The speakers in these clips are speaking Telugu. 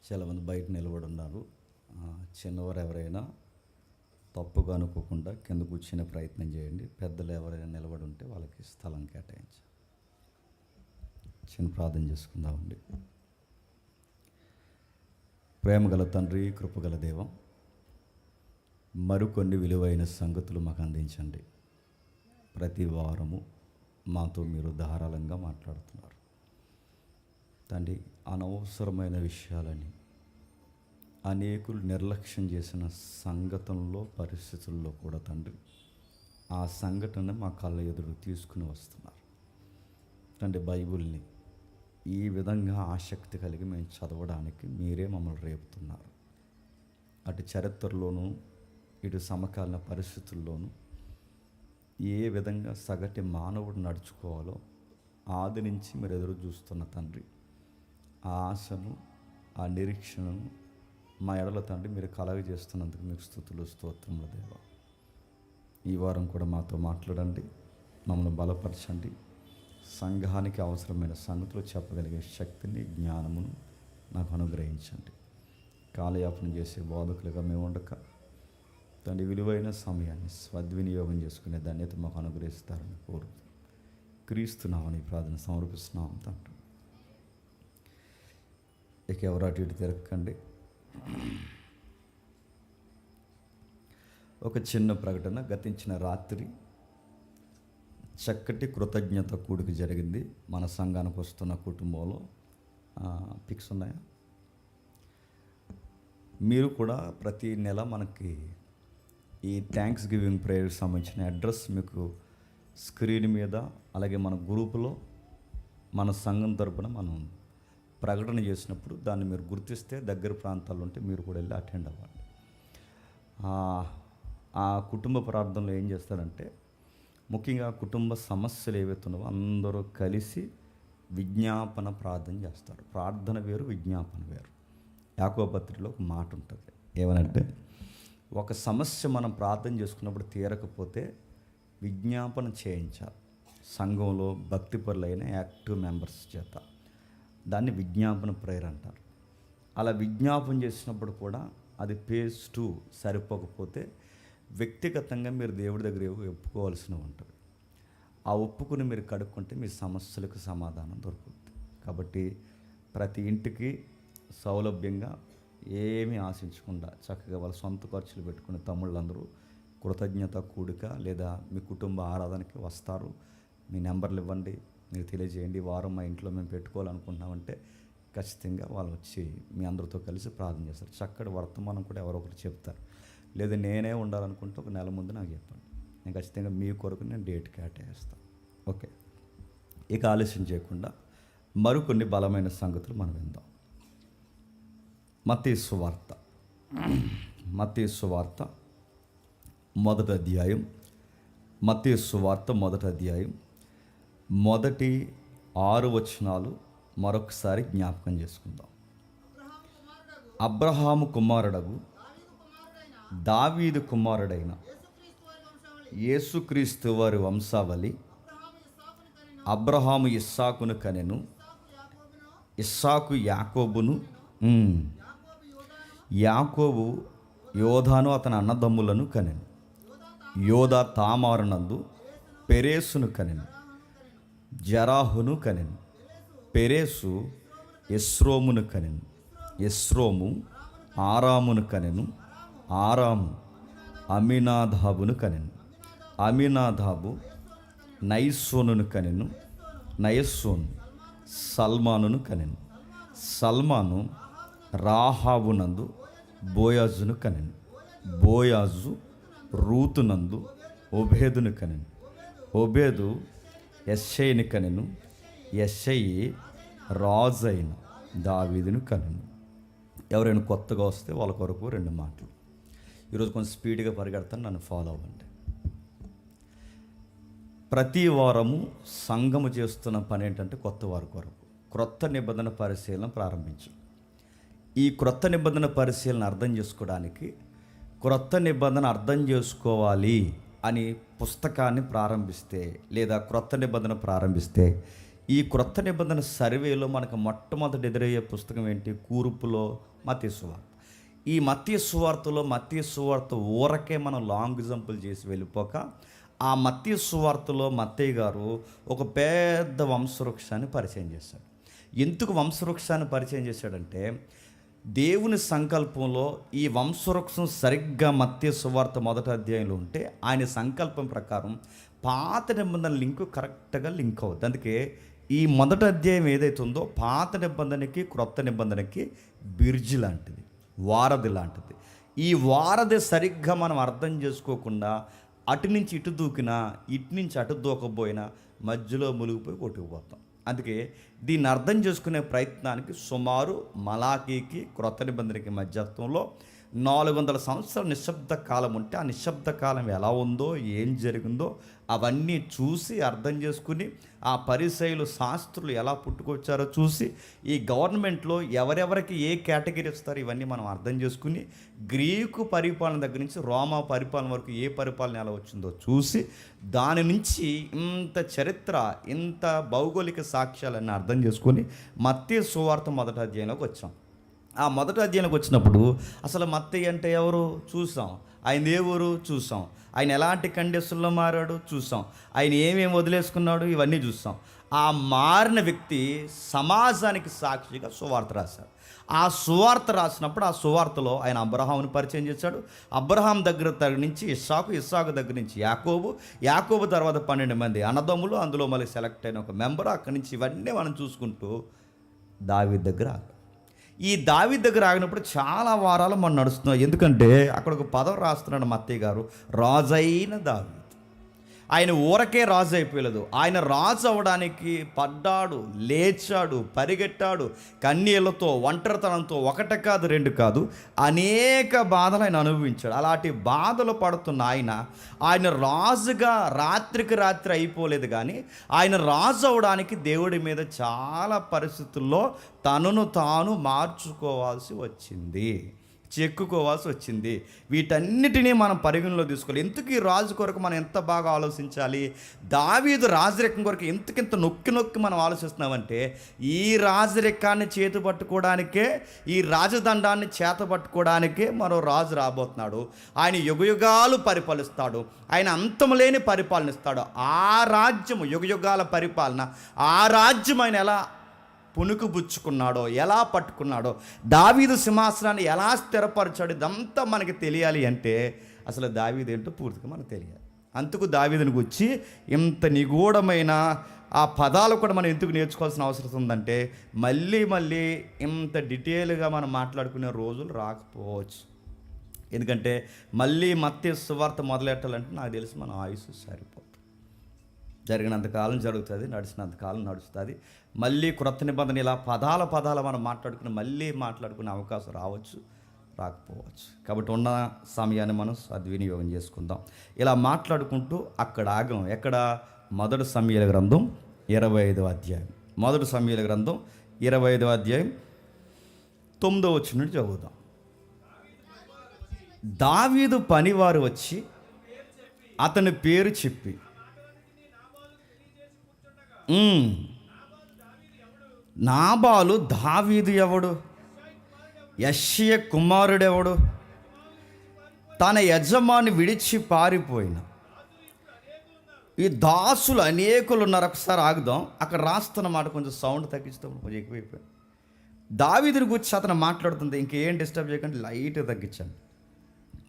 చాలామంది బయట నిలబడి ఉన్నారు. చిన్నవారు ఎవరైనా తప్పుగా అనుకోకుండా కింద కూర్చునే ప్రయత్నం చేయండి. పెద్దలు ఎవరైనా నిలబడి ఉంటే వాళ్ళకి స్థలం కేటాయించండి. చిన్న ప్రార్థన చేసుకుందామండి. ప్రేమగల తండ్రి, కృపగల దేవం, మరికొన్ని విలువైన సంగతులు మాకు అందించండి. ప్రతి వారము మాతో మీరు ధారాళంగా మాట్లాడుతున్నారు తండ్రి. అనవసరమైన విషయాలని అనేకులు నిర్లక్ష్యం చేసిన సంఘటనలో, పరిస్థితుల్లో కూడా తండ్రి ఆ సంఘటన మా కళ్ళ ఎదురు తీసుకుని వస్తున్నారు తండ్రి. బైబిల్ని ఈ విధంగా ఆసక్తి కలిగి మేము చదవడానికి మీరే మమ్మల్ని రేపుతున్నారు. అటు చరిత్రలోనూ ఇటు సమకాలీన పరిస్థితుల్లోనూ ఏ విధంగా సగటు మానవుడు నడుచుకోవాలో ఆది నుంచి మీరు ఎదురు చూస్తున్న తండ్రి, ఆ ఆశను, ఆ నిరీక్షణను మా ఎడల తండ్రి మీరు కలగజేస్తున్నందుకు మీకు స్తుతులు, స్తోత్రములు దేవా. ఈ వారం కూడా మాతో మాట్లాడండి, మమ్మల్ని బలపరచండి. సంఘానికి అవసరమైన సంగతులు చెప్పగలిగే శక్తిని, జ్ఞానమును నాకు అనుగ్రహించండి. కాలయాపన చేసే బోధకులుగా మేము ఉండక తండ్రి విలువైన సమయాన్ని సద్వినియోగం చేసుకునే ధన్యత మాకు అనుగ్రహిస్తారని కోరుతూ క్రీస్తున్నామని ప్రార్థన సమర్పిస్తున్నాం తండ్రి. ఇక ఎవరు అటు ఇటు తిరగకండి. ఒక చిన్న ప్రకటన. గతించిన రాత్రి చక్కటి కృతజ్ఞత కూడిక జరిగింది మన సంఘానికి వస్తున్న కుటుంబంలో. పిక్స్ ఉన్నాయా? మీరు కూడా ప్రతి నెల మనకి ఈ థ్యాంక్స్ గివింగ్ ప్రేయర్కి సంబంధించిన అడ్రస్ మీకు స్క్రీన్ మీద, అలాగే మన గ్రూపులో మన సంఘం తరపున మనం ప్రకటన చేసినప్పుడు దాన్ని మీరు గుర్తిస్తే దగ్గర ప్రాంతాల్లో ఉంటే మీరు కూడా వెళ్ళి అటెండ్ అవ్వండి. ఆ కుటుంబ ప్రార్థనలో ఏం చేస్తారంటే, ముఖ్యంగా కుటుంబ సమస్యలు ఏవైతే ఉన్నావో అందరూ కలిసి విజ్ఞాపన ప్రార్థన చేస్తారు. ప్రార్థన వేరు, విజ్ఞాపన వేరు. యాకోబు పత్రికలో ఒక మాట ఉంటుంది, ఏమనంటే ఒక సమస్య మనం ప్రార్థన చేసుకున్నప్పుడు తీరకపోతే విజ్ఞాపన చేయించాలి సంఘంలో భక్తిపరులైన యాక్టివ్ మెంబర్స్ చేత. దాన్ని విజ్ఞాపన ప్రేయర్ అంటారు. అలా విజ్ఞాపన చేసినప్పుడు కూడా అది పేజ్ 2 సరిపోకపోతే వ్యక్తిగతంగా మీరు దేవుడి దగ్గర ఒప్పుకోవాల్సి ఉంటుంది. ఆ ఒప్పుకుని మీరు కడుక్కుంటే మీ సమస్యలకు సమాధానం దొరుకుతుంది. కాబట్టి ప్రతి ఇంటికి సౌలభ్యంగా ఏమీ ఆశించకుండా చక్కగా వాళ్ళ సొంత ఖర్చులు పెట్టుకుని తమ్ముళ్ళందరూ కృతజ్ఞత కూడిక లేదా మీ కుటుంబ ఆరాధనకి వస్తారు. మీ నెంబర్లు ఇవ్వండి, మీరు తెలియజేయండి. వారం మా ఇంట్లో మేము పెట్టుకోవాలనుకుంటున్నామంటే ఖచ్చితంగా వాళ్ళు వచ్చి మీ అందరితో కలిసి ప్రార్థన చేస్తారు. చక్కటి వర్తమానం కూడా ఎవరో ఒకరు చెప్తారు. లేదా నేనే ఉండాలనుకుంటే ఒక నెల ముందు నాకు చెప్పండి, నేను ఖచ్చితంగా మీ కొరకు నేను డేట్ కేటాయిస్తాను. ఓకే, ఇక ఆలస్యం చేయకుండా మరికొన్ని బలమైన సంగతులు మనం విందాం. మత్తయి సువార్త మొదటి అధ్యాయం. మత్తయి సువార్త మొదటి అధ్యాయం మొదటి 6 వచనాలు మరొకసారి జ్ఞాపకం చేసుకుందాం. అబ్రహాము కుమారుడగు దావీదు కుమారుడైన యేసుక్రీస్తు వారి వంశావళి. అబ్రహాము ఇస్సాకును కనెను, ఇస్సాకు యాకోబును, యాకోబు యోధాను అతని అన్నదమ్ములను కనెను. యోధా తామారునందు పెరేసును కనెను, జరాహును కనెను. పెరేసు ఎస్రోమును కనెను, ఎస్రోము ఆరామును కనెను, ఆరాము అమినాదాబును కనెను, అమినాదాబు నయస్సోనును కనెను, నయస్సోను సల్మానును కనెను, సల్మాను రాహాబునందు బోయాజును కనెను, బోయాజు రూతునందు ఒబేదును కనెను, ఒబేదు యెష్షయిని కనెను, యెష్షయి రాజైన దావీదును కనెను. ఎవరైనా కొత్తగా వస్తే వాళ్ళ కొరకు 2 మాటలు. ఈరోజు కొంచెం స్పీడ్గా పరిగెడతాను, నన్ను ఫాలో అవ్వండి. ప్రతి వారము సంఘము చేస్తున్న పని ఏంటంటే కొత్త వారి కొరకు క్రొత్త నిబంధన పరిశీలన ప్రారంభించాం. ఈ క్రొత్త నిబంధన పరిశీలన అర్థం చేసుకోవడానికి క్రొత్త నిబంధన అర్థం చేసుకోవాలి అని పుస్తకాన్ని ప్రారంభిస్తే లేదా క్రొత్త నిబంధన ప్రారంభిస్తే ఈ క్రొత్త నిబంధన సర్వేలో మనకు మొట్టమొదటి ఎదురయ్యే పుస్తకం ఏంటి? కూర్పులో మత్తయి సువార్త. ఈ మత్తయి సువార్తలో మత్తయి సువార్త ఊరకే మనం లాంగ్ జంపులు చేసి వెళ్ళిపోక, ఆ మత్తయి సువార్తలో మత్తయి గారు ఒక పెద్ద వంశవృక్షాన్ని పరిచయం చేశాడు. ఎందుకు వంశవృక్షాన్ని పరిచయం చేశాడంటే, దేవుని సంకల్పంలో ఈ వంశవృక్షం సరిగ్గా మత్తయి సువార్త మొదటి అధ్యాయంలో ఉంటే ఆయన సంకల్పం ప్రకారం పాత నిబంధన లింకు కరెక్ట్గా లింక్ అవుతుంది. అందుకే ఈ మొదటి అధ్యాయం ఏదైతే ఉందో పాత నిబంధనకి క్రొత్త నిబంధనకి బిర్జి లాంటిది, వారధి లాంటిది. ఈ వారధి సరిగ్గా మనం అర్థం చేసుకోకుండా అటు నుంచి ఇటు దూకినా, ఇటు నుంచి అటు దూకపోయినా మధ్యలో మునిగిపోయి కొట్టుకుపోతాం. అందుకే దీన్ని అర్థం చేసుకునే ప్రయత్నానికి సుమారు మలాకీకి క్రొత్త నిబంధనకి మధ్యత్వంలో 400 సంవత్సరాల నిశ్శబ్ద కాలం ఉంటే, ఆ నిశ్శబ్ద కాలం ఎలా ఉందో, ఏం జరిగిందో అవన్నీ చూసి అర్థం చేసుకుని, ఆ పరిసయ్యులు శాస్త్రులు ఎలా పుట్టుకొచ్చారో చూసి, ఈ గవర్నమెంట్లో ఎవరెవరికి ఏ కేటగిరీ ఇస్తారు ఇవన్నీ మనం అర్థం చేసుకుని, గ్రీకు పరిపాలన దగ్గర నుంచి రోమా పరిపాలన వరకు ఏ పరిపాలన ఎలా వచ్చిందో చూసి, దాని నుంచి ఇంత చరిత్ర, ఇంత భౌగోళిక సాక్ష్యాలన్నీ అర్థం చేసుకొని మత్తయి సువార్త మొదటి అధ్యాయంలోకి వచ్చాం. ఆ మొదటి అధ్యాయంలోకి వచ్చినప్పుడు అసలు మత్తయి అంటే ఎవరు చూసాం, ఆయన ఏ ఊరు చూసాం, ఆయన ఎలాంటి కండిషన్లో మారాడు చూసాం, ఆయన ఏమేమి వదిలేసుకున్నాడు ఇవన్నీ చూసాం. ఆ మారిన వ్యక్తి సమాజానికి సాక్షిగా సువార్త రాశాడు. ఆ సువార్త రాసినప్పుడు ఆ సువార్తలో ఆయన అబ్రహాముని పరిచయం చేశాడు. అబ్రహాం దగ్గర నుంచి ఇస్సాకు దగ్గర నుంచి యాకోబు తర్వాత 12 మంది అన్నదమ్ములు, అందులో మళ్ళీ సెలెక్ట్ అయిన ఒక మెంబర్. అక్కడి నుంచి ఇవన్నీ మనం చూసుకుంటూ దావీదు దగ్గర ఈ దావీదు దగ్గర ఆగినప్పుడు చాలా వారాలు మనం నడుస్తున్నాం. ఎందుకంటే అక్కడ ఒక పదం రాస్తున్నాడు మత్తయి గారు, రాజైన దావీదు. ఆయన ఊరకే రాజు అయిపోయలేదు, ఆయన రాజు అవ్వడానికి పడ్డాడు, లేచాడు, పరిగెట్టాడు, కన్నీళ్లతో, ఒంటరితనంతో, 1 కాదు 2 కాదు, అనేక బాధలు ఆయన అనుభవించాడు. అలాంటి బాధలు పడుతున్న ఆయన రాజుగా రాత్రికి రాత్రి అయిపోలేదు, కానీ ఆయన రాజు అవ్వడానికి దేవుడి మీద చాలా పరిస్థితుల్లో తనను తాను మార్చుకోవాల్సి వచ్చింది, చెక్కుకోవాల్సి వచ్చింది. వీటన్నిటినీ మనం పరిగణలో తీసుకోవాలి. ఎందుకు ఈ రాజు కొరకు మనం ఎంత బాగా ఆలోచించాలి? దావీదు రాజరికం కొరకు ఎంతకింత నొక్కి మనం ఆలోచిస్తున్నామంటే, ఈ రాజరికాన్ని చేతుపట్టుకోవడానికే, ఈ రాజదండాన్ని చేతపట్టుకోవడానికే మరో రాజు రాబోతున్నాడు. ఆయన యుగయుగాలు పరిపాలిస్తాడు, ఆయన అంతం లేని పరిపాలన ఇస్తాడు. ఆ రాజ్యము, యుగయుగాల పరిపాలన, ఆ రాజ్యం ఆయన ఎలా పుణుకుపుచ్చుకున్నాడో, ఎలా పట్టుకున్నాడో, దావీదు సింహాసనాన్ని ఎలా స్థిరపరచాడు, ఇదంతా మనకి తెలియాలి అంటే అసలు దావీదు ఏంటో పూర్తిగా మనకు తెలియాలి. అందుకు దావీదుని గురించి ఇంత నిగూఢమైన ఆ పదాలు కూడా మనం ఎందుకు నేర్చుకోవాల్సిన అవసరం ఉందంటే, మళ్ళీ ఇంత డీటెయిల్గా మనం మాట్లాడుకునే రోజులు రాకపోవచ్చు. ఎందుకంటే మళ్ళీ మత్తయి సువార్త మొదలెట్టాలంటే నాకు తెలిసి మన ఆయుస్సు సరిపోతుంది. జరిగినంతకాలం జరుగుతుంది, నడిచినంతకాలం నడుస్తుంది. మళ్ళీ క్రొత్త నిబంధన ఇలా పదాల మనం మళ్ళీ మాట్లాడుకునే అవకాశం రాకపోవచ్చు. కాబట్టి ఉన్న సమయాన్ని మనం సద్వినియోగం చేసుకుందాం. ఇలా మాట్లాడుకుంటూ అక్కడ ఆగం. ఎక్కడ? మొదటి సమూయేలు గ్రంథం 25వ అధ్యాయం. మొదటి సమూయేలు గ్రంథం 25వ అధ్యాయం 9వ వచనం నుండి చదువుదాం. దావీదు పనివారు వచ్చి అతని పేరు చెప్పి, నాబాలు దావీదు ఎవడు? యెష్షయి కుమారుడెవడు? తన యజమాని విడిచి పారిపోయిన ఈ దాసులు అనేకులు ఉన్నారు. ఒకసారి ఆగుదాం. అక్కడ రాస్తున్న మాట కొంచెం సౌండ్ తగ్గించడం కొంచెం ఎక్కువైపోయింది. దావీదుని గురించి అతను మాట్లాడుతుంది, ఇంకేం డిస్టర్బ్ చేయకండి, లైట్ తగ్గించండి.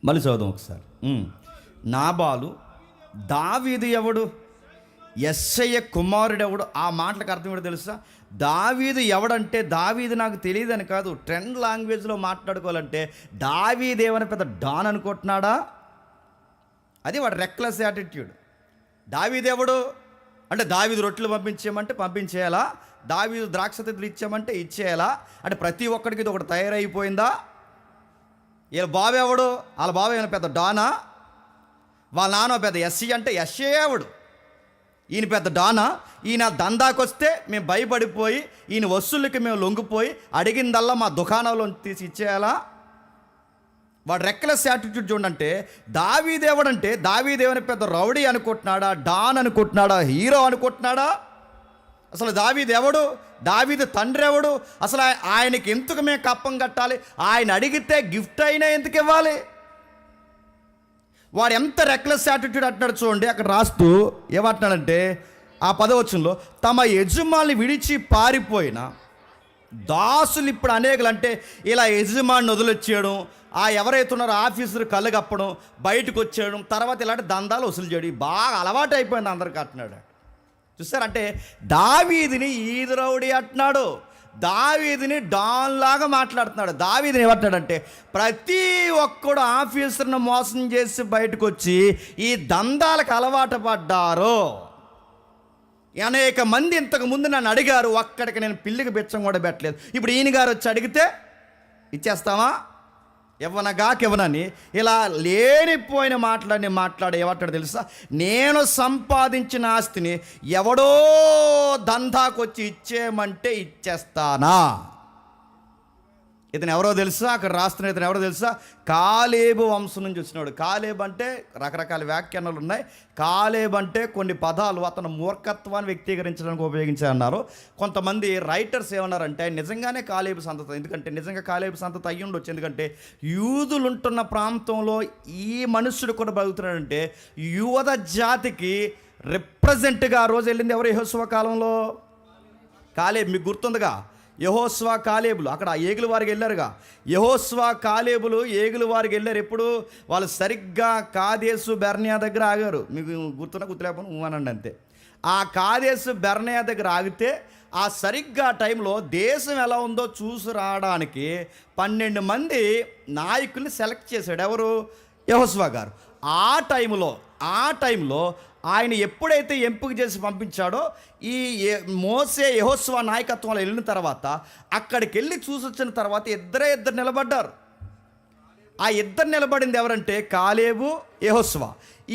మళ్ళీ చదువుదాం ఒకసారి. నాబాలు దావీదు ఎవడు? యెష్షయి కుమారుడెవడు? ఆ మాటలకు అర్థం ఏంటో తెలుసా? దావీదు ఎవడంటే, దావీదు నాకు తెలియదని కాదు, ట్రెండ్ లాంగ్వేజ్లో మాట్లాడుకోవాలంటే దావీదు ఏమైనా పెద్ద డాన్ అనుకుంటున్నాడా? అది వాడు రెక్లెస్ యాటిట్యూడ్. దావీదు ఎవడు అంటే, దావీదు రొట్టెలు పంపించేయమంటే పంపించేయాలా? దావీదు ద్రాక్ష తిత్తులు ఇచ్చామంటే ఇచ్చేయాలా? అంటే ప్రతి ఒక్కడికి ఇది ఒకటి తయారైపోయిందా? వీళ్ళ బాబు ఎవడు? వాళ్ళ బాబు ఏమైనా పెద్ద డానా? వాళ్ళ నాన్న పెద్ద యెష్షయి అంటే యెష్షయి ఎవడు? ఈయన పెద్ద డానా? ఈయన దందాకొస్తే మేము భయపడిపోయి, ఈయన వస్తువులకి మేము లొంగిపోయి అడిగిందల్లా మా దుకాణంలో తీసి ఇచ్చేయాలా? వాడు రెక్లెస్ యాటిట్యూడ్ చూడంటే, దావీదేవుడంటే దావీదేవుని పెద్ద రౌడీ అనుకుంటున్నాడా, డాన్ అనుకుంటున్నాడా, హీరో అనుకుంటున్నాడా? అసలు దావీదు ఎవడు? దావీదు తండ్రి ఎవడు? అసలు ఆయనకి ఎందుకు మేము కప్పం కట్టాలి? ఆయన అడిగితే గిఫ్ట్ అయినా ఎందుకు ఇవ్వాలి? వాడు ఎంత రెక్లెస్ యాటిట్యూడ్ అంటున్నాడు చూడండి. అక్కడ రాస్తూ ఏమంటున్నాడంటే ఆ 10వ వచనంలో, తమ యజమాని విడిచి పారిపోయిన దాసులు ఇప్పుడు అనేకులు, అంటే ఇలా యజమాని వదిలొచ్చేయడం, ఆ ఎవరైతే ఉన్నారో ఆఫీసర్ కళ్ళు కప్పడం, బయటకు వచ్చేయడం, తర్వాత ఇలాంటి దందాలు వసూలు చేయడం బాగా అలవాటు అయిపోయింది అందరికి అంటున్నాడు. చూస్తారంటే దావీదుని ఈదురౌడి అంటున్నాడు, దావీదుని డాన్ లాగా మాట్లాడుతున్నాడు. దావీదుని ఏమంటున్నాడంటే ప్రతి ఒక్కడు ఆఫీసర్ను మోసం చేసి బయటకు వచ్చి ఈ దందాలకు అలవాటు పడ్డారు. అనేక మంది ఇంతకు ముందు నన్ను అడిగారు, ఒక్కడికి నేను పిల్లికి బిచ్చం కూడా పెట్టలేదు. ఇప్పుడు ఈయన గారు వచ్చి అడిగితే ఇచ్చేస్తామా? ఇవ్వనని ఇలా లేనిపోయిన మాట్లాడి ఏమంటాడు తెలుసా? నేను సంపాదించిన ఆస్తిని ఎవడో దందాకొచ్చి ఇచ్చేయమంటే ఇచ్చేస్తానా? ఇతను ఎవరో తెలుసా? అక్కడ రాస్తున్న ఇతను ఎవరో తెలుసా? కాలేబు వంశం నుంచి వచ్చినాడు. కాలేబు అంటే రకరకాల వ్యాఖ్యానాలు ఉన్నాయి. కాలేబు అంటే కొన్ని పదాలు అతను మూర్ఖత్వాన్ని వ్యక్తీకరించడానికి ఉపయోగించారన్నారు. కొంతమంది రైటర్స్ ఏమన్నారంటే నిజంగానే కాలేబు సంతతి, ఎందుకంటే నిజంగా కాలేబు సంతతి అయ్యి ఉండొచ్చు. ఎందుకంటే యూదులు ఉంటున్న ప్రాంతంలో ఈ మనుషుడు కూడా బతుకుతున్నాడంటే యూద జాతికి రిప్రజెంట్గా ఆ రోజు వెళ్ళింది ఎవరు? యెహోషువ కాలంలో కాలేబు. మీకు గుర్తుందిగా, యెహోషువ కాలేబులు అక్కడ ఏగుల వారికి వెళ్ళారుగా. యెహోషువ కాలేబులు ఏగుల వారికి వెళ్ళారు. ఎప్పుడు? వాళ్ళు సరిగ్గా కాదేశు బెర్నియా దగ్గర ఆగారు. మీకు గుర్తులేకపోయినా అనండి అంతే. ఆ కాదేశు బెర్నియా దగ్గర ఆగితే ఆ సరిగ్గా టైంలో దేశం ఎలా ఉందో చూసి రావడానికి 12 మంది నాయకుల్ని సెలెక్ట్ చేశాడు. ఎవరు? యెహోషువ గారు. ఆ టైంలో ఆయన ఎప్పుడైతే ఎంపిక చేసి పంపించాడో ఈ మోసే యెహోషువ నాయకత్వంలో వెళ్ళిన తర్వాత అక్కడికి వెళ్ళి చూసి వచ్చిన తర్వాత ఇద్దరు నిలబడ్డారు. ఆ ఇద్దరు నిలబడింది ఎవరంటే కాలేబు, యెహోషువ.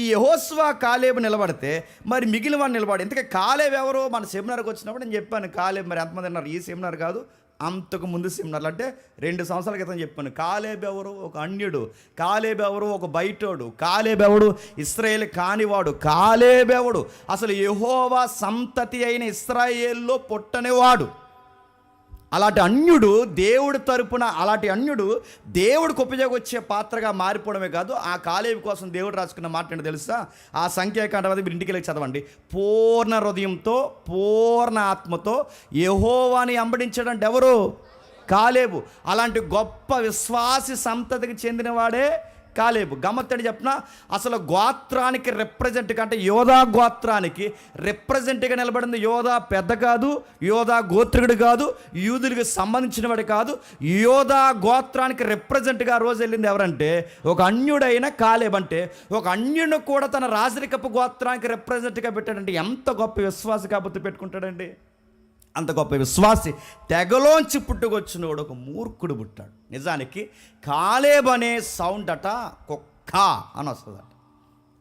ఈ యెహోషువ కాలేబు నిలబడితే మరి మిగిలిన వాడు నిలబడి. ఎందుకంటే కాలేబు ఎవరు? మన సెమినార్కి వచ్చినప్పుడు నేను చెప్పాను కాలేబు. మరి ఎంతమంది అన్నారు? ఈ సెమినార్ కాదు, అంతకు ముందు సెమినార్లు, అంటే 2 సంవత్సరాల క్రితం చెప్పాను. కాలేబు ఎవరు? ఒక అన్యుడు. కాలేబు ఎవరు? ఒక బయటోడు. కాలేబు ఎవడు? ఇశ్రాయేల్ కానివాడు. కాలేబు ఎవడు? అసలు యెహోవా సంతతి అయిన ఇశ్రాయేల్లో పుట్టనివాడు. అలాంటి అన్యుడు దేవుడి తరపున, అలాంటి అన్యుడు దేవుడికి ఉపయోగొచ్చే పాత్రగా మారిపోవడమే కాదు, ఆ కాలేబు కోసం దేవుడు రాసుకున్న మాట ఏంటో తెలుసా? ఆ సంఖ్యాకాండం మీరు ఇంటికి వెళ్ళి చదవండి. పూర్ణ హృదయంతో పూర్ణ ఆత్మతో యెహోవాని వెంబడించాడంటే ఎవరు? కాలేబు. అలాంటి గొప్ప విశ్వాసి సంతతికి చెందినవాడే కాలేబు. గమ్మత్తడి చెప్పిన అసలు గోత్రానికి రిప్రజెంట్గా, అంటే యోధా గోత్రానికి రిప్రజెంట్గా నిలబడింది. యోధా పెద్ద కాదు, యోధా గోత్రికుడు కాదు, యూదులకు సంబంధించిన వాడు కాదు. యోధా గోత్రానికి రిప్రజెంట్గా రోజు వెళ్ళింది ఎవరంటే ఒక అన్యుడైన కాలేబు. అంటే ఒక అన్యుడిని కూడా తన రాజరికపు గోత్రానికి రిప్రజెంట్గా పెట్టాడంటే ఎంత గొప్ప విశ్వాసి కాబట్టి పెట్టుకుంటాడండి. అంత గొప్ప విశ్వాసి. తెగలోంచి పుట్టుకొచ్చినోడు ఒక మూర్ఖుడు పుట్టాడు. నిజానికి కాలేబు అనే సౌండ్ అట కుక్క అని వస్తుందట.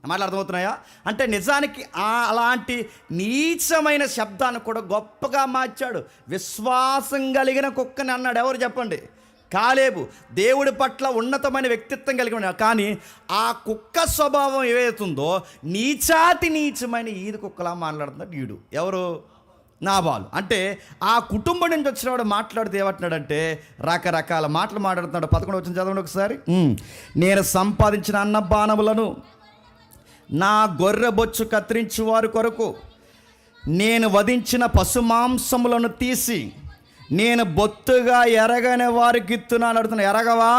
మాటలు అర్థమవుతున్నాయా? అంటే నిజానికి అలాంటి నీచమైన శబ్దాన్ని కూడా గొప్పగా మార్చాడు. విశ్వాసం కలిగిన కుక్కని అన్నాడు. ఎవరు చెప్పండి? కాలేబు. దేవుడి పట్ల ఉన్నతమైన వ్యక్తిత్వం కలిగి ఉన్నాడు. కానీ ఆ కుక్క స్వభావం ఏవైతుందో నీచమైన ఈది కుక్కలా మాట్లాడుతున్నాడు వీడు. ఎవరు? నాబాలు. అంటే ఆ కుటుంబం నుంచి వచ్చినవాడు మాట్లాడితే ఏమంటున్నాడంటే రకరకాల మాటలు మాట్లాడుతున్నాడు. 11 వచ్చిన చదవండి ఒకసారి. నేను సంపాదించిన అన్నపానములను నా గొర్రె బొచ్చు కత్తిరించి వారి కొరకు నేను వధించిన పశుమాంసములను తీసి నేను బొత్తుగా ఎరగని వారికి ఇస్తున్నాను అడుగుతున్నా. ఎరగవా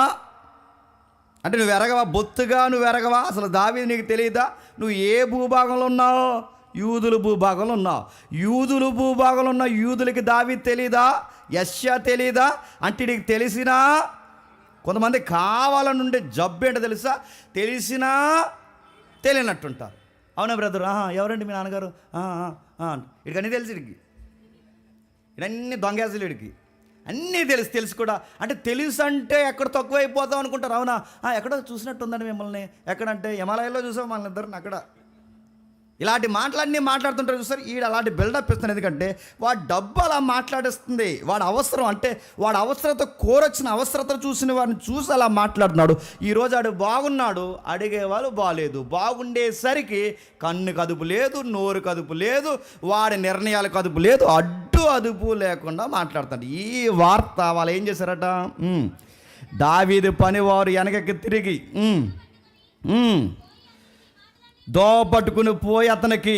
అంటే నువ్వు ఎరగవా? బొత్తుగా నువ్వు ఎరగవా? అసలు దావీదు నీకు తెలియదా? నువ్వు ఏ భూభాగంలో ఉన్నావు? యూదుల భూభాగంలో ఉన్నావు. యూదుల భూభాగంలో ఉన్న యూదులకి దావీదు తెలీదా? యెషయా తెలీదా? అంటే నీకు తెలిసినా కొంతమంది కావాలనుండే జబ్బు ఏంటో తెలుసా? తెలిసినా తెలియనట్టుంటారు. అవునా బ్రదర్? ఎవరండి మీ నాన్నగారు? ఇడికి అన్నీ తెలిసి, ఇడన్నీ దొంగేసలు, ఇడికి అన్నీ తెలుసు కూడా. అంటే తెలుసు అంటే ఎక్కడ తక్కువైపోతాం అనుకుంటారు. అవునా? ఎక్కడో చూసినట్టుందండి మిమ్మల్ని. ఎక్కడంటే హిమాలయాల్లో చూసాం మన ఇద్దరిని. అక్కడ ఇలాంటి మాటలన్నీ మాట్లాడుతుంటారు చూస్తారు. ఈడు అలాంటి బిల్డప్ ఇస్తాను, ఎందుకంటే వాడు డబ్బు అలా మాట్లాడిస్తుంది. వాడు అవసరం అంటే వాడు అవసరత కోరొచ్చిన అవసరత చూసిన వాడిని చూసి అలా మాట్లాడుతున్నాడు. ఈరోజు ఆడు బాగున్నాడు, అడిగేవాళ్ళు బాగాలేదు. బాగుండేసరికి కన్ను కదుపు లేదు, నోరు కదుపు లేదు, వాడి నిర్ణయాలు కదుపు లేదు, అడ్డు అదుపు లేకుండా మాట్లాడుతాడు. ఈ వార్త వాళ్ళు ఏం చేశారట, దావీదు పనివారు వెనకకి తిరిగి దోపట్టుకుని పోయి అతనికి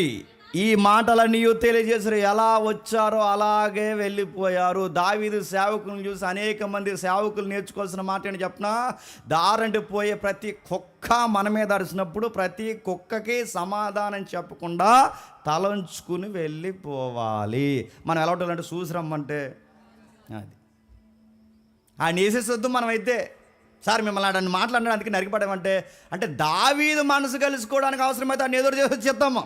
ఈ మాటలన్నీ తెలియజేశారు. ఎలా వచ్చారో అలాగే వెళ్ళిపోయారు. దావీదు సేవకులను చూసి అనేక మంది సేవకులు నేర్చుకోవాల్సిన మాట ఏంటి చెప్పనా, దారంటి పోయే ప్రతి కుక్క మన మీద అరిచినప్పుడు ప్రతి కుక్కకి సమాధానం చెప్పకుండా తలంచుకుని వెళ్ళిపోవాలి. మనం ఎలా ఉండాలంటే చూసి రమ్మంటే అది ఆయన వేసేసొద్దు. మనమైతే సార్ మిమ్మల్ని ఆడని మాట్లాడడానికి నరికిపడమంటే అంటే దావీదు మనసు కలుసుకోవడానికి అవసరమైతే ఆయన ఎదురు చేసి చెప్తాము.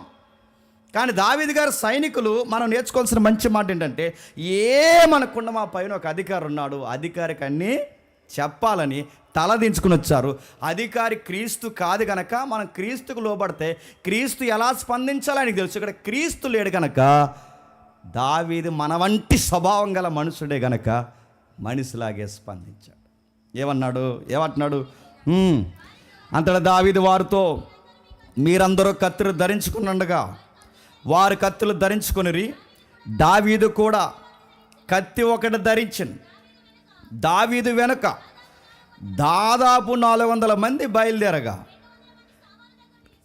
కానీ దావీదు గారి సైనికులు మనం నేర్చుకోవాల్సిన మంచి మాట ఏంటంటే, ఏమనకుండా మా పైన ఒక అధికారి ఉన్నాడు, అధికారికి అన్నీ చెప్పాలని తలదించుకుని వచ్చారు. అధికారి క్రీస్తు కాదు కనుక మనం క్రీస్తుకు లోబడితే క్రీస్తు ఎలా స్పందించాలో ఆయనకు తెలుసు. ఇక్కడ క్రీస్తు లేడు కనుక దావీదు మన వంటి స్వభావం గల మనుషుడే గనక మనిషిలాగే స్పందించాడు. ఏమంటున్నాడు, అంతటా దావీదు వారితో, మీరందరూ కత్తులు ధరించుకున్నగా వారు కత్తులు ధరించుకొనిరి. దావీదు కూడా కత్తి ఒకటి ధరించింది. దావీదు వెనుక దాదాపు 400 మంది బయలుదేరగా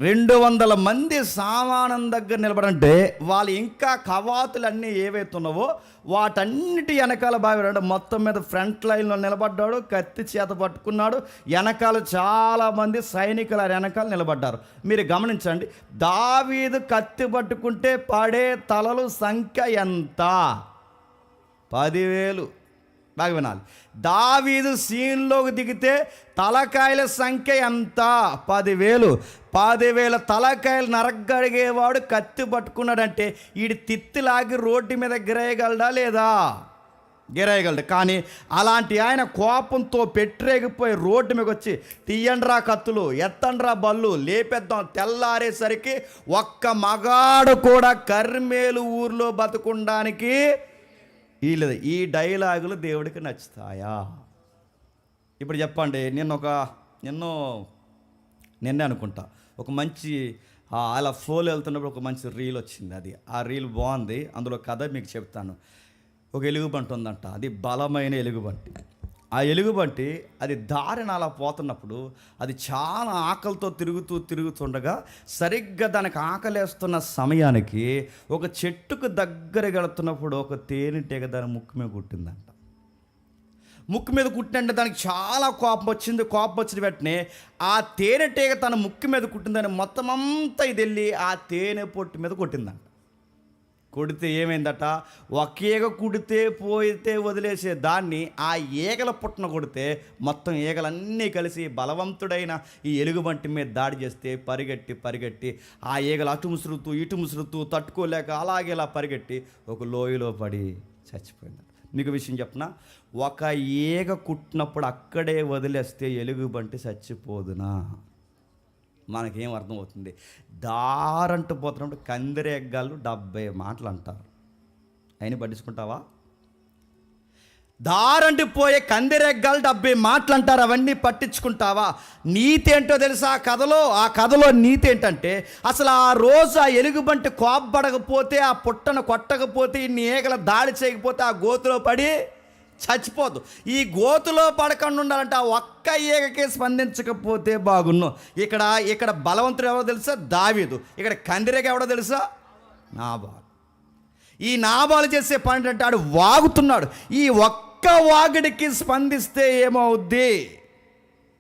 200 మంది సామానం దగ్గర నిలబడంటే వాళ్ళు ఇంకా కవాతులన్నీ ఏవైతే ఉన్నావో వాటన్నిటి వెనకాల బాగా మొత్తం మీద ఫ్రంట్ లైన్లో నిలబడ్డాడు, కత్తి చేత పట్టుకున్నాడు. వెనకాల చాలామంది సైనికుల వెనకాల నిలబడ్డారు. మీరు గమనించండి, దావీదు కత్తి పట్టుకుంటే పడే తలలు సంఖ్య ఎంత? 10,000. బాగా వినాలి. దావీదు సీన్లోకి దిగితే తలకాయల సంఖ్య ఎంత? 10,000. 10,000 తలకాయలు నరగడిగేవాడు కత్తి పట్టుకున్నాడంటే వీడి తిత్తిలాగి రోడ్డు మీద గిరేయగలడా లేదా? గిరేయగలడు. కానీ అలాంటి ఆయన కోపంతో పెట్టరేగిపోయి రోడ్డు మీదకి వచ్చి, తీయండ్రా కత్తులు, ఎత్తండ్రా బళ్ళు, లేపేద్దాం. తెల్లారేసరికి ఒక్క మగాడు కూడా కర్మేలు ఊర్లో బతుకుండానికి వీళ్ళది. ఈ డైలాగులు దేవుడికి నచ్చుతాయా? ఇప్పుడు చెప్పండి, నిన్నే అనుకుంటా ఒక మంచి అలా ఫ్లోలో వెళ్తున్నప్పుడు ఒక మంచి రీల్ వచ్చింది. ఆ రీల్ బాగుంది. అందులో కథ మీకు చెప్తాను. ఒక ఎలుగుబంటి ఉందంట, అది బలమైన ఎలుగుబంటి. ఆ ఎలుగుబంటి అది దారిన అలా పోతున్నప్పుడు అది చాలా ఆకలితో తిరుగుతుండగా సరిగ్గా దానికి ఆకలేస్తున్న సమయానికి ఒక చెట్టుకు దగ్గర వెళుతున్నప్పుడు ఒక తేనెటీగ దాని ముక్కు మీద కుట్టిందంట. ముక్కు మీద కుట్టినంటే దానికి చాలా కోపం వచ్చిన వెంటనే ఆ తేనెటీగ తన ముక్కు మీద కుట్టిందని మొత్తం అంతా ఇది వెళ్ళి ఆ తేనె పొట్టు మీద కొట్టిందంట. కొడితే ఏమైందట, ఒక ఈగ కుడితే పోయితే వదిలేసే దాన్ని ఆ ఈగల పుట్టన కొడితే మొత్తం ఈగలన్నీ కలిసి బలవంతుడైన ఈ ఎలుగుబంటి మీద దాడి చేస్తే పరిగెట్టి ఆ ఈగలు అటు ముసురుతూ తట్టుకోలేక అలాగే ఇలా పరిగెట్టి ఒక లోయలో పడి చచ్చిపోయిందట. మీకు విషయం చెప్పనా, ఒక ఈగ కుట్టినప్పుడు అక్కడే వదిలేస్తే ఎలుగుబంటి చచ్చిపోదునా? మనకేం అర్థమవుతుంది? దారంటూ పోతున్నప్పుడు కందిరెగ్గాలు 70 మాటలు అంటారు. అయినా పట్టించుకుంటావా? దారంటూ పోయే కందిరెగ్గాలు 70 మాటలు అంటారు. అవన్నీ పట్టించుకుంటావా? నీతి ఏంటో తెలుసా? ఆ కథలో నీతి ఏంటంటే, అసలు ఆ రోజు ఆ ఎలుగుబంటి కోప్పడకపోతే, ఆ పుట్టను కొట్టకపోతే, ఇన్ని ఈగల దాడి చేయకపోతే ఆ గోతులో పడి చచ్చిపోదు. ఈ గోతులో పడకుండా ఉండాలంటే ఆ ఒక్క ఈగకే స్పందించకపోతే బాగున్ను. ఇక్కడ బలవంతుడు ఎవరో తెలుసా? దావీదు. ఇక్కడ కందిరేగ ఎవడో తెలుసా? నాబాలు. ఈ నాబాలు చేసే పని అంటే ఆడు వాగుతున్నాడు. ఈ ఒక్క వాగుడికి స్పందిస్తే ఏమవుద్ది?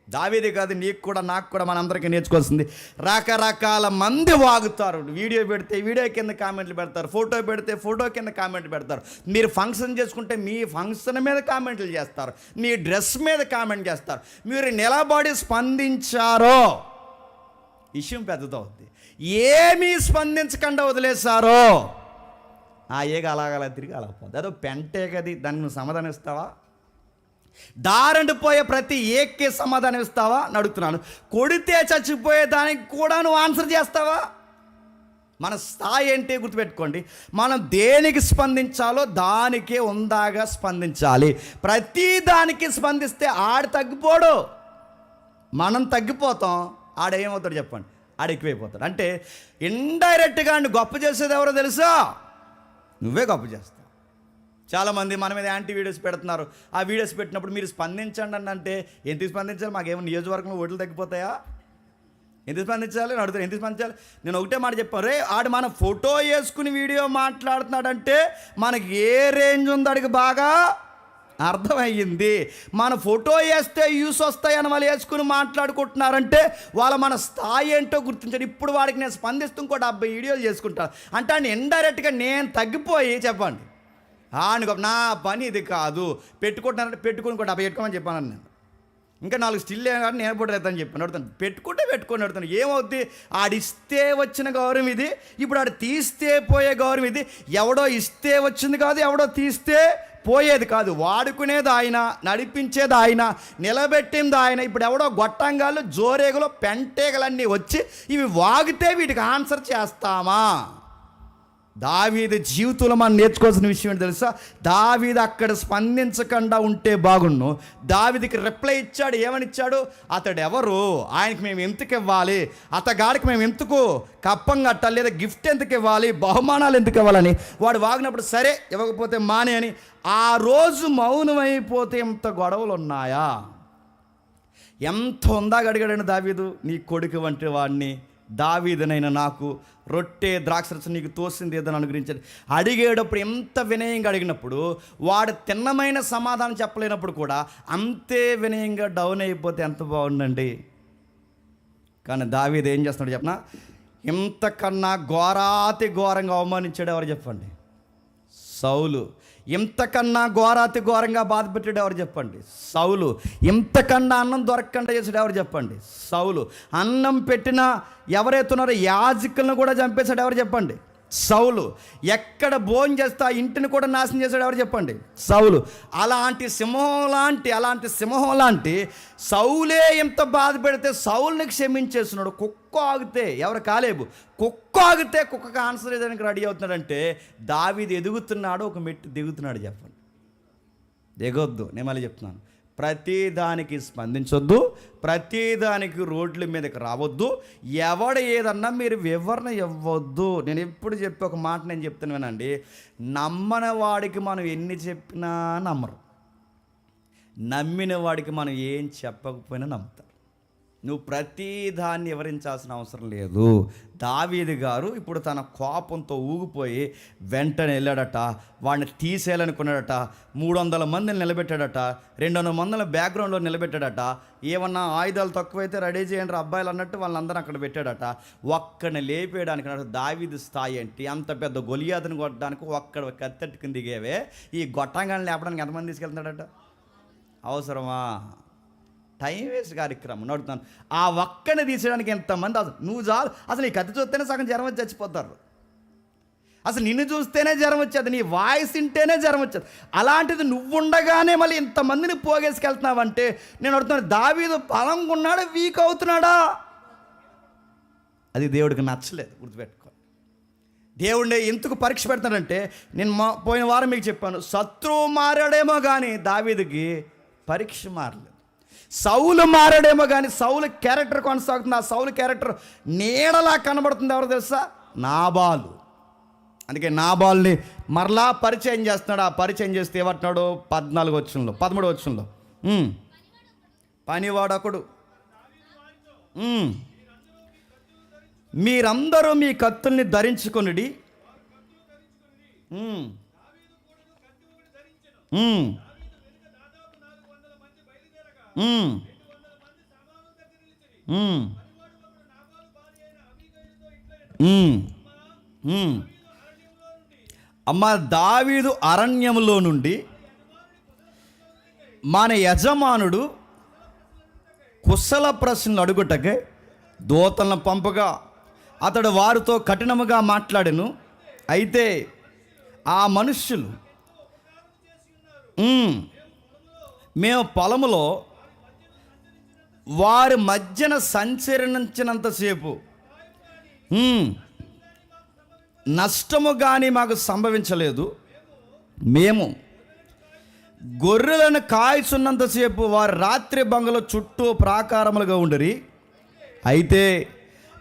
దావీదే కాదు, నీకు కూడా నాకు కూడా మనందరికీ నేర్చుకోవాల్సింది. రకరకాల మంది వాగుతారు. వీడియో పెడితే వీడియో కింద కామెంట్లు పెడతారు, ఫోటో పెడితే ఫోటో కింద కామెంట్లు పెడతారు. మీరు ఫంక్షన్ చేసుకుంటే మీ ఫంక్షన్ మీద కామెంట్లు చేస్తారు, మీ డ్రెస్ మీద కామెంట్ చేస్తారు. మీరు నిలబడి స్పందించారో విషయం పెద్దదవుద్ది. ఏమీ స్పందించకుండా వదిలేశారో ఆ ఏగ అలాగలా తిరిగి అలా పోద్ది. అదో పెంటే కది, దానికి నువ్వు సమాధానం ఇస్తావా? దారండి పోయే ప్రతి ఏకే సమాధానం ఇస్తావా అని అడుగుతున్నాను. కొడితే చచ్చిపోయే దానికి కూడా నువ్వు ఆన్సర్ చేస్తావా? మన స్థాయి ఏంటి గుర్తుపెట్టుకోండి. మనం దేనికి స్పందించాలో దానికే ఉందాగా స్పందించాలి. ప్రతి దానికి స్పందిస్తే ఆడు తగ్గిపోడు, మనం తగ్గిపోతాం. ఆడేమవుతాడు చెప్పండి? ఆడు ఎక్కువైపోతాడు. అంటే ఇండైరెక్ట్గా అండి గొప్ప చేసేది ఎవరో తెలుసా? నువ్వే గొప్ప చేస్తావు. చాలామంది మన మీద యాంటీ వీడియోస్ పెడుతున్నారు. ఆ వీడియోస్ పెట్టినప్పుడు మీరు స్పందించండి అని అంటే ఎందుకు స్పందించాలి? మాకేమో నియోజకవర్గంలో ఓట్లు తగ్గిపోతాయా? ఎందుకు స్పందించాలి? నేను అడుగుతాను, ఎందుకు స్పందించాలి? నేను ఒకటే మాట చెప్పాను, రే ఆడు మన ఫోటో వేసుకుని వీడియో మాట్లాడుతున్నాడంటే మనకి ఏ రేంజ్ ఉందో అడిగి బాగా అర్థమయ్యింది. మన ఫోటో వేస్తే యూస్ వస్తాయని వాళ్ళు వేసుకుని మాట్లాడుకుంటున్నారంటే మన స్థాయి ఏంటో గుర్తించాడు. ఇప్పుడు వాడికి నేను స్పందిస్తూ ఇంకో 70 వీడియోలు చేసుకుంటాను అంటే ఆయన ఇండైరెక్ట్గా నేను తగ్గిపోయి చెప్పండి నా పని ఇది కాదు, పెట్టుకుంటున్నారంటే పెట్టుకుని ఇంకో 70 పెట్టుకోమని చెప్పాను. నేను ఇంకా 4 స్టిల్ కానీ నేను పోతాను చెప్పాను. అడుగుతాను, పెట్టుకొని అడుగుతాను. ఏమవుద్ది? ఆడిస్తే వచ్చిన గౌరవం ఇది, ఇప్పుడు ఆడు తీస్తే పోయే గౌరవం ఇది. ఎవడో ఇస్తే వచ్చింది కాదు, ఎవడో తీస్తే పోయేది కాదు. వాడుకునేది ఆయన, నడిపించేది ఆయన, నిలబెట్టింది ఆయన. ఇప్పుడు ఎవడో గొట్టంగాళ్ళు, జోరేగలు, పెంటేగలన్నీ వచ్చి ఇవి వాగితే వీటికి ఆన్సర్ చేస్తామా? దావీదు జీవితంలో మనం నేర్చుకోవాల్సిన విషయం ఏంటి తెలుసా? దావీదు అక్కడ స్పందించకుండా ఉంటే బాగుండు. దావీదుకి రిప్లై ఇచ్చాడు. ఏమని ఇచ్చాడు? అతడు ఎవరు, ఆయనకి మేము ఎందుకు ఇవ్వాలి, అతగాడికి మేము ఎందుకు కప్పం కట్టాలి, లేదా గిఫ్ట్ ఎందుకు ఇవ్వాలి, బహుమానాలు ఎందుకు ఇవ్వాలని వాడు వాగినప్పుడు సరే ఇవ్వకపోతే మానే అని ఆ రోజు మౌనమైపోతే ఎంత గొడవలు ఉన్నాయా? ఎంత ఉందాగా అడిగాడని దావీదు, నీ కొడుకు వంటి వాడిని దావీదునైనా నాకు రొట్టె ద్రాక్షరసం నీకు తోసింది ఏదని అనుగ్రహించాడు. అడిగేటప్పుడు ఎంత వినయంగా అడిగినప్పుడు వాడు తిన్నమైన సమాధానం చెప్పలేనప్పుడు కూడా అంతే వినయంగా డౌన్ అయిపోతే ఎంత బాగుండండి. కానీ దావీదు ఏం చేస్తున్నాడు చెప్పనా? ఇంతకన్నా ఘోరాతి ఘోరంగా అవమానించాడు ఎవరు చెప్పండి? సౌలు. ఇంతకన్నా ఘోరాతి ఘోరంగా బాధ పెట్టాడు ఎవరు చెప్పండి? సౌలు. ఇంతకన్నా అన్నం దొరకకుండా చేసాడు ఎవరు చెప్పండి? సౌలు. అన్నం పెట్టిన ఎవరైతున్నారో యాజకులను కూడా చంపేశాడు ఎవరు చెప్పండి? సౌలు. ఎక్కడ భోజనం చేస్తే ఆ ఇంటిని కూడా నాశనం చేశాడు ఎవరు చెప్పండి? సౌలు. అలాంటి సింహం లాంటి సౌలే ఎంత బాధ పెడితే సౌలుని క్షమించేస్తున్నాడు. కుక్క ఆగితే ఎవరు? కాలేబు. కుక్క ఆగితే కుక్కకి ఆన్సర్ ఏదానికి రెడీ అవుతున్నాడంటే దావీదు ఎదుగుతున్నాడు, ఒక మెట్టు దిగుతున్నాడు. చెప్పండి, దిగొద్దు. నేను మళ్ళీ చెప్తున్నాను, ప్రతిదానికి స్పందించొద్దు, ప్రతిదానికి రోడ్ల మీదకి రావద్దు, ఎవడ ఏదన్నా మీరు వివరణ ఇవ్వద్దు. నేను ఎప్పుడు చెప్పి ఒక మాట నేను చెప్తాను వినండి, నమ్మని వాడికి మనం ఎన్ని చెప్పినా నమ్మరు, నమ్మిన వాడికి మనం ఏం చెప్పకపోయినా నమ్ముతారు. నువ్వు ప్రతిదాన్ని వివరించాల్సిన అవసరం లేదు. దావీదు గారు ఇప్పుడు తన కోపంతో ఊగిపోయి వెంటనే వెళ్ళాడట, వాడిని తీసేయాలనుకున్నాడట. 300 మందిని నిలబెట్టాడట, 200 మందిని బ్యాక్గ్రౌండ్లో నిలబెట్టాడట. ఏమన్నా ఆయుధాలు తక్కువైతే రెడీ చేయండి అబ్బాయిలు అన్నట్టు వాళ్ళందరూ అక్కడ పెట్టాడట. ఒక్కడిని లేపేయడానికి దావీదు స్థాయి ఏంటి? అంత పెద్ద గొలియాదుని కొట్టడానికి ఒక్కడ కత్తెట్టుకుని దిగేవే, ఈ గొట్టంగాన్ని లేపడానికి ఎంతమంది తీసుకెళ్తున్నాడట? అవసరమా? టైం వేస్ట్ కార్యక్రమం నడుతున్నాను. ఆ ఒక్కని తీసేయడానికి ఎంతమంది? నువ్వు అసలు ఈ కత్తి చూస్తేనే సగం జ్వరం వచ్చి చచ్చిపోతారు. అసలు నిన్ను చూస్తేనే జ్వరం వచ్చేది, నీ వాయిస్ వింటేనే జ్వరం వచ్చేది. అలాంటిది నువ్వుండగానే మళ్ళీ ఇంతమందిని పోగేసుకెళ్తున్నావంటే నేను అడుగుతున్నాను, దావీదు బలంగా ఉన్నాడా, వీక్ అవుతున్నాడా? అది దేవుడికి నచ్చలేదు. గుర్తుపెట్టుకో, దేవుడిని ఎందుకు పరీక్ష పెడతాడంటే, నేను పోయిన వారం మీకు చెప్పాను, శత్రువు మారాడేమో కానీ దావీదుకి పరీక్ష మారలేదు. సౌలు మారాడేమో కానీ సౌలు క్యారెక్టర్ కొనసాగుతుంది. ఆ సౌలు క్యారెక్టర్ నీడలా కనబడుతుంది. ఎవరు తెలుసా? నాబాలు. అందుకే నాబాల్ని మరలా పరిచయం చేస్తున్నాడు. ఆ పరిచయం చేస్తే ఏమంటున్నాడు? 13వ వచనంలో పనివాడొకడు, మీరందరూ మీ కత్తుల్ని ధరించుకొనుడి, అమ్మ దావీదు అరణ్యంలో నుండి మన యజమానుడు కుశల ప్రశ్నలు అడుగుటకే దూతలను పంపగా అతడు వారితో కఠినముగా మాట్లాడెను. అయితే ఆ మనుష్యులు మేము పొలములో వారి మధ్యన సంచరించినంతసేపు నష్టము కానీ మాకు సంభవించలేదు. మేము గొర్రెలను కాయచున్నంతసేపు వారు రాత్రి బంగళ చుట్టూ ప్రాకారములుగా ఉండిరి. అయితే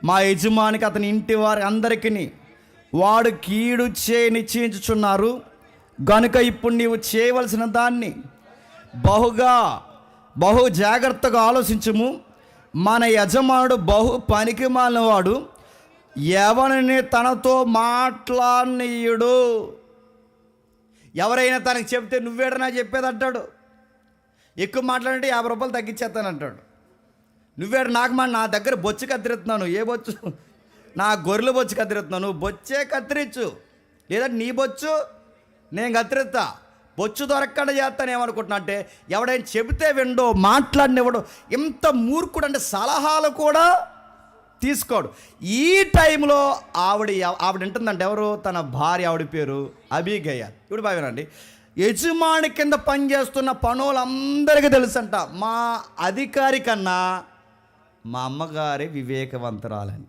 మా యజమానికి అతని ఇంటి వారి అందరికీ వాడు కీడు నిశ్చయించుచున్నారు గనుక ఇప్పుడు నీవు చేయవలసిన దాన్ని బహు జాగ్రత్తగా ఆలోచించుము. మన యజమానుడు బహు పనికి మాలినవాడు, ఎవరిని తనతో మాట్లాడనీయుడు. ఎవరైనా తనకి చెప్తే నువ్వేడనా చెప్పేది అంటాడు. ఎక్కువ మాట్లాడంటే 50 రూపాయలు తగ్గించేస్తానంటాడు. నువ్వేడు నా దగ్గర బొచ్చు కత్తిరిస్తున్నాను. ఏ బొచ్చు? నా గొర్రెలు బొచ్చు కత్తిరిస్తున్నాను. బొచ్చే కత్తిరించు, లేదా నీ బొచ్చు నేను కత్తిరిస్తా. బొచ్చు దొరకకుండా చేస్తాను. ఏమనుకుంటున్నా అంటే ఎవడైనా చెబితే విండో, మాట్లాడినవాడు. ఇంత మూర్ఖుడు అంటే సలహాలు కూడా తీసుకోడు. ఈ టైంలో ఆవిడ ఉంటుందంటే ఎవరు? తన భార్య. ఆవిడ పేరు అబీగయల్. ఇప్పుడు బాగానండి, యజమాని కింద పనిచేస్తున్న పనులందరికీ తెలుసంట, మా అధికారి కన్నా మా అమ్మగారి వివేకవంతురాలని.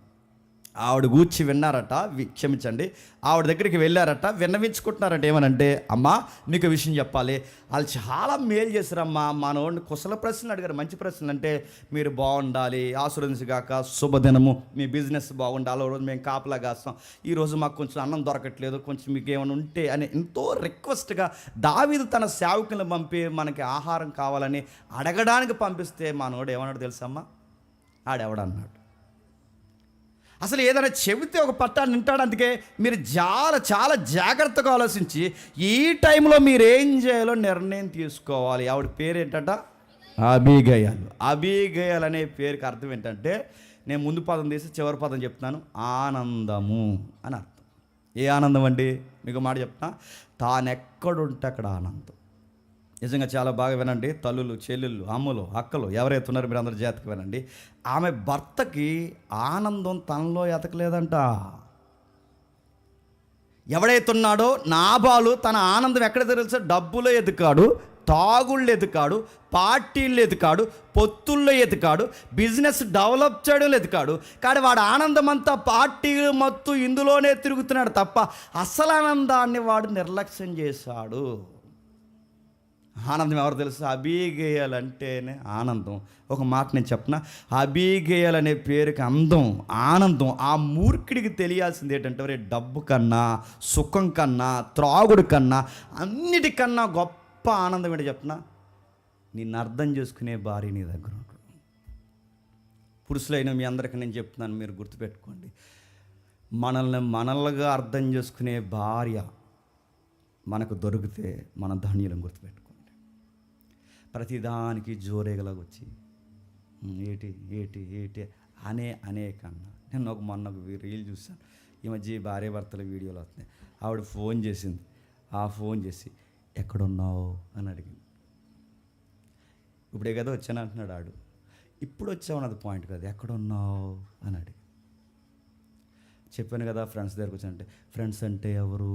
ఆవిడ గూర్చి విన్నారట, క్షమించండి, ఆవిడ దగ్గరికి వెళ్ళారట, విన్నవించుకుంటున్నారట. ఏమనంటే, అమ్మా నీకు విషయం చెప్పాలి, వాళ్ళు చాలా మేలు చేశారమ్మా, మనోడిని కుశల ప్రశ్నలు అడిగారు, మంచి ప్రశ్నలు. అంటే మీరు బాగుండాలి, ఆశీర్వదించగాక, శుభదినము, మీ బిజినెస్ బాగుండాలి, రోజు మేము కాపలా కాస్తాం, ఈరోజు మాకు కొంచెం అన్నం దొరకట్లేదు, కొంచెం మీకు ఏమైనా ఉంటే అని ఎంతో రిక్వెస్ట్గా దావీదు తన సేవకులను పంపి మనకి ఆహారం కావాలని అడగడానికి పంపిస్తే మనోడు ఏమన్నాడు తెలుసమ్మా? ఆడెవడన్నాడు. అసలు ఏదైనా చెబితే ఒక పట్టాన్ని వింటాడు. అందుకే మీరు చాలా జాగ్రత్తగా ఆలోచించి ఈ టైంలో మీరు ఏం చేయాలో నిర్ణయం తీసుకోవాలి. ఆవిడ పేరు ఏంటంట? అబీగయల్. అబీగయల్ అనే పేరుకి అర్థం ఏంటంటే, నేను ముందు పదం తీసి చివరి పదం చెప్తున్నాను, ఆనందము అని అర్థం. ఏ ఆనందం అండి? మీకు మాట చెప్తున్నా, తానెక్కడుంటే అక్కడ ఆనందం. నిజంగా చాలా బాగా వినండి, తల్లులు, చెల్లెళ్ళు, అమ్మలు, అక్కలు ఎవరైతే ఉన్నారో మీరు అందరూ జాతకు వినండి. ఆమె భర్తకి ఆనందం తనలో ఎతకలేదంట. ఎవడైతే ఉన్నాడో నాబాలు తన ఆనందం ఎక్కడ తెలుసా? డబ్బులో ఎదుకాడు, తాగుళ్ళు ఎదుకాడు, పార్టీళ్ళు ఎదుకాడు, పొత్తుల్లో ఎదుకాడు, బిజినెస్ డెవలప్ చేయడం ఎదుకాడు. కానీ వాడు ఆనందం అంతా పార్టీలు మత్తు ఇందులోనే తిరుగుతున్నాడు తప్ప అసలు ఆనందాన్ని వాడు నిర్లక్ష్యం చేశాడు. ఆనందం ఎవరు తెలుసు? అబీగయల్ అంటేనే ఆనందం. ఒక మాట నేను చెప్పనా, అబీగయల్ అనే పేరుకి అందం, ఆనందం. ఆ మూర్ఖుడికి తెలియాల్సింది ఏంటంటే, డబ్బు కన్నా, సుఖం కన్నా, త్రాగుడు కన్నా, అన్నిటికన్నా గొప్ప ఆనందం ఏంటో చెప్పనా? నిన్ను అర్థం చేసుకునే భార్య నీ దగ్గర ఉంటుంది. పురుషులైన మీ అందరికీ నేను చెప్తున్నాను, మీరు గుర్తుపెట్టుకోండి, మనల్గా అర్థం చేసుకునే భార్య మనకు దొరికితే మన ధన్యులను గుర్తుపెట్టుకోండి. ప్రతిదానికి జోరేగలాగా వచ్చి ఏటి అనే కన్నా, నేను మొన్న రీల్ చూసాను, ఈ మధ్య భార్య భర్తల వీడియోలు వస్తున్నాయి. ఆవిడ ఫోన్ చేసింది, ఆ ఫోన్ చేసి ఎక్కడున్నావు అని అడిగింది. ఇప్పుడే కదా వచ్చాను అంటున్నాడు ఆడు. ఇప్పుడు వచ్చావు అన్నది పాయింట్ కదా, ఎక్కడున్నావు అని అడిగి. చెప్పాను కదా ఫ్రెండ్స్ దగ్గరకు వచ్చానంటే, ఫ్రెండ్స్ అంటే ఎవరు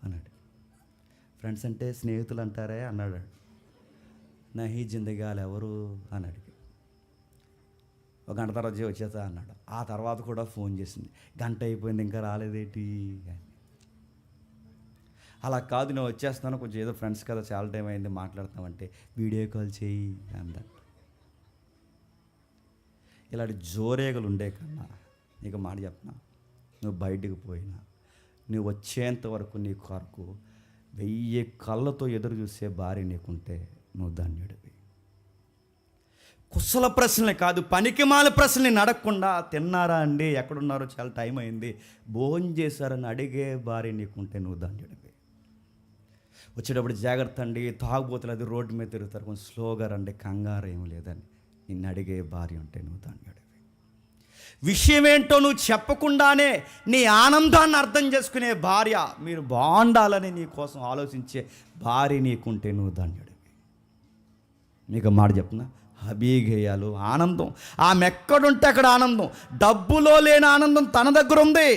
అని అడిగి. ఫ్రెండ్స్ అంటే స్నేహితులు అంటారే అన్నాడు. నహీ జిందగాలు ఎవరు అని అడిగి. ఒక గంట తర్వాత వచ్చేస్తా అన్నాడు. ఆ తర్వాత కూడా ఫోన్ చేసింది, గంట అయిపోయింది ఇంకా రాలేదేంటి అని. అలా కాదు, నేను వచ్చేస్తాను, కొంచెం ఏదో ఫ్రెండ్స్ కదా చాలా టైం అయింది మాట్లాడుతామంటే వీడియో కాల్ చేయి అందట. ఇలాంటి జోరేగలు ఉండే కన్నా నీకు మాట చెప్పనా, నువ్వు బయటికి పోయినా నువ్వు వచ్చేంత వరకు నీ కొరకు 1000 కళ్ళతో ఎదురు చూసే భార్య నీకుంటే నువ్వు ధన్యుడివి. కుశల ప్రశ్నలే కాదు, పనికిమాల ప్రశ్నలు అడగకుండా, తిన్నారా అండి, ఎక్కడున్నారో చాలా టైం అయింది, భోజనం చేశారని అడిగే భార్య నీకుంటే నువ్వు ధన్యుడివి. వచ్చేటప్పుడు జాగ్రత్త అండి, తాగుబోతులు అది రోడ్డు మీద తిరుగుతారు, కొంచెం స్లోగా రండి, కంగారు ఏమి లేదని నిన్ను అడిగే భార్య ఉంటే నువ్వు ధన్యుడివి. విషయం ఏంటో నువ్వు చెప్పకుండానే నీ ఆనందాన్ని అర్థం చేసుకునే భార్య, మీరు బాగుండాలని నీ కోసం ఆలోచించే భార్య నీకుంటే నువ్వు ధన్యుడివి. మీకు మాట చెప్తున్నా, అబీగయాలు ఆనందం. ఆమె ఎక్కడుంటే అక్కడ ఆనందం. డబ్బులో లేని ఆనందం తన దగ్గర ఉంది.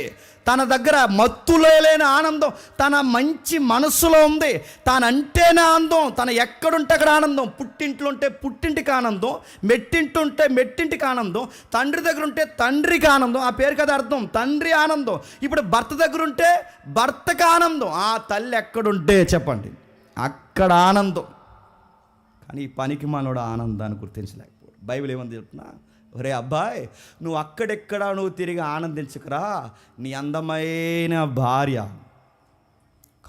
తన దగ్గర మత్తులో లేని ఆనందం తన మంచి మనస్సులో ఉంది. తానంటేనే ఆనందం. తన ఎక్కడుంటే అక్కడ ఆనందం. పుట్టింట్లో ఉంటే పుట్టింటికి ఆనందం, మెట్టింటుంటే మెట్టింటికి ఆనందం, తండ్రి దగ్గర ఉంటే తండ్రికి ఆనందం. ఆ పేరు కదా అర్థం, తండ్రి ఆనందం. ఇప్పుడు భర్త దగ్గర ఉంటే భర్తకి ఆనందం. ఆ తల్లి ఎక్కడుంటే చెప్పండి అక్కడ ఆనందం. కానీ ఈ పనికి మనోడు ఆనందాన్ని గుర్తించలేకపోయాడు. బైబిల్ ఏమని చెప్తున్నా, ఒరే అబ్బాయి, నువ్వు అక్కడెక్కడ నువ్వు తిరిగి ఆనందించకరా, నీ అందమైన భార్య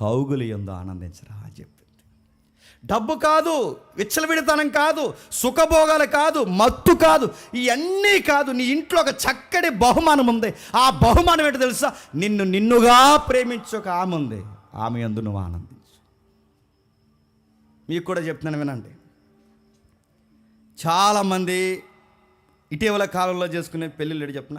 కౌగులి యందు ఆనందించరా అని చెప్పింది. డబ్బు కాదు, విచ్చలవిడితనం కాదు, సుఖభోగాలు కాదు, మత్తు కాదు, ఇవన్నీ కాదు. నీ ఇంట్లో ఒక చక్కటి బహుమానం ఉంది. ఆ బహుమానం ఏంటో తెలుసా? నిన్నుగా ప్రేమించు ఒక ఆమె ఉంది. ఆమె యందు నువ్వు ఆనందించు. మీకు కూడా చెప్తున్నాను వినండి. చాలామంది ఇటీవల కాలంలో చేసుకునే పెళ్ళిళ్ళు చెప్పిన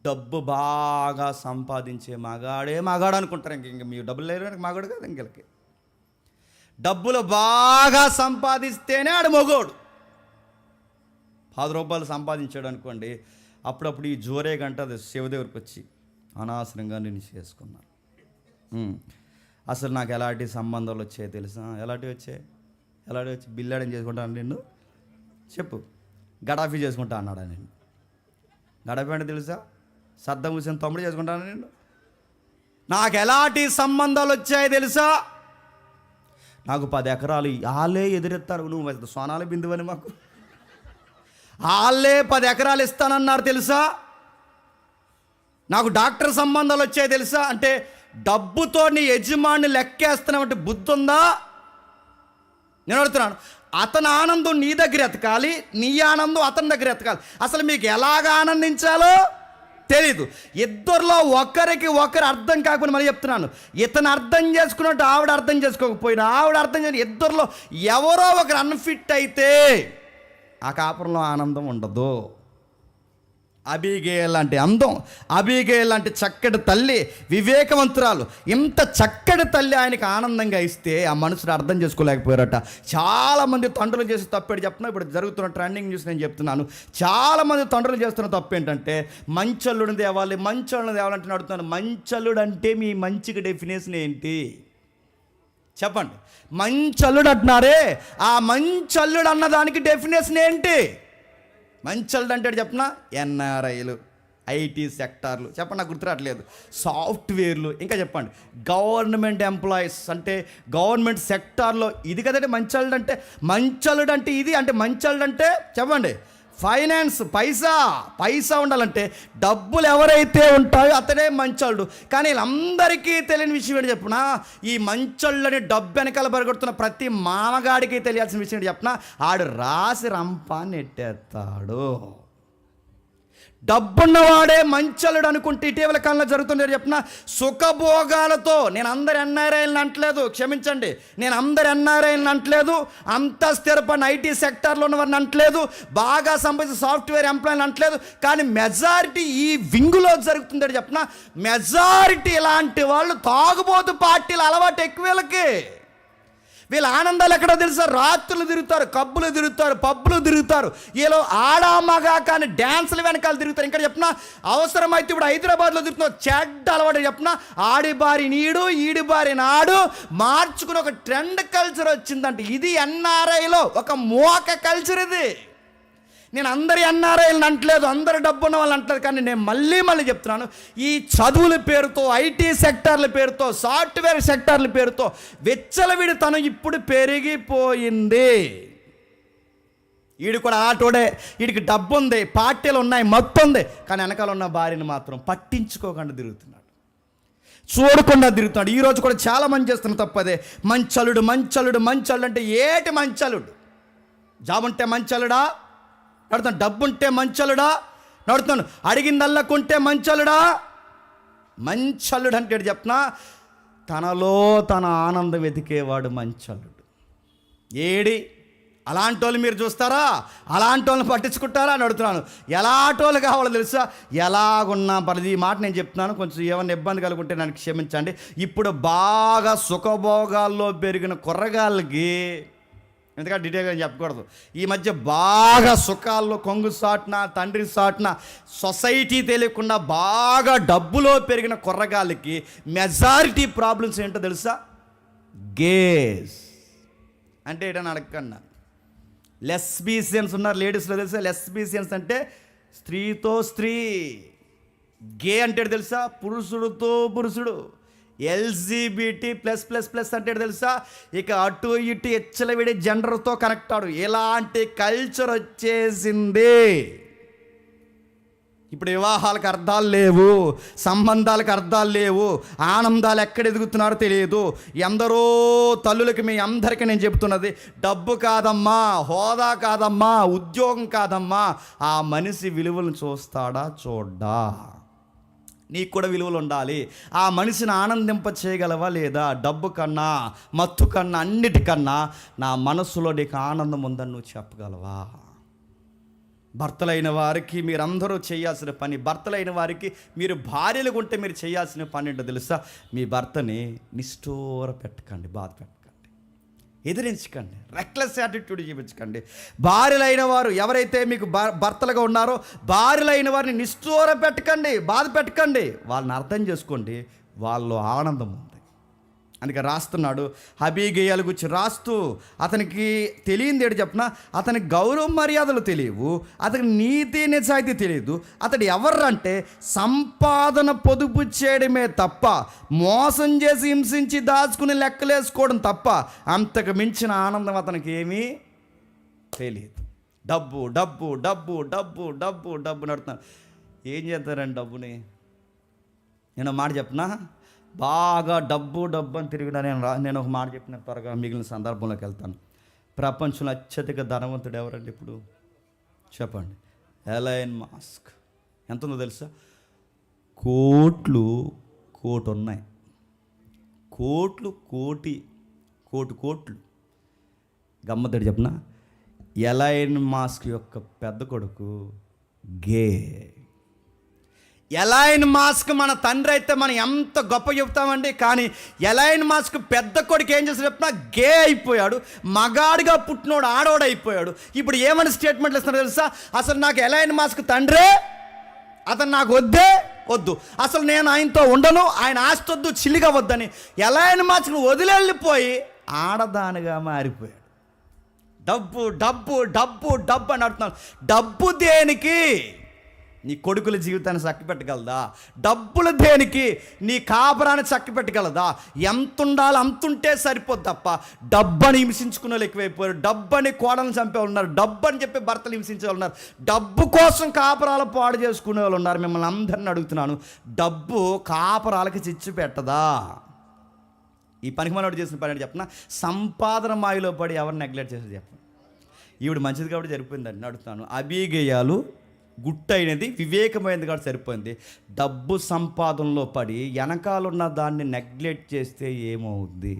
డబ్బు బాగా సంపాదించే మగాడు అనుకుంటారు. ఇంక మీ డబ్బులు లేరు మగాడు కాదు. ఇంకెళ్ళకి డబ్బులు బాగా సంపాదిస్తేనే ఆడు మగోడు. 10 రూపాయలు సంపాదించాడు అనుకోండి, అప్పుడప్పుడు ఈ జోరే గంట అది శివదేవుడికి వచ్చి అనవసరంగా నేను చేసుకున్నాను. అసలు నాకు ఎలాంటి సంబంధాలు వచ్చాయో తెలుసా? ఎలాంటివి వచ్చాయి? బిల్లాడని చేసుకుంటాను నిన్ను చెప్పు. గడాఫీ చేసుకుంటా అన్నాడా? నేను గడాఫీ అంటే తెలుసా? సద్దాం హుసేన్ తమ్ముడు చేసుకుంటాను నేను. నాకు ఎలాంటి సంబంధాలు వచ్చాయో తెలుసా? నాకు 10 ఎకరాలు వాళ్ళే ఎదురెత్తారు. నువ్వు సోనాల బిందువని మాకు వాళ్ళే 10 ఎకరాలు ఇస్తానన్నారు తెలుసా? నాకు డాక్టర్ సంబంధాలు వచ్చాయో తెలుసా? అంటే డబ్బుతో నీ యజమాని లెక్కేస్తున్నావంటే బుద్ధి ఉందా? నేను అడుగుతున్నాను. అతని ఆనందం నీ దగ్గర ఎతకాలి, నీ ఆనందం అతని దగ్గర ఎతకాలి. అసలు మీకు ఎలాగ ఆనందించాలో తెలీదు. ఇద్దరిలో ఒకరికి ఒకరు అర్థం కాకపోయినా మళ్ళీ చెప్తున్నాను, ఇతను అర్థం చేసుకున్నట్టు ఆవిడ అర్థం చేసుకోకపోయినా, ఆవిడ అర్థం చేసుకుని ఇద్దరిలో ఎవరో ఒకరు అన్ఫిట్ అయితే ఆ కాపురంలో ఆనందం ఉండదు. అబీగేయ లాంటి అందం, అబీగేయ లాంటి చక్కటి తల్లి, వివేకవంతురాలు, ఇంత చక్కటి తల్లి ఆయనకి ఆనందంగా ఇస్తే ఆ మనుషులు అర్థం చేసుకోలేకపోయారట. చాలామంది తండ్రులు చేసే తప్పేంటి చెప్తున్నా, ఇప్పుడు జరుగుతున్న ట్రెండింగ్ న్యూస్ నేను చెప్తున్నాను. చాలామంది తండ్రులు చేస్తున్న తప్పు ఏంటంటే మంచల్లుడిని తేవాలి, మంచల్లుని తేవాలంటే అడుగుతున్నాను. మంచల్లుడు అంటే మీ మంచికి డెఫినేషన్ ఏంటి చెప్పండి? మంచల్లుడు అంటున్నారే, ఆ మంచల్లుడు అన్నదానికి డెఫినేషన్ ఏంటి? మంచల్లుడు అంటే చెప్పనా? ఎన్ఆర్ఐలు, ఐటీ సెక్టార్లు, చెప్పండి నాకు గుర్తురాట్లేదు, సాఫ్ట్వేర్లు, ఇంకా చెప్పండి గవర్నమెంట్ ఎంప్లాయీస్, అంటే గవర్నమెంట్ సెక్టార్లో ఇది కదండి మంచల్లుడు అంటే. మంచల్లుడు అంటే ఇది అంటే మంచల్లుడు అంటే చెప్పండి ఫైనాన్స్, పైసా ఉండాలంటే డబ్బులు ఎవరైతే ఉంటాయో అతడే మంచల్లుడు. కానీ వీళ్ళందరికీ తెలియని విషయం ఏంటి చెప్పనా? ఈ మంచళ్ళని డబ్బు వెనకాల పరిగెడుతున్న ప్రతి మామగాడికి తెలియాల్సిన విషయం ఏంటి చెప్పనా? ఆడు రాసి రంపాన్ని నెట్టేస్తాడు. డబ్బున్నవాడే మంచల్లుడు అనుకుంటే ఇటీవల కాలంలో జరుగుతుండే చెప్పిన సుఖభోగాలతో, నేను అందరు ఎన్ఆర్ఐలను అంటలేదు, క్షమించండి, నేను అందరు ఎన్ఆర్ఐలను అంటలేదు, అంత స్థిరపడిన ఐటీ సెక్టార్లో ఉన్నవారిని అంటలేదు, బాగా సంపాదించిన సాఫ్ట్వేర్ ఎంప్లాయీలు అంటలేదు. కానీ మెజారిటీ ఈ వింగులో జరుగుతుందని చెప్పిన మెజారిటీ ఇలాంటి వాళ్ళు తాగుబోతు పార్టీలు అలవాటు ఎక్కువ వీళ్ళకి. వీళ్ళ ఆనందాలు ఎక్కడో తెలుసా? రాత్రులు తిరుగుతారు, కబ్బులు తిరుగుతారు, పబ్బులు తిరుగుతారు, వీళ్ళు ఆడామగా కానీ డ్యాన్సులు వెనకాల తిరుగుతారు. ఇంకా చెప్పిన అవసరమైతే ఇప్పుడు హైదరాబాద్లో తిరుగుతున్నారు చెడ్డ అలవాటు చెప్పిన ఆడి బారి నీడు ఈడి బారి నాడు మార్చుకుని ఒక ట్రెండ్ కల్చర్ వచ్చిందంటే ఇది ఎన్ఆర్ఐలో ఒక మోక కల్చర్. ఇది నేను అందరి ఎన్ఆర్ఐలను అంటలేదు, అందరు డబ్బు ఉన్న వాళ్ళు అంటలేదు. కానీ నేను మళ్ళీ చెప్తున్నాను, ఈ చదువుల పేరుతో, ఐటీ సెక్టార్ల పేరుతో, సాఫ్ట్వేర్ సెక్టార్ల పేరుతో విచ్చలవిడితనం ఇప్పుడు పెరిగిపోయింది. వీడు కూడా ఆటోడే, వీడికి డబ్బు ఉంది, పార్టీలు ఉన్నాయి, మత్తు ఉంది, కానీ వెనకాల ఉన్న భార్యను మాత్రం పట్టించుకోకుండా తిరుగుతున్నాడు, చూడకుండా తిరుగుతున్నాడు. ఈరోజు కూడా చాలా మంది చేస్తున్న తప్పదే. మంచలుడు అంటే ఏటి మంచలుడు? జాబ్ ఉంటే మంచలుడా? నడుతాను. డబ్బు ఉంటే మంచలుడా? నడుతాను. అడిగిందల్లకుంటే మంచలుడా? మంచలుడు అంటే చెప్పనా, తనలో తన ఆనందం వెతికేవాడు మంచలుడు. ఏడి అలాంటి వాళ్ళు మీరు చూస్తారా? అలాంటి వాళ్ళని పట్టించుకుంటారా అని అడుగుతున్నాను. ఎలాంటి వాళ్ళు కావాలో తెలుసా? ఎలాగున్నా పర్లేదు, ఈ మాట నేను చెప్తున్నాను, కొంచెం ఏమైనా ఇబ్బంది కలుగుంటే నన్ను క్షమించండి. ఇప్పుడు బాగా సుఖభోగాల్లో పెరిగిన కుర్రగాళ్ళకి ఎందుకంటే డీటెయిల్గా చెప్పకూడదు. ఈ మధ్య బాగా సుఖాల్లో కొంగు సాటున, తండ్రి సాటున, సొసైటీ తెలియకుండా బాగా డబ్బులో పెరిగిన కుర్రగాళ్ళకి మెజారిటీ ప్రాబ్లమ్స్ ఏంటో తెలుసా? గేస్ అంటే ఏంటని అడగకన్నా. లెస్బీసియన్స్ ఉన్నారు లేడీస్లో తెలుసా? లెస్బీసియన్స్ అంటే స్త్రీతో స్త్రీ. గే అంటే తెలుసా? పురుషుడితో పురుషుడు. ఎల్జీబీటీ ప్లస్ ప్లస్ ప్లస్ అంటే తెలుసా? ఇక అటు ఇటు ఎచ్చలవిడి జెండర్తో కనెక్ట్ అవడు. ఇలాంటి కల్చర్ వచ్చేసింది. ఇప్పుడు వివాహాలకు అర్థాలు లేవు, సంబంధాలకు అర్థాలు లేవు, ఆనందాలు ఎక్కడ ఎదుగుతున్నారో తెలియదు. ఎందరో తల్లులకి మీ అందరికీ నేను చెప్తున్నది, డబ్బు కాదమ్మా, హోదా కాదమ్మా, ఉద్యోగం కాదమ్మా, ఆ మనిషి విలువలను చూస్తాడా చూడ్డా? నీకు కూడా విలువలు ఉండాలి. ఆ మనిషిని ఆనందింప చేయగలవా లేదా? డబ్బు కన్నా, మత్తు కన్నా, అన్నిటికన్నా నా మనస్సులో నీకు ఆనందం ఉందని నువ్వు చెప్పగలవా? భర్తలైన వారికి మీరందరూ చేయాల్సిన పని, భర్తలైన వారికి మీరు భార్యలు ఉంటే మీరు చేయాల్సిన పని ఏంటో తెలుసా? మీ భర్తని నిష్ఠూర పెట్టకండి, బాధ పెట్టకండి, ఎదిరించకండి, రెక్లెస్ యాటిట్యూడ్ చూపించకండి. భార్యలైన వారు ఎవరైతే మీకు భర్తలుగా ఉన్నారో భార్యలైన వారిని నిష్ఠూర పెట్టకండి, బాధ పెట్టకండి. వాళ్ళని అర్థం చేసుకోండి, వాళ్ళు ఆనందం ఉంది. అందుకే రాస్తున్నాడు, అబీగయలు గురించి రాస్తూ అతనికి తెలియంది ఏంటి చెప్పిన, అతనికి గౌరవ మర్యాదలు తెలియవు, అతనికి నీతి నిజాయితీ తెలియదు. అతడు ఎవర్రంటే సంపాదన పొదుపు చేయడమే తప్ప, మోసం చేసి హింసించి దాచుకుని లెక్కలేసుకోవడం తప్ప అంతకు మించిన ఆనందం అతనికి ఏమీ తెలియదు. డబ్బు డబ్బు డబ్బు డబ్బు డబ్బు డబ్బు నడుతున్నారు. ఏం చేస్తారండి డబ్బుని? నేను మాట చెప్పనా, బాగా డబ్బు డబ్బు అని తిరిగినా నేను ఒక మాట చెప్పిన త్వరగా మిగిలిన సందర్భంలోకి వెళ్తాను. ప్రపంచంలో అత్యధిక ధనవంతుడు ఎవరండి ఇప్పుడు చెప్పండి? Elon Musk. ఎంత ఉందో తెలుసా? కోట్లు ఉన్నాయి. కోట్లు కోట్లు. గమ్మత్తడి చెప్పనా, ఎలైన్ మాస్క్ యొక్క పెద్ద కొడుకు గే. ఎలైన్ మాస్క్ మన తండ్రి అయితే మనం ఎంత గొప్ప చెప్తామండి, కానీ ఎలైన్ మాస్క్ పెద్ద కొడుకు ఏం చేసి చెప్పినా గే అయిపోయాడు. మగాడిగా పుట్టినోడు ఆడోడు అయిపోయాడు. ఇప్పుడు ఏమని స్టేట్మెంట్లు ఇస్తున్నారు తెలుసా? అసలు నాకు ఎలైన్ మాస్క్ తండ్రే, అతను నాకు వద్దు, అసలు నేను ఆయనతో ఉండను, ఆయన ఆస్తి వద్దు, చిల్లిగా వద్దని ఎలైన్ మాస్క్ వదిలేళ్ళిపోయి ఆడదానిగా మారిపోయాడు. డబ్బు డబ్బు డబ్బు డబ్బు అని అడుగుతున్నాను. డబ్బు దేనికి? నీ కొడుకుల జీవితాన్ని చక్కపెట్టగలదా? డబ్బులు దేనికి? నీ కాపురాన్ని చక్కపెట్టగలదా? ఎంత ఉండాలో అంతుంటే సరిపోద్ది తప్ప డబ్బని హింసించుకునే వాళ్ళు ఎక్కువైపోయారు. డబ్బని కోడలను చంపే వాళ్ళు ఉన్నారు, డబ్బు అని చెప్పి భర్తలు హింసించే వాళ్ళు ఉన్నారు, డబ్బు కోసం కాపురాలు పాడు చేసుకునే వాళ్ళు ఉన్నారు. మిమ్మల్ని అందరిని అడుగుతున్నాను, డబ్బు కాపురాలకి చిచ్చు పెట్టదా? ఈ పనికి మనోడు చేసిన పని అంటే చెప్పిన, సంపాదన మాయలో పడి ఎవరిని నెగ్లెక్ట్ చేసేది చెప్పండి. ఈవిడ మంచిది కాబట్టి సరిపోయిందండి అడుగుతాను. అబీగయాలు గుట్టైనది, వివేకమైనది కాబట్టి సరిపోయింది. డబ్బు సంపాదనలో పడి వెనకాలన్న దాన్ని నెగ్లెక్ట్ చేస్తే ఏమవుద్ది?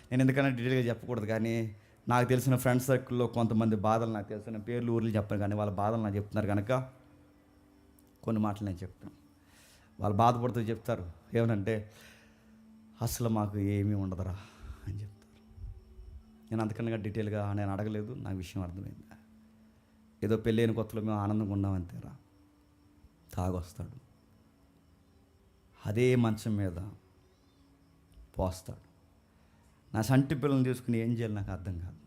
నేను ఎందుకన్నా డీటెయిల్గా చెప్పకూడదు, కానీ నాకు తెలిసిన ఫ్రెండ్స్ సర్కిల్లో కొంతమంది బాధలు, నాకు తెలిసిన పేర్లు ఊర్లు చెప్పాను కానీ వాళ్ళ బాధలు నాకు చెప్తున్నారు కనుక కొన్ని మాటలు నేను చెప్తాను. వాళ్ళు బాధపడుతూ చెప్తారు ఏమనంటే, అసలు మాకు ఏమీ ఉండదురా అని చెప్తారు. నేను అంతకన్నా డీటెయిల్గా నేను అడగలేదు, నాకు విషయం అర్థమైంది. ఏదో పెళ్ళైన కొత్తలో మేము ఆనందంగా ఉన్నామంతేరా. తాగొస్తాడు, అదే మంచం మీద పోస్తాడు. నా సంటి పిల్లల్ని తీసుకుని ఏం చేయాలి నాకు అర్థం కాదు.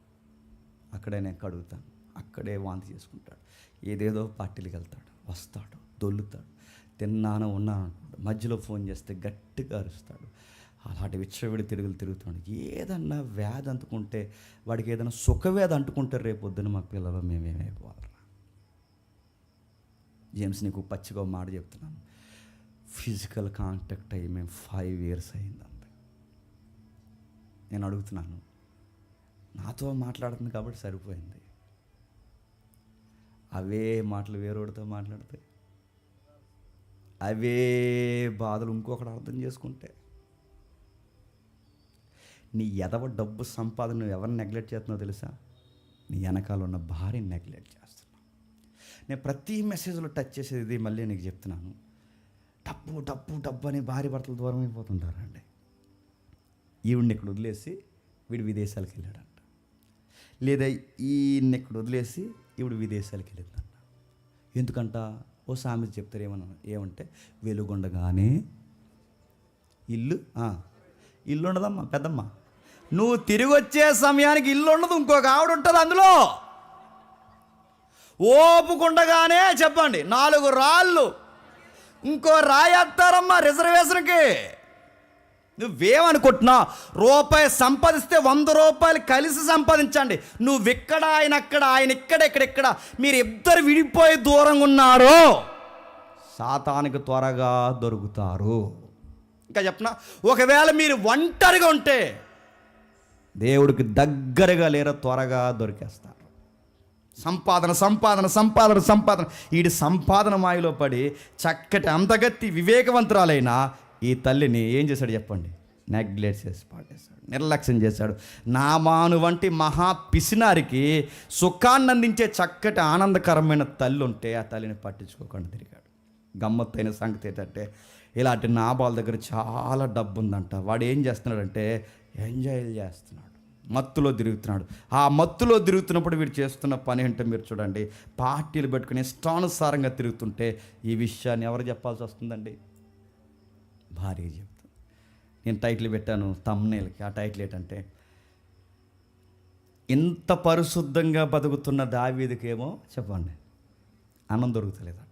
అక్కడే నేను కడుగుతాను, అక్కడే వాంతి చేసుకుంటాడు, ఏదేదో పార్టీలకు వెళ్తాడు, వస్తాడు, దొల్లుతాడు, తిన్నాను ఉన్నాను అనుకుంటాడు, మధ్యలో ఫోన్ చేస్తే గట్టిగా అరుస్తాడు. అలాంటి విచ్చవిడి తిరుగుతాడు. ఏదన్నా వ్యాధి అంటుకుంటే, వాడికి ఏదైనా సుఖవేధి అంటుకుంటే రేపొద్దున మా పిల్లలు మేమేమైపోవాలి. జేమ్స్, నీకు పచ్చిగా మాట చెప్తున్నాను, ఫిజికల్ కాంటాక్ట్ అయ్యి మేము 5 years అయిందండి. నేను అడుగుతున్నాను, నాతో మాట్లాడుతుంది కాబట్టి సరిపోయింది. అవే మాటలు వేరేవాడితో మాట్లాడితే, అవే బాధలు ఇంకొకటి అర్థం చేసుకుంటే, నీ ఎదవ డబ్బు సంపాదన నువ్వు ఎవరిని నెగ్లెక్ట్ చేస్తున్నావు తెలుసా? నీ వెనకాల ఉన్న భార్యని నెగ్లెక్ట్ చేస్తున్నావు. నేను ప్రతి మెసేజ్లో టచ్ చేసేది ఇది, మళ్ళీ నీకు చెప్తున్నాను, డబ్బు డబ్బు డబ్బు అని భార్య భర్తలు దూరం అయిపోతుంటారండి. ఈవిడిని ఇక్కడ వదిలేసి వీడు విదేశాలకు వెళ్ళాడంట. లేదా ఈయన్ని ఇక్కడ వదిలేసి ఇప్పుడు విదేశాలకు వెళ్ళిందంట. ఎందుకంట? ఓ సామెత చెప్తారు ఏమంటే వెలుగుండగానే ఇల్లు ఉండదమ్మా పెద్దమ్మ. నువ్వు తిరిగి వచ్చే సమయానికి ఇల్లు ఉండదు, ఇంకొక ఆవిడ ఉంటుంది అందులో. ఓపుకుండగానే చెప్పండి 4 రాళ్ళు ఇంకో రాయేస్తారమ్మా రిజర్వేషన్కి. నువ్వేమనుకుంటున్నావు? రూపాయి సంపాదిస్తే 100 రూపాయలు కలిసి సంపాదించండి. నువ్విక్కడ ఆయన అక్కడ, ఆయన ఇక్కడ, మీరు ఇద్దరు విడిపోయి దూరంగా ఉన్నారు, సాతానికి త్వరగా దొరుకుతారు. ఇంకా చెప్పనా, ఒకవేళ మీరు ఒంటరిగా ఉంటే దేవుడికి దగ్గరగా లేరో త్వరగా దొరికేస్తారు. సంపాదన వీడి సంపాదన మాయలో పడి చక్కటి అంతగత్తి వివేకవంతురాలైన ఈ తల్లిని ఏం చేశాడు చెప్పండి? నెగ్లెక్ట్ చేసి పాడేశాడు, నిర్లక్ష్యం చేశాడు. నామాను వంటి మహా పిసినారికి సుఖాన్ని అందించే చక్కటి ఆనందకరమైన తల్లి ఉంటే ఆ తల్లిని పట్టించుకోకుండా తిరిగాడు. గమ్మత్తైన సంగతి ఏంటంటే, ఇలాంటి నాబాల దగ్గర చాలా డబ్బు ఉందంట. వాడు ఏం చేస్తున్నాడంటే ఎంజాయ్ చేస్తున్నాడు, మత్తులో తిరుగుతున్నాడు. ఆ మత్తులో తిరుగుతున్నప్పుడు వీడు చేస్తున్న పని ఏంటో మీరు చూడండి. పార్టీలు పెట్టుకుని ఇష్టానుసారంగా తిరుగుతుంటే ఈ విషయాన్ని ఎవరు చెప్పాల్సి వస్తుందండి? భార్య చెప్తాను. నేను టైటిల్ పెట్టాను థంబ్నెయిల్కి. ఆ టైటిల్ ఏంటంటే, ఇంత పరిశుద్ధంగా బతుకుతున్న దావీదుకేమో చెప్పండి అన్నం దొరుకుతలేదట.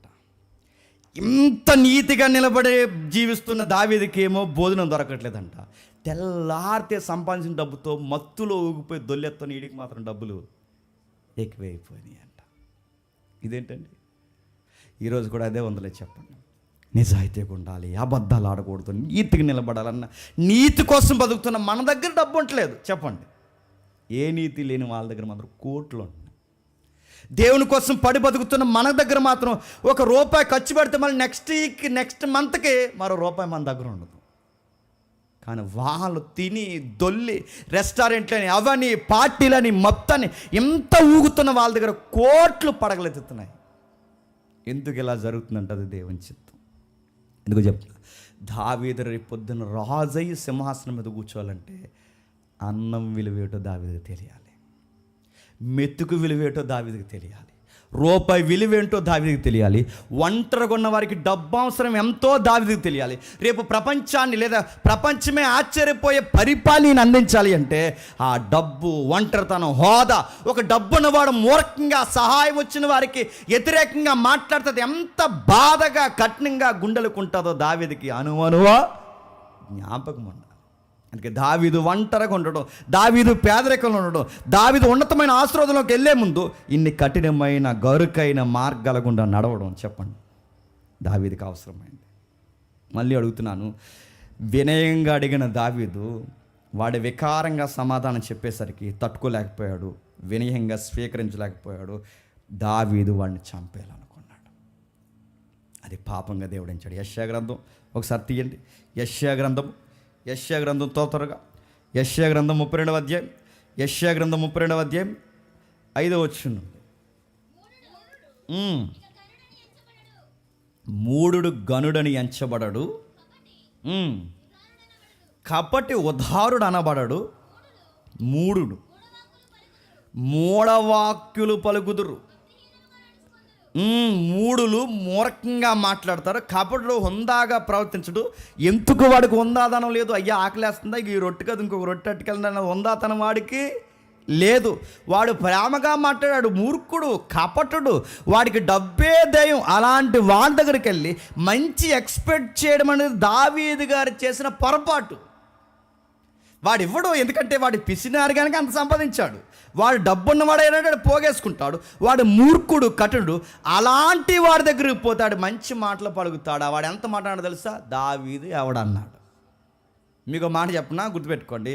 ఇంత నీతిగా నిలబడే జీవిస్తున్న దావీదుకేమో భోజనం దొరకట్లేదంట. తెల్లారితే సంపాదించిన డబ్బుతో మత్తులో ఊగిపోయి దొల్లెత్తని వీడికి మాత్రం డబ్బులు ఎక్కువైపోయినాయి అంట. ఇదేంటండి? ఈరోజు కూడా అదే ఉందలే చెప్పండి. నిజాయితీగా ఉండాలి, అబద్ధాలు ఆడకూడదు, నీతికి నిలబడాలన్న నీతి కోసం బతుకుతున్న మన దగ్గర డబ్బు ఉండలేదు చెప్పండి. ఏ నీతి లేని వాళ్ళ దగ్గర మాత్రం కోట్లు ఉన్నాయి. దేవుని కోసం పడి బతుకుతున్న మన దగ్గర మాత్రం ₹1 ఖర్చు పెడితే మళ్ళీ నెక్స్ట్ మంత్కి మరో రూపాయి మన దగ్గర ఉండదు. కానీ వాళ్ళు తిని దొల్లి రెస్టారెంట్లని అవని పార్టీలని మొత్తాన్ని ఎంత ఊగుతున్న వాళ్ళ దగ్గర కోట్లు పడగలెత్తుతున్నాయి. ఎందుకు ఇలా జరుగుతుందంటే అది దేవుని చిత్తం. ఎందుకు చెప్తున్నా? దావీదు రేపు పొద్దున్న రాజయ్య సింహాసనం మీద కూర్చోవాలంటే అన్నం విలువేటో దావీదుకు తెలియాలి, మెతుకు విలువేటో దావీదుకు తెలియాలి, రూపాయి విలువేంటో దావీదుకు తెలియాలి, ఒంటరిగా ఉన్న వారికి డబ్బు అవసరం ఎంతో దావీదుకు తెలియాలి. రేపు ప్రపంచాన్ని లేదా ప్రపంచమే ఆశ్చర్యపోయే పరిపాలనని అందించాలి అంటే ఆ డబ్బు, ఒంటరితనం, హోదా. ఒక డబ్బున్నవాడు మూర్ఖంగా సహాయం వచ్చిన వారికి వ్యతిరేకంగా మాట్లాడుతుంది ఎంత బాధగా కఠినంగా గుండెలకు ఉంటుందో దావీదుకి అనువనువా జ్ఞాపకం ఉండాలి. అందుకే దావీదు ఒంటరిగా ఉండడం, దావీదు పేదరికంలో ఉండడం, దావీదు ఉన్నతమైన ఆశీర్వాదంలోకి వెళ్ళే ముందు ఇన్ని కఠినమైన గరుకైన మార్గాల గుండా నడవడం చెప్పండి దావీదుకి అవసరమైంది. మళ్ళీ అడుగుతున్నాను, వినయంగా అడిగిన దావీదు వాడి వికారంగా సమాధానం చెప్పేసరికి తట్టుకోలేకపోయాడు, వినయంగా స్వీకరించలేకపోయాడు. దావీదు వాడిని చంపేయాలనుకున్నాడు. అది పాపంగా దేవుడు ఎంచాడు. యెషయా గ్రంథం ఒకసారి తీయండి. యెషయా గ్రంథం త్వరగా యెషయా గ్రంథం 32వ అధ్యాయం, యెషయా గ్రంథం 32వ అధ్యాయం 5వ వచనం. మూఢుడు గనుడని ఎంచబడడు, కపటి ఉదారుడు అనబడడు, మూఢుడు మూఢవాక్యులు పలుకుదురు. మూఢులు మూర్ఖంగా మాట్లాడతారు, కపటుడు హుందాగా ప్రవర్తించడు. ఎందుకు వాడికి హుందాతనం లేదు? అయ్యా ఆకలేస్తుందా, ఈ రొట్టె కదా ఇంకొక రొట్టె అట్టుకెళ్ళిన హుందాతనం వాడికి లేదు. వాడు ప్రేమగా మాట్లాడాడు, మూర్ఖుడు, కపటుడు, వాడికి డబ్బే దయం. అలాంటి వాళ్ళ దగ్గరికి వెళ్ళి మంచి ఎక్స్పెక్ట్ చేయడం అనేది దావీదు గారు చేసిన పొరపాటు. వాడు ఇవ్వడు, ఎందుకంటే వాడి పిసినారు కనుక అంత సంపాదించాడు. వాడు డబ్బున్నవాడు అయినాడు, పోగేసుకుంటాడు. వాడు మూర్ఖుడు, కటుడు. అలాంటి వాడి దగ్గరికి పోతాడు, మంచి మాటలు పలుకుతాడు. వాడు ఎంత మాట్లాడాడో తెలుసా? దావీదు ఎవడన్నాడు. మీకు మాట చెప్పనా, గుర్తుపెట్టుకోండి.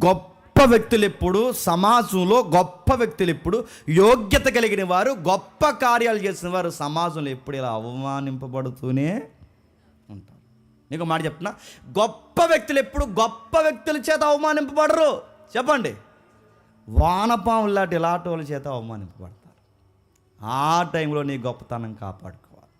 గొప్ప వ్యక్తులు ఎప్పుడు సమాజంలో, గొప్ప వ్యక్తులు ఎప్పుడు యోగ్యత కలిగిన వారు, గొప్ప కార్యాలు చేసిన వారు సమాజంలో ఎప్పుడు ఇలా అవమానింపబడుతూనే ఉంటారు. నీకు మాట చెప్తున్నా, గొప్ప వ్యక్తులు ఎప్పుడు గొప్ప వ్యక్తుల చేత అవమానింపబడరు చెప్పండి. వానపాములు లాంటి ఇలాంటి వాళ్ళ చేత అవమానింపబడతారు. ఆ టైంలో నీ గొప్పతనం కాపాడుకోవాలి.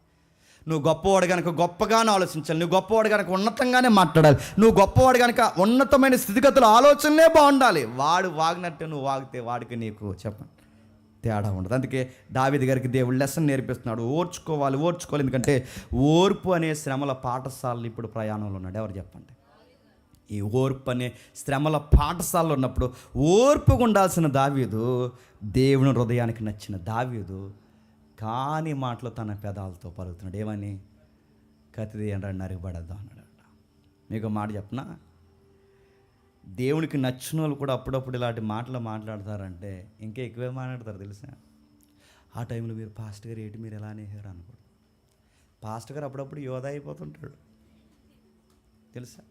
నువ్వు గొప్పవాడు కనుక గొప్పగానే ఆలోచించాలి, నువ్వు గొప్పవాడు కనుక ఉన్నతంగానే మాట్లాడాలి, నువ్వు గొప్పవాడు కనుక ఉన్నతమైన స్థితిగతులు ఆలోచనలే బాగుండాలి. వాడు వాగినట్టే నువ్వు వాగితే వాడికి నీకు చెప్పండి తేడా ఉండదు. అందుకే దావీదు గారికి దేవుడు లెసన్ నేర్పిస్తున్నాడు, ఓర్చుకోవాలి. ఎందుకంటే ఓర్పు అనే శ్రమల పాఠశాలలు ఇప్పుడు ప్రయాణంలో ఉన్నాడు. ఎవరు చెప్పండి? ఈ ఓర్పు అనే శ్రమల పాఠశాలలో ఉన్నప్పుడు ఓర్పుగా ఉండాల్సిన దావీదు, దేవుని హృదయానికి నచ్చిన దావీదు కాని మాటలు తన పెదాలతో పలుకుతున్నాడు. ఏమని? కత్తి అంటాడు, నరిబడద్దా అన్నాడు. మీకు మాట చెప్పనా, దేవునికి నచ్చిన వాళ్ళు కూడా అప్పుడప్పుడు ఇలాంటి మాటలు మాట్లాడతారంటే ఇంకా ఎక్కువే మాట్లాడతారు తెలుసా. ఆ టైంలో మీరు పాస్టర్ గారు ఏంటి మీరు ఎలా అనేసారు అనుకోండి. పాస్టర్ గారు అప్పుడప్పుడు యోధ అయిపోతుంటాడు తెలుసా.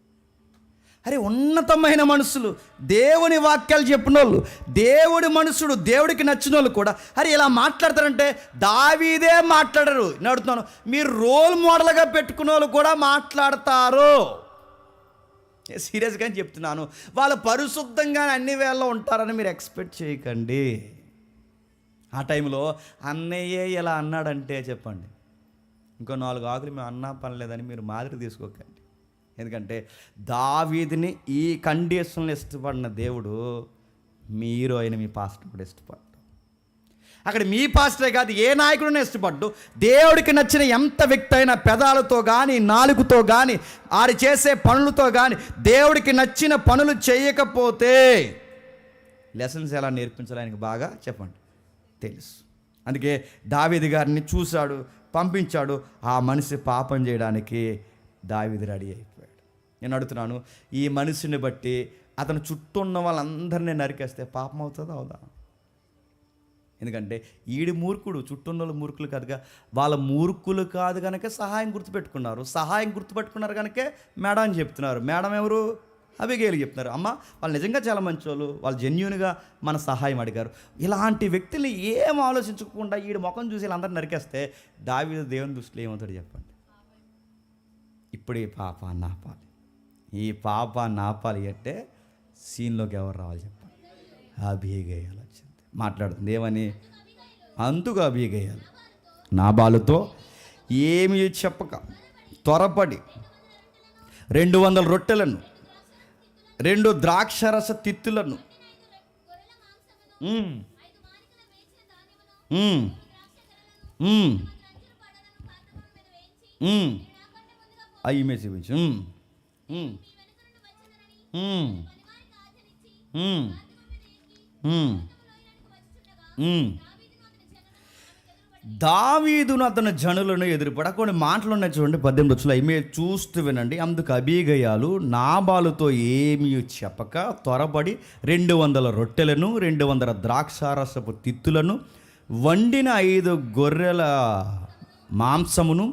అరే ఉన్నతమైన మనుషులు, దేవుని వాక్యాలు చెప్పిన వాళ్ళు, దేవుడి మనుషుడు, దేవుడికి నచ్చిన వాళ్ళు కూడా అరే ఇలా మాట్లాడతారంటే దావీదే మాట్లాడరు. నేను అడుగుతున్నాను, మీరు రోల్ మోడల్గా పెట్టుకున్న వాళ్ళు కూడా మాట్లాడతారు. సీరియస్గా చెప్తున్నాను. వాళ్ళు పరిశుద్ధంగానే అన్ని వేళలో ఉంటారని మీరు ఎక్స్పెక్ట్ చేయకండి. ఆ టైంలో అన్నయ్యే ఇలా అన్నాడంటే చెప్పండి, ఇంకో 4 ఆకులు మేము అన్నా పనిలేదని మీరు మాదిరి తీసుకోకండి. ఎందుకంటే దావీదుని ఈ కండిషన్లో ఇష్టపడిన దేవుడు మీరు అయిన మీ పాస్టర్ కూడా ఇష్టపడ్డాడు. అక్కడ మీ పాస్టరే కాదు, ఏ నాయకుడిని ఇష్టపడ్డు. దేవుడికి నచ్చిన ఎంత వ్యక్తి అయినా పెదాలతో కానీ నాలుగుతో కానీ ఆడు చేసే పనులతో కానీ దేవుడికి నచ్చిన పనులు చేయకపోతే లెసన్స్ ఎలా నేర్పించాలి ఆయనకు బాగా చెప్పండి తెలుసు. అందుకే దావీదు గారిని చూశాడు, పంపించాడు. ఆ మనిషి పాపం చేయడానికి దావీదు రెడీ అయిపోయాడు. నేను అడుగుతున్నాను, ఈ మనిషిని బట్టి అతను చుట్టూ ఉన్న వాళ్ళందరినీ నరికేస్తే పాపం అవుతుందా అవుదా? ఎందుకంటే ఈడి మూర్ఖుడు, చుట్టూ ఉన్న వాళ్ళు మూర్ఖులు కాదుగా, వాళ్ళ మూర్ఖులు కాదు కనుక సహాయం గుర్తుపెట్టుకున్నారు కనుకే మేడం అని చెప్తున్నారు. మేడం ఎవరు? అబిగేలు చెప్తున్నారు. అమ్మ వాళ్ళు నిజంగా చాలా మంచి వాళ్ళు జెన్యూన్గా మన సహాయం అడిగారు. ఇలాంటి వ్యక్తులు ఏం ఆలోచించకుండా ఈడి ముఖం చూసి వీళ్ళందరూ నరికేస్తే దావీదు దేవుని దృష్టిలో ఏమవుతాడు చెప్పండి? ఇప్పుడు ఈ పాపాన్ని ఆపాలి అంటే సీన్లోకి ఎవరు రావాలి చెప్పండి? అబీగయలు వచ్చింది, మాట్లాడుతుంది. ఏమని? అందుకు అబీగయలు నాబాలుతో ఏమీ చెప్పక త్వరపడి 200 రొట్టెలను 2 ద్రాక్షరస తిత్తులను అవి మెసేజ్ దావీదును అతని జనులను ఎదురుపడ కొన్ని మాటలు ఉన్నాయి చూడండి. 18 వచ్చులో ఇమే చూస్తూ వినండి. అందుకు అబీగయాలు నాబాలుతో ఏమీ చెప్పక త్వరపడి 200 రొట్టెలను 200 ద్రాక్షారసపు తిత్తులను వండిన 5 గొర్రెల మాంసమును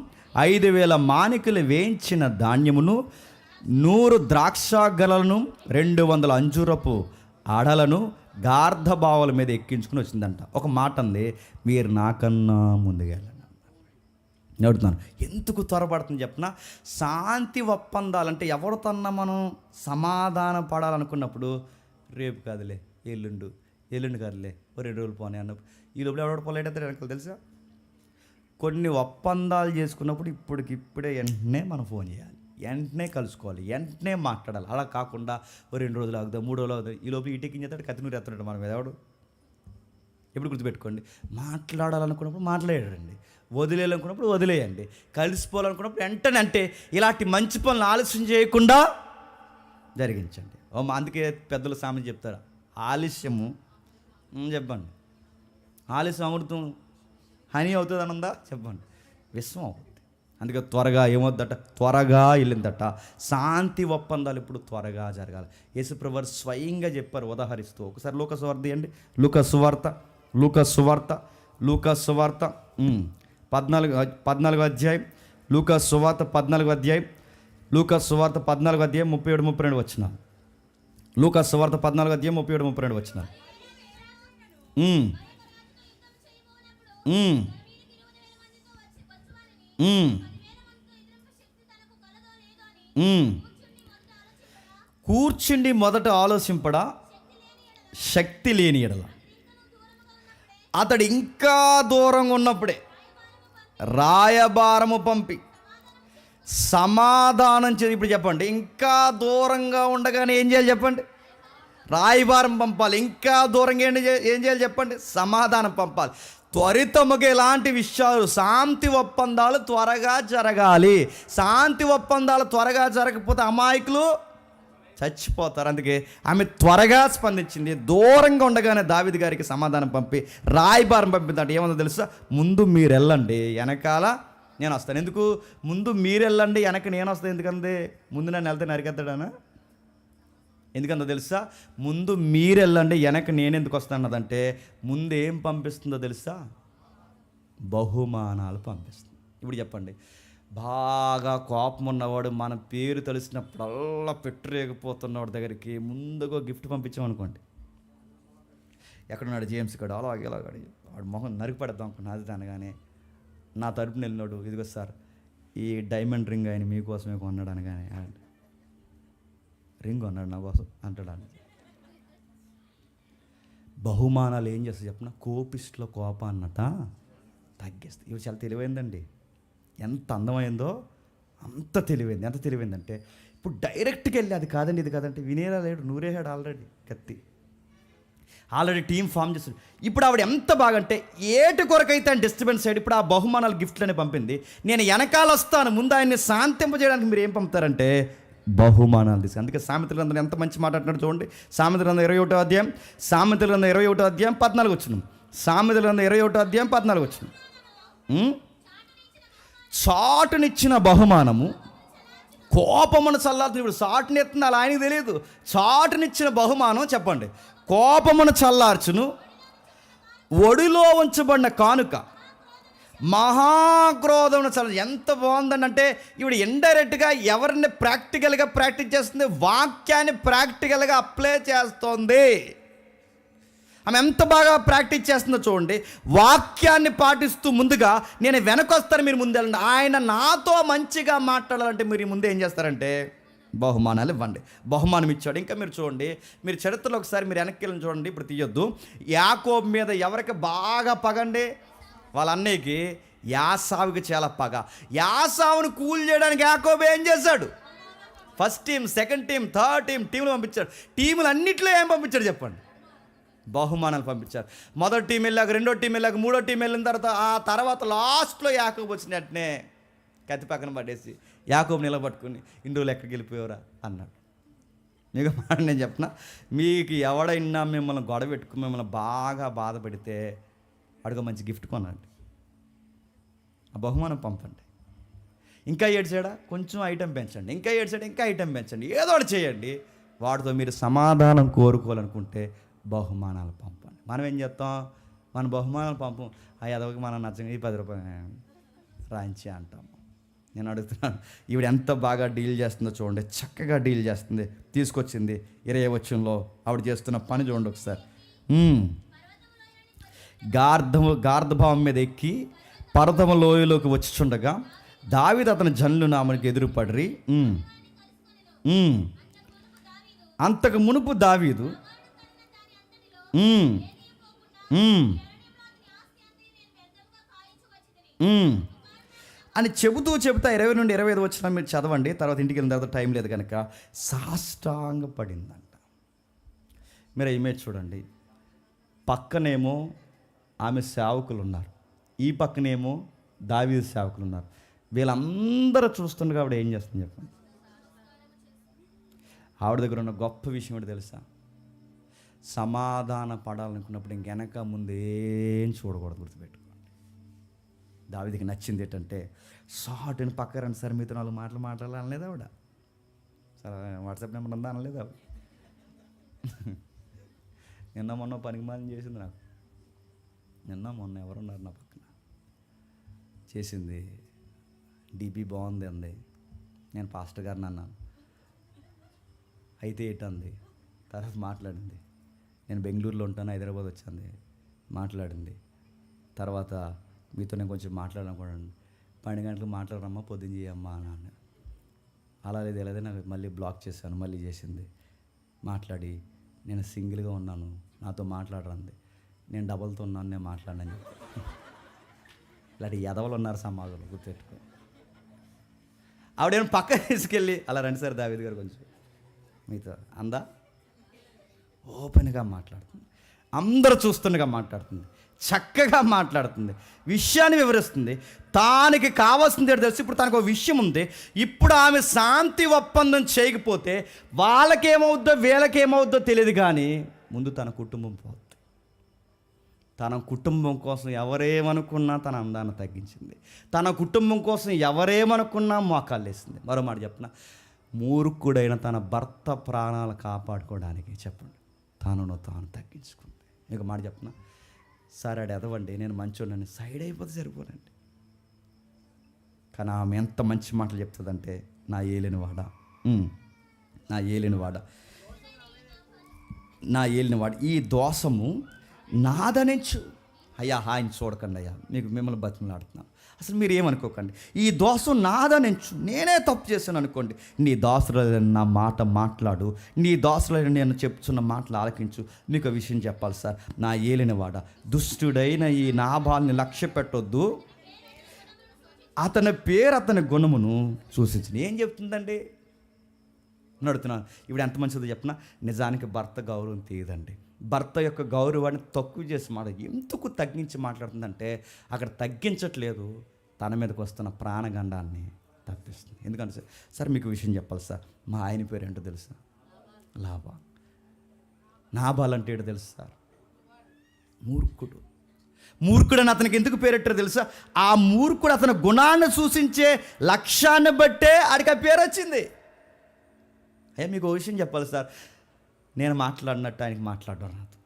5,000 మానికలు వేయించిన ధాన్యమును 100 ద్రాక్షగలను 200 అంజూరపు ఆడలను గార్ధబావుల మీద ఎక్కించుకుని వచ్చిందంట. ఒక మాట అంది, మీరు నాకన్నా ముందుగా వెళ్ళండి. నేను అడుగుతున్నాను, ఎందుకు త్వరపడుతుంది చెప్పిన? శాంతి ఒప్పందాలంటే ఎవరితోన్నా మనం సమాధాన పడాలనుకున్నప్పుడు రేపు కాదులే ఎల్లుండి కాదులే 2 రోజులు పోనీ అన్నప్పుడు ఈ లోపల ఎవడ పోలేటైతే వెనకాల తెలుసా. కొన్ని ఒప్పందాలు చేసుకున్నప్పుడు ఇప్పుడే వెంటనే మనం ఫోన్ చేయాలి, వెంటనే కలుసుకోవాలి, వెంటనే మాట్లాడాలి. అలా కాకుండా 2 రోజులు ఆగుదాం 3 రోజులు ఆగుదాం, ఈ లోపల ఈటెక్కింగ్ చేస్తాడు కత్తినూరు ఎత్తున్నాడు మన మీద. ఎవడు? ఎప్పుడు గుర్తుపెట్టుకోండి, మాట్లాడాలనుకున్నప్పుడు మాట్లాడండి, వదిలేయాలనుకున్నప్పుడు వదిలేయండి, కలిసిపోవాలనుకున్నప్పుడు వెంటనే అంటే ఇలాంటి మంచి పనులు ఆలస్యం చేయకుండా జరిగించండి. అందుకే పెద్దలు సామెత చెప్తారు, ఆలస్యము చెప్పండి ఆలస్యం అమృతం హనీ అవుతుంది అనందా చెప్పండి విశ్వం అవుతుంది. అందుకే త్వరగా ఏమవుద్దట? త్వరగా వెళ్ళిందట. శాంతి ఒప్పందాలు ఇప్పుడు త్వరగా జరగాలి. యేసుప్రభువు స్వయంగా చెప్పారు ఉదాహరిస్తూ. ఒకసారి లూకాసువార్త తీయండి. లూకాసువార్త 14 అధ్యాయం. లూకాసువార్త 14 అధ్యాయం. లూకాసువార్త 14 అధ్యాయం 37-32 వచనాలు. లూకాసువార్త 14 అధ్యాయం 37-32 వచనాలు. కూర్చుండి మొదట ఆలోచింపడా శక్తి లేని ఎడల అతడు ఇంకా దూరంగా ఉన్నప్పుడే రాయబారము పంపి సమాధానం చేసి. ఇప్పుడు చెప్పండి, ఇంకా దూరంగా ఉండగానే ఏం చేయాలి చెప్పండి? రాయబారం పంపాలి. ఇంకా దూరంగా ఏం చేయాలి చెప్పండి? సమాధానం పంపాలి. త్వరితముగా ఇలాంటి విషయాలు, శాంతి ఒప్పందాలు త్వరగా జరగాలి. శాంతి ఒప్పందాలు త్వరగా జరగకపోతే అమాయకులు చచ్చిపోతారు. అందుకే ఆమె త్వరగా స్పందించింది. దూరంగా ఉండగానే దావీదు గారికి సమాధానం పంపి రాయబారం పంపిందంటే ఏమన్నా తెలుసా? ముందు మీరు వెళ్ళండి, వెనకాల నేను వస్తాను. ఎందుకు ముందు మీరు వెళ్ళండి, వెనక నేను వస్తాను? ఎందుకంటే ముందు నన్ను వెళ్తే నరికెత్తాడానా? ఎందుకందో తెలుసా? ముందు మీరు వెళ్ళండి, వెనక నేను ఎందుకు వస్తాను అన్నదంటే ముందు ఏం పంపిస్తుందో తెలుసా? బహుమానాలు పంపిస్తుంది. ఇప్పుడు చెప్పండి, బాగా కోపం ఉన్నవాడు మన పేరు తెలిసినప్పుడల్లా పెట్టరేగిపోతున్నవాడి దగ్గరికి ముందుగా గిఫ్ట్ పంపించామనుకోండి, ఎక్కడున్నాడు జేమ్స్ గడు, అలాగే వాడు మొహం నరికి పడద్దాం అనుకున్నా. అది అనగానే నా తరపున వెళ్ళినాడు, ఇదిగో సార్ ఈ డైమండ్ రింగ్ ఆయన మీకోసమే కొన్నాడు అనగానే, రింగ్ కొన్నాడు నా కోసం అంటాడు. బహుమానాలు ఏం చేస్తాయి చెప్పిన? కోపిస్టుల కోపాన్నట తగ్గిస్తాయి. ఇవి చాలా తెలివైందండి. ఎంత అందమైందో అంత తెలివైంది. ఎంత తెలివైందంటే ఇప్పుడు డైరెక్ట్గా వెళ్ళి అది కాదండి ఇది కాదంటే వినేలా లేడు, నూరేహాడు ఆల్రెడీ కత్తి. ఆల్రెడీ టీం ఫామ్ చేస్తాడు. ఇప్పుడు ఆవిడ ఎంత బాగంటే ఏటి కొరకైతే ఆయన డిస్టర్బెన్స్ అయ్యాడు. ఇప్పుడు ఆ బహుమానాలు గిఫ్ట్లని పంపింది. నేను వెనకాల వస్తాను, ముందు ఆయన్ని శాంతింపజేయడానికి మీరు ఏం పంపుతారంటే బహుమానాలు తీసుకు. అందుకే సామెతల గ్రంథం ఎంత మంచి మాట అంటున్నాడు చూడండి. సామెతల గ్రంథం 21వ అధ్యాయం, సామెతల గ్రంథం 21వ అధ్యాయం 14 వచ్చినాం. సామెతల గ్రంథం 21వ అధ్యాయం 14 వచ్చినాం. చాటునిచ్చిన బహుమానము కోపమును చల్లారుతుంది. ఇప్పుడు చాటుని ఎత్తుంది అలా ఆయనకి తెలియదు. చాటునిచ్చిన బహుమానం చెప్పండి కోపమును చల్లార్చును, ఒడిలో ఉంచబడిన కానుక మహాక్రోధమును చల్ల. ఎంత బాగుందని అంటే ఇప్పుడు ఇండైరెక్ట్గా ఎవరిని ప్రాక్టికల్గా ప్రాక్టీస్ చేస్తుంది, వాక్యాన్ని ప్రాక్టికల్గా అప్లై చేస్తుంది. ఆమె ఎంత బాగా ప్రాక్టీస్ చేస్తుందో చూడండి. వాక్యాన్ని పాటిస్తూ ముందుగా నేను వెనకొస్తాను, మీరు ముందు వెళ్ళండి. ఆయన నాతో మంచిగా మాట్లాడాలంటే మీరు ముందు ఏం చేస్తారంటే బహుమానాలు ఇవ్వండి. బహుమానం ఇచ్చాడు. ఇంకా మీరు చూడండి, మీరు చరిత్రలో ఒకసారి మీరు వెనక్కి వెళ్ళి చూడండి. ఇప్పుడు తీయొద్దు. యాకోబు మీద ఎవరికి బాగా పగండి? వాళ్ళ అన్నయ్యకి యాసావుకి చాలా పగ. యాసావును కూల్ చేయడానికి యాకోబు ఏం చేశాడు? First team, second team, third టీంలు పంపించాడు. టీములు అన్నింటిలో ఏం పంపించాడు చెప్పండి? బహుమానాలు పంపించారు. మొదటి టీం వెళ్ళాక, రెండో టీం వెళ్ళాక, మూడో టీం వెళ్ళిన తర్వాత లాస్ట్లో యాకోబు వచ్చిన వెంటనే కత్తి పక్కన పడేసి యాకోబు నిలబట్టుకుని ఇన్ని రోజులు ఎక్కడికి వెళ్ళిపోయారా అన్నాడు. మీకు మాట నేను చెప్పిన, మీకు ఎవడైనా మిమ్మల్ని గొడవ పెట్టుకుని మిమ్మల్ని బాగా బాధ పెడితే అడుగు మంచి గిఫ్ట్ కొనండి, ఆ బహుమానం పంపండి. ఇంకా ఏడ్చాడా కొంచెం ఐటెం పెంచండి, ఇంకా ఏడ్చాడా ఇంకా ఐటెం పెంచండి, ఏదో ఒకటి చేయండి. వాటితో మీరు సమాధానం కోరుకోవాలనుకుంటే బహుమానాలు పంపండి. మనం ఏం చేస్తాం? మన బహుమానాలు పంపం. ఆ ఎదవకి మనం నచ్చని 10 రూపాయలు రాయించి అంటాము. నేను అడుగుతున్నాను, ఈవిడ ఎంత బాగా డీల్ చేస్తుందో చూడండి. చక్కగా డీల్ చేస్తుంది. తీసుకొచ్చింది 20వ వచనంలో ఆవిడ చేస్తున్న పని చూడండి ఒకసారి. గార్ధభావం మీద ఎక్కి పర్వతము లోయలోకి వచ్చిచుండగా దావీదు అతని జనులు ఆమెకు ఎదురుపడిరి. అంతకు మునుపు దావీదు అని చెబుతూ 20 నుండి 25 వచ్చిన మీరు చదవండి. తర్వాత ఇంటికి వెళ్ళిన తర్వాత టైం లేదు కనుక సాష్టాంగ పడిందంట. మీరు ఇమేజ్ చూడండి. పక్కనేమో ఆమె సేవకులు ఉన్నారు, ఈ పక్కనేమో దావీదు సేవకులు ఉన్నారు. వీళ్ళందరూ చూస్తుండగా ఆవిడ ఏం చేస్తుంది చెప్పండి? ఆవిడ దగ్గర ఉన్న గొప్ప విషయం ఏంటి తెలుసా? సమాధాన పడాలనుకున్నప్పుడు ఇంకెనక ముందు ఏం చూడకూడదు. గుర్తుపెట్టుకోండి. దావీదుకి నచ్చింది ఏంటంటే షార్ట్ని పక్క రండి సార్, మీతో 4 మాటలు మాట్లాడాలనలేదు ఆవిడ. సార్ వాట్సాప్ నెంబర్ ఉందా అనలేదు ఆవిడ. నిన్న మొన్న పనికిమాలిన చేసింది నాకు. నిన్న మొన్న ఎవరున్నారు నా పక్కన చేసింది. డీపీ బాగుంది అంది. నేను పాస్టర్ గారిని అన్నాను. అయితే ఏంటంది. తర్వాత మాట్లాడింది. నేను బెంగళూరులో ఉంటాను, హైదరాబాద్ వచ్చింది, మాట్లాడింది. తర్వాత మీతో నేను కొంచెం మాట్లాడాలనుకోండి, 12 గంటలకు మాట్లాడరమ్మా, పొద్దున్న చేయమ్మా అన్నాను. అలా లేదు నాకు మళ్ళీ బ్లాక్ చేశాను. మళ్ళీ చేసింది. మాట్లాడి నేను సింగిల్గా ఉన్నాను, నాతో మాట్లాడరంది. నేను డబల్తో ఉన్నాను, నేను మాట్లాడనని చెప్పి ఇలాంటి ఎదవలు ఉన్నారు సమాజంలో, గుర్తుపెట్టుకో. ఆవిడేమో పక్క తీసుకెళ్ళి అలా రండి సార్ దావీద్ గారు కొంచెం మీతో అందా, ఓపెన్గా మాట్లాడుతుంది, అందరూ చూస్తుండగా మాట్లాడుతుంది, చక్కగా మాట్లాడుతుంది, విషయాన్ని వివరిస్తుంది, తానికి కావాల్సింది తెలుసు. ఇప్పుడు తనకు ఒక విషయం ఉంది. ఇప్పుడు ఆమె శాంతి ఒప్పందం చేయకపోతే వాళ్ళకేమవుద్దో వీళ్ళకేమవుద్దో తెలియదు, కానీ ముందు తన కుటుంబం పోతుంది. తన కుటుంబం కోసం ఎవరేమనుకున్నా తన అందాన్ని తగ్గించింది. తన కుటుంబం కోసం ఎవరేమనుకున్నా మోకాళ్ళు వేసింది. మరో మాట చెప్పిన, మూర్ఖుడైన తన భర్త ప్రాణాలు కాపాడుకోవడానికి చెప్పండి తనను తాను తగ్గించుకుంది. మీకు మాట చెప్పిన, సరే అది ఎదవండి, నేను మంచోళ్ళని సైడ్ అయిపోతే సరిపోనండి. కానీ ఆమె ఎంత మంచి మాటలు చెప్తుందంటే, నా ఏలినవాడా, నా ఏలినవాడా, నా ఏలినవాడు, ఈ దోషము నాదనించు. అయ్యా ఆయన చూడకండి అయ్యా, మిమ్మల్ని బతిమలాడుతున్నాను, అసలు మీరు ఏమనుకోకండి, ఈ దోషం నాదనించు. నేనే తప్పు చేశాను అనుకోండి, నీ దోషులైన నా మాట మాట్లాడు, నీ దోషులైన నేను చెప్తున్న మాటలు ఆలకించు. మీకు ఒక విషయం చెప్పాలి సార్, నా ఏలినవాడ, దుష్టుడైన ఈ నాబాల్ని లక్ష్య పెట్టొద్దు, అతని పేరు అతని గుణమును సూచించిన. ఏం చెప్తుందండి అడుగుతున్నాను. ఇప్పుడు ఎంత మంచిదో చెప్పినా, నిజానికి భర్త గౌరవం తీయదండి. భర్త యొక్క గౌరవాన్ని తక్కువ చేసి ఎందుకు తగ్గించి మాట్లాడుతుందంటే, అక్కడ తగ్గించట్లేదు, తన మీదకి వస్తున్న ప్రాణగండాన్ని తప్పిస్తుంది. ఎందుకంటే సార్ మీకు విషయం చెప్పాలి సార్, మా ఆయన పేరు ఏంటో తెలుసా, లాభా. నాబాల్ అంటే ఏంటో తెలుసు సార్, మూర్ఖుడు. మూర్ఖుడని అతనికి ఎందుకు పేరెట్టారో తెలుసా, ఆ మూర్ఖుడు అతని గుణాన్ని సూచించే లక్ష్యాన్ని బట్టే ఆడికి ఆ పేరు వచ్చింది. అయ్యా మీకు ఒక విషయం చెప్పాలి సార్, నేను మాట్లాడినట్టు ఆయనకి మాట్లాడడం రాదు,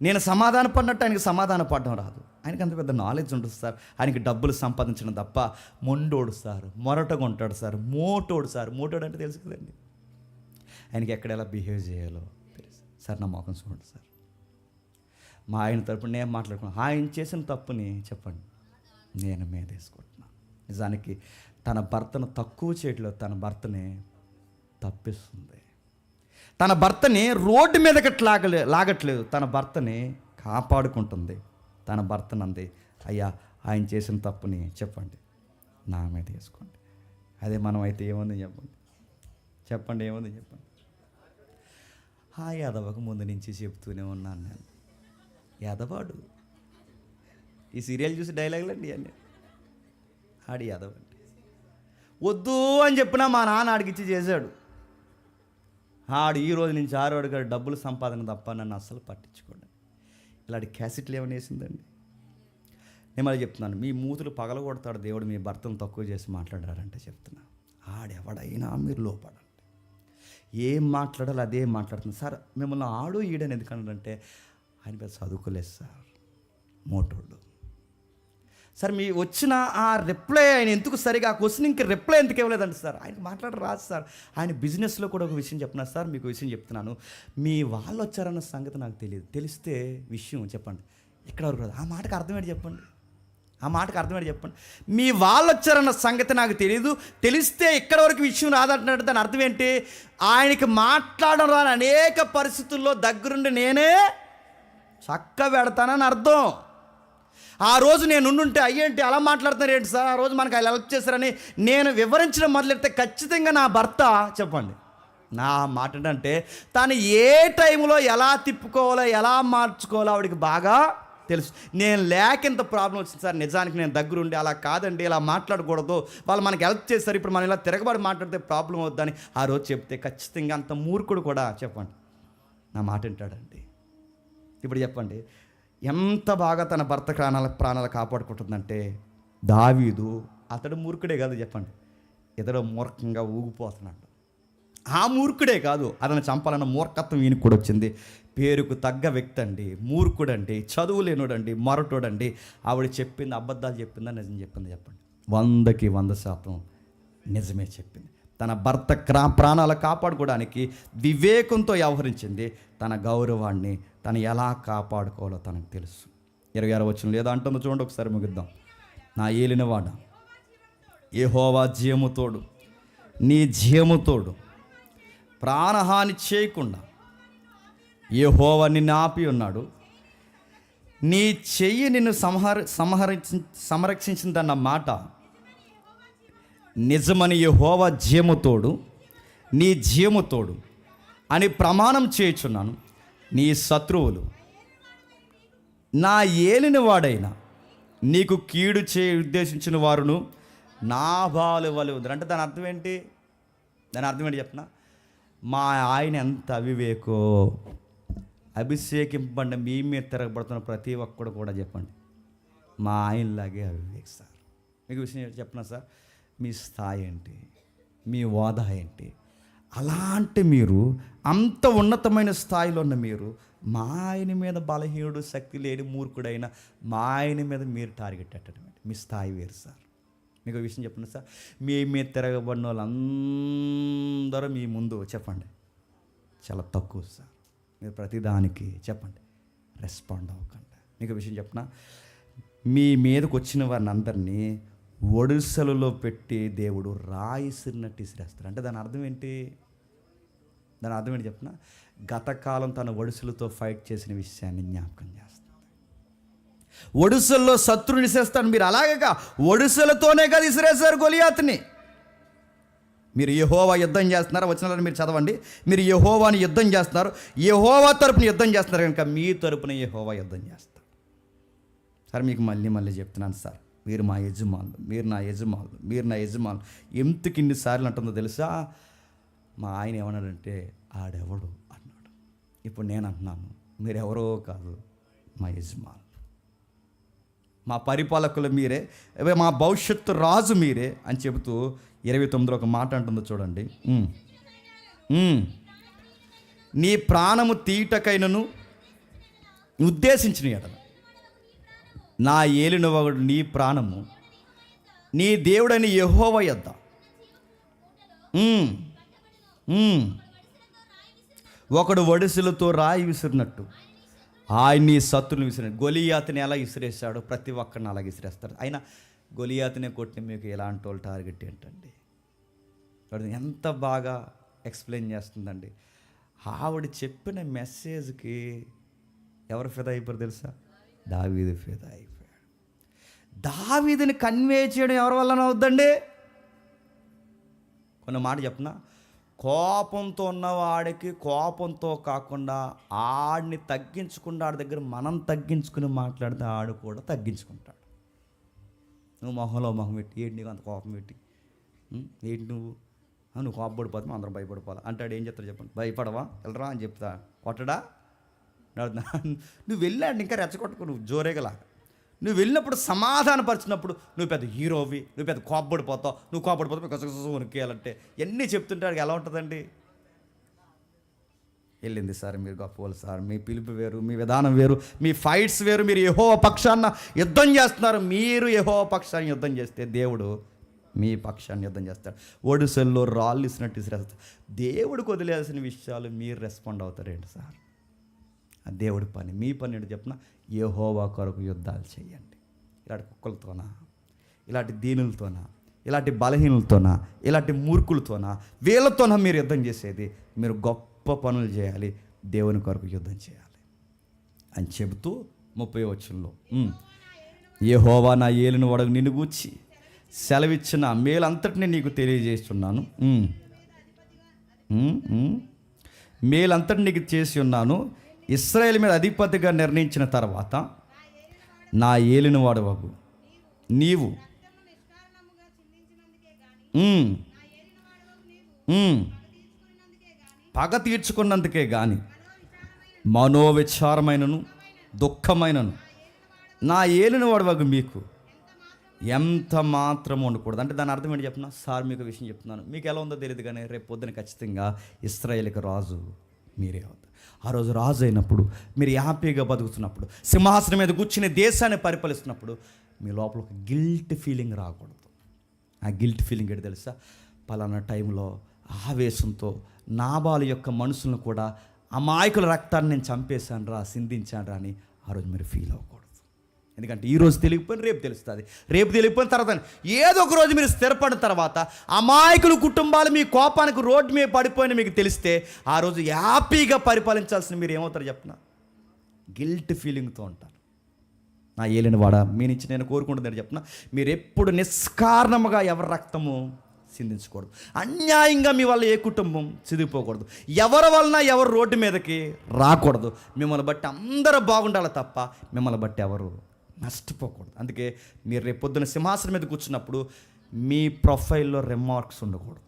నేను సమాధాన పడినట్టు ఆయనకి సమాధాన పడడం రాదు. ఆయనకి అంత పెద్ద నాలెడ్జ్ ఉంటుంది సార్. ఆయనకి డబ్బులు సంపాదించడం తప్ప, మొండోడు సార్, మొరటగా ఉంటాడు సార్, మోటోడు సార్. మోటోడు అంటే తెలుసు కదండి, ఆయనకి ఎక్కడ ఎలా బిహేవ్ చేయాలో తెలుసు సార్. నా మోకం చూడండి సార్, మా ఆయన తరపున నేను మాట్లాడుకున్నాను, ఆయన చేసిన తప్పుని చెప్పండి నేను మీదేసుకుంటున్నాను. నిజానికి తన భర్తను తక్కువ చేయట్లేదు, తన భర్తని తప్పిస్తుంది. తన భర్తని రోడ్డు మీదకి లాగట్లేదు, తన భర్తని కాపాడుకుంటుంది. తన భర్తను అంది, అయ్యా ఆయన చేసిన తప్పుని చెప్పండి నా మీద వేసుకోండి. అదే మనం అయితే ఏముంది చెప్పండి, చెప్పండి ఏముంది చెప్పండి. యాదవకు ముందు నుంచి చెప్తూనే ఉన్నాను నేను, యాదవాడు ఈ సీరియల్ చూసి డైలాగులు అండి అన్నీ, ఆడి యాదవండి. వద్దు అని చెప్పినా మా నాన్న ఆడికిచ్చి చేశాడు. ఆడు ఈ రోజు నుంచి 6 గారు డబ్బులు సంపాదన తప్ప నన్ను అస్సలు పట్టించుకోండి. ఇలాంటి క్యాసెట్లు ఏమైనా వేసిందండి. నేను మళ్ళీ చెప్తున్నాను, మీ మూతులు పగలగొడతాడు దేవుడు మీ భర్తను తక్కువ చేసి మాట్లాడారంటే చెప్తున్నా, ఆడెవడైనా మీరు లోపడండి. ఏం మాట్లాడాలో అదే మాట్లాడుతుంది సార్. మిమ్మల్ని ఆడు ఈడని ఎందుకంటే ఆయన పెద్ద చదువుకోలేదు సార్, మోటోడు సార్. మీ వచ్చిన ఆ రిప్లై ఆయన ఎందుకు సరిగా ఆ క్వశ్చన్ ఇంక రిప్లై ఎందుకు ఇవ్వలేదండి సార్, ఆయనకు మాట్లాడరు రాదు సార్. ఆయన బిజినెస్లో కూడా ఒక విషయం చెప్తున్నా సార్, మీకు విషయం చెప్తున్నాను. మీ వాళ్ళు వచ్చారన్న సంగతి నాకు తెలియదు, తెలిస్తే విషయం చెప్పండి ఎక్కడ వరకు రాదు. ఆ మాటకు అర్థమేంటి చెప్పండి, ఆ మాటకు అర్థమేంటి చెప్పండి. మీ వాళ్ళు వచ్చారన్న సంగతి నాకు తెలియదు, తెలిస్తే ఎక్కడ వరకు విషయం రాదంటున్నట్టు దాని అర్థం ఏంటి, ఆయనకి మాట్లాడడం రాని అనేక పరిస్థితుల్లో దగ్గరుండి నేనే చక్క పెడతానని అర్థం. ఆ రోజు నేను ఉండుంటే అయ్యేంటి అలా మాట్లాడుతున్నారు ఏంటి సార్, ఆ రోజు మనకు ఆయన హెల్ప్ చేశారని నేను వివరించడం మొదలెడితే ఖచ్చితంగా నా భర్త చెప్పండి నా మాట అంటే తను ఏ టైంలో ఎలా తిప్పుకోవాలో ఎలా మార్చుకోవాలో ఆవిడికి బాగా తెలుసు. నేను లేక ఇంత ప్రాబ్లం వచ్చింది సార్. నిజానికి నేను దగ్గరుండి అలా కాదండి ఇలా మాట్లాడకూడదు, వాళ్ళు మనకి హెల్ప్ చేస్తారు, ఇప్పుడు మనం ఇలా తిరగబడి మాట్లాడితే ప్రాబ్లం అవుద్దని ఆ రోజు చెప్తే ఖచ్చితంగా అంత మూర్ఖుడు కూడా చెప్పండి నా మాట వింటాడండి. ఇప్పుడు చెప్పండి ఎంత బాగా తన భర్త ప్రాణాలు కాపాడుకుంటుందంటే, దావీదు అతడు మూర్ఖుడే కాదు చెప్పండి, ఇతడు మూర్ఖంగా ఊగిపోతున్నాడు. ఆ మూర్ఖుడే కాదు, అతను చంపాలన్న మూర్ఖత్వం ఈయనకు కూడా వచ్చింది. పేరుకు తగ్గ వ్యక్తి అండి, మూర్ఖుడండి, చదువు లేనుడండి, మొరటోడండి. ఆవిడ చెప్పింది అబద్ధాలు చెప్పిందా నిజం చెప్పింది చెప్పండి, 100కి 100% నిజమే చెప్పింది. తన భర్త ప్రాణాలు కాపాడుకోవడానికి వివేకంతో వ్యవహరించింది. తన గౌరవాన్ని తను ఎలా కాపాడుకోవాలో తనకు తెలుసు. 26వ వచనం లేదా అంటుందో చూడండి ఒకసారి ముగిద్దాం. నా ఏలినవాడ యెహోవా జీవముతోడు, నీ జీవముతోడు ప్రాణహాని చేయకుండా యెహోవా నిన్ను ఆపి ఉన్నాడు. నీ చెయ్యి నిన్ను సంరక్షించిందన్న మాట నిజమని యెహోవా జీవముతోడు, నీ జీవముతోడు అని ప్రమాణం చేయుచున్నాను. నీ శత్రువులు నా ఏలిన వాడైనా నీకు కీడు ఉద్దేశించిన వారును నాబాలు వలె ఉన్నారు. అంటే దాని అర్థం ఏంటి? చెప్పనా? మా ఆయన ఎంత అవివేకో, అభిషేకింపండి మీ మీద తిరగబడుతున్న ప్రతి ఒక్కడు కూడా చెప్పండి, మా ఆయనలాగే అవివేక్ సార్. మీకు విషయం చెప్పనా సార్? మీ స్థాయి ఏంటి, మీ హోదా ఏంటి? అలాంటి మీరు, అంత ఉన్నతమైన స్థాయిలో ఉన్న మీరు, మా ఆయన మీద బలహీనుడు, శక్తి లేని మూర్ఖుడైన మా ఆయన మీద మీరు టార్గెట్ పెట్టడం ఏంటి? మీ స్థాయి వేరు సార్. మీకు విషయం చెప్పండి సార్, మీ మీద తిరగబడిన వాళ్ళందరూ మీ ముందు చెప్పండి చాలా తక్కువ సార్. మీరు ప్రతిదానికి చెప్పండి రెస్పాండ్ అవ్వకండి. మీకు విషయం చెప్పనా, మీ మీదకి వచ్చిన వారిని అందరినీ ఒడిసెలలో పెట్టి దేవుడు రాయిసిరినట్టు ఇసిరేస్తారు. అంటే దాని అర్థం ఏంటి? చెప్పనా, గతకాలం తన ఒడిసెలతో ఫైట్ చేసిన విషయాన్ని జ్ఞాపకం చేస్తుంది. ఒడిసెల్లో శత్రుని ఇసేస్తాను. మీరు అలాగేగా ఒడిసెలతోనే కదా ఇసిరేశారు గొలియాతుని. మీరు యెహోవా యుద్ధం చేస్తున్నారు, వచనాలను మీరు చదవండి. మీరు యెహోవాని యుద్ధం చేస్తున్నారు, యెహోవా తరపున యుద్ధం చేస్తున్నారు కనుక మీ తరపున యెహోవా యుద్ధం చేస్తారు. సార్ మీకు మళ్ళీ చెప్తున్నాను సార్, మీరు మా యజమానులు, మీరు నా యజమానులు. ఎందుకు ఇన్నిసార్లు అంటుందో తెలుసా? మా ఆయన ఏమన్నాడంటే ఆడెవడు అన్నాడు. ఇప్పుడు నేను అంటున్నాను, మీరెవరో కాదు, మా యజమానులు, మా పరిపాలకులు మీరే, మా భవిష్యత్తు రాజు మీరే అని చెబుతూ 29లో ఒక మాట అంటుందో చూడండి. నీ ప్రాణము తీటకైనను ఉద్దేశించిన ఎడల నా ఏలినవాడు నీ ప్రాణము నీ దేవుడని యెహోవా యొద్ద ఒకడు ఒడిసెలతో రాయి విసిరినట్టు ఆయన నీ శత్రుని విసిరినట్టు. గొలియాతుని ఎలా విసిరేశాడో ప్రతి ఒక్కరిని అలాగే విసిరేస్తారు. అయినా గొలియాతునే కొట్టిన మీకు ఎలాంటి వాళ్ళు టార్గెట్ ఏంటండి? ఎంత బాగా ఎక్స్ప్లెయిన్ చేస్తుందండి. ఆవిడ చెప్పిన మెసేజ్కి ఎవరు ఫిదా అయిపోయారు తెలుసా? దావీదు ఫిదా అయిపోయాడు. దావీదుని కన్వే చేయడం ఎవరి వల్ల అవుద్దండి? కొన్ని మాట చెప్పనా, కోపంతో ఉన్నవాడికి కోపంతో కాకుండా ఆడిని తగ్గించకుండా ఆడి దగ్గర మనం తగ్గించుకుని మాట్లాడితే ఆడు కూడా తగ్గించుకుంటాడు. నువ్వు మొహంలో మొహం పెట్టి ఏంటి నీకు అంత కోపం పెట్టి ఏంటి నువ్వు కోపపడిపోతావు, అందరం భయపడిపోవాలి అంటాడు. ఏం చెప్తాడు చెప్పండి? భయపడవా, వెళ్ళరా అని చెప్తా, కొట్టడా? నువ్వు వెళ్ళాడు ఇంకా రెచ్చగొట్టుకో, నువ్వు జోరేగలా. నువ్వు వెళ్ళినప్పుడు సమాధానపరిచినప్పుడు నువ్వు పెద్ద హీరోవి, నువ్వు పెద్ద కోపపడిపోతావు, నువ్వు కోపపడిపోతావు వణికేయాలంటే ఎన్ని చెప్తుంటాడు. ఎలా ఉంటుందండి? వెళ్ళింది సార్, మీరు గొప్పవాళ్ళు సార్, మీ పిలుపు వేరు, మీ విధానం వేరు, మీ ఫైట్స్ వేరు. మీరు యెహోవా పక్షాన యుద్ధం చేస్తున్నారు. మీరు యెహోవా పక్షాన్ని యుద్ధం చేస్తే దేవుడు మీ పక్షాన్ని యుద్ధం చేస్తాడు. ఒడిసెల్లో రాళ్ళు ఇసినట్టు ఇసిరేస్తాడు. దేవుడికి వదిలేసిన విషయాలు మీరు రెస్పాండ్ అవుతారేంటి సార్? ఆ దేవుడి పని. మీ పని ఏంటి చెప్పిన? యెహోవా కొరకు యుద్ధాలు చేయండి. ఇలాంటి కుక్కలతోనా, ఇలాంటి దీనులతోనా, ఇలాంటి బలహీనులతోనా, ఇలాంటి మూర్ఖులతోనా, వీళ్ళతోనా మీరు యుద్ధం చేసేది? మీరు గొప్ప పనులు చేయాలి, దేవుని కొరకు యుద్ధం చేయాలి అని చెబుతూ 30వ వచనంలో యెహోవా నా ఏలిన వాడకు నిన్ను గూర్చి సెలవిచ్చిన మేలంతటిని నీకు తెలియజేస్తున్నాను, మేలంతటి నీకు చేసి ఉన్నాను. ఇశ్రాయేలు మీద అధిపతిగా నిర్ణయించిన తర్వాత నా ఏలినవాడు వగు నీవు పగ తీర్చుకున్నందుకే కానీ మనోవిచారమైనను దుఃఖమైనను నా ఏలినవాడు వగు మీకు ఎంత మాత్రం ఉండకూడదు. అంటే దాని అర్థం ఏంటి చెప్పిన? సార్ మీకు విషయం చెప్తున్నాను, మీకు ఎలా ఉందో తెలియదు కానీ రేపు పొద్దున ఖచ్చితంగా ఇశ్రాయేలుకి రాజు మీరే అవుతారు. ఆ రోజు రాజు అయినప్పుడు, మీరు హ్యాపీగా బతుకుతున్నప్పుడు, సింహాసనం మీద కూర్చుని దేశాన్ని పరిపాలిస్తున్నప్పుడు మీ లోపల ఒక గిల్ట్ ఫీలింగ్ రాకూడదు. ఆ గిల్ట్ ఫీలింగ్ ఏంటి తెలుసా? పలానా టైంలో ఆవేశంతో నాబాలు యొక్క మనుషులను కూడా అమాయకుల రక్తాన్ని నేను చంపేశాను రా, సింధించాను రా అని ఆ రోజు మీరు ఫీల్ అవ్వకూడదు. ఎందుకంటే ఈరోజు తెలియకపోయిన రేపు తెలుస్తుంది, రేపు తెలియకపోయిన తర్వాత ఏదో ఒక రోజు మీరు స్థిరపడిన తర్వాత అమాయకుల కుటుంబాలు మీ కోపానికి రోడ్డు మీద పడిపోయిన మీకు తెలిస్తే ఆ రోజు హ్యాపీగా పరిపాలించాల్సిన మీరు ఏమవుతారు చెప్పిన? గిల్ట్ ఫీలింగ్తో ఉంటారు. నా ఏలిన వాడ మీ నుంచి నేను కోరుకుంటుంది చెప్తున్నా, మీరు ఎప్పుడు నిష్కారణముగా ఎవరి రక్తము సిందించకూడదు. అన్యాయంగా మీ వల్ల ఏ కుటుంబం చిదిగిపోకూడదు. ఎవరి వలన ఎవరు రోడ్డు మీదకి రాకూడదు. మిమ్మల్ని బట్టి అందరూ బాగుండాలి తప్ప మిమ్మల్ని బట్టి ఎవరు నష్టపోకూడదు. అందుకే మీరు రేపు పొద్దున సింహాసనం మీద కూర్చున్నప్పుడు మీ ప్రొఫైల్లో రిమార్క్స్ ఉండకూడదు.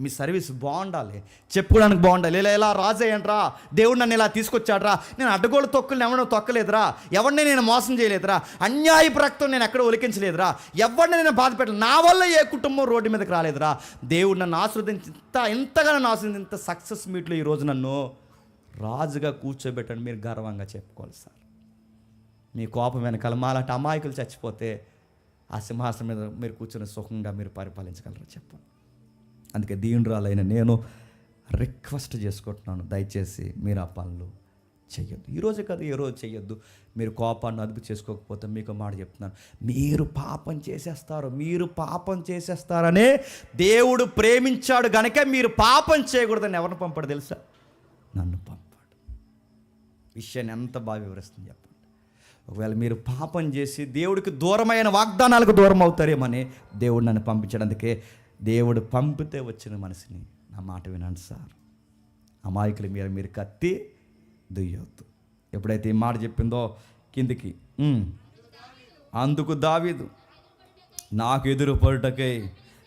మీ సర్వీస్ బాగుండాలి, చెప్పుకోవడానికి బాగుండాలి. ఇలా రాజయ్యంట్రా, దేవుడు నన్ను ఇలా తీసుకొచ్చాడ్రా, నేను అడ్డగోళ్ళ తొక్కులు ఎవరినో తొక్కలేదురా, ఎవరిని నేను మోసం చేయలేదురా, అన్యాయపు రక్తం నేను ఎక్కడ ఒలికించలేదురా, ఎవరిని నేను బాధ పెట్టలేదు, నా వల్ల ఏ కుటుంబం రోడ్డు మీదకి రాలేదురా, దేవుడు నన్ను ఆస్వాదించి ఎంతగా నన్ను ఆస్వాదించి ఇంత సక్సెస్ మీట్లో ఈరోజు నన్ను రాజుగా కూర్చోబెట్టండి మీరు గర్వంగా చెప్పుకోవాలి సార్. మీ కోపం వెనకాల మాలాంటి అమాయకులు చచ్చిపోతే ఆ సింహాసనం మీద మీరు కూర్చొని సుఖంగా మీరు పరిపాలించగలరు చెప్పండి. అందుకే దీనురాలైన నేను రిక్వెస్ట్ చేసుకుంటున్నాను, దయచేసి మీరు ఆ పనులు చెయ్యొద్దు. ఈరోజు కాదు ఏ రోజు చెయ్యొద్దు. మీరు కోపాన్ని అదుపు చేసుకోకపోతే మీకు మాట చెప్తున్నాను, మీరు పాపం చేసేస్తారనే దేవుడు ప్రేమించాడు గనక మీరు పాపం చేయకూడదని ఎవరిని పంపాడు తెలుసా? నన్ను పంపాడు. విషయాన్ని ఎంత బాగా వివరిస్తుంది చెప్పండి. ఒకవేళ మీరు పాపం చేసి దేవుడికి దూరమైన వాగ్దానాలకు దూరం అవుతారేమని దేవుడు నన్ను పంపించాడు. అందుకే దేవుడు పంపితే వచ్చిన మనిషిని నా మాట వినండి సార్. అమాయకుల మీద మీరు కత్తి దుయ్యొద్దు. ఎప్పుడైతే ఈ మాట చెప్పిందో కిందికి, అందుకు దావీదు నాకు ఎదురు పడుటకై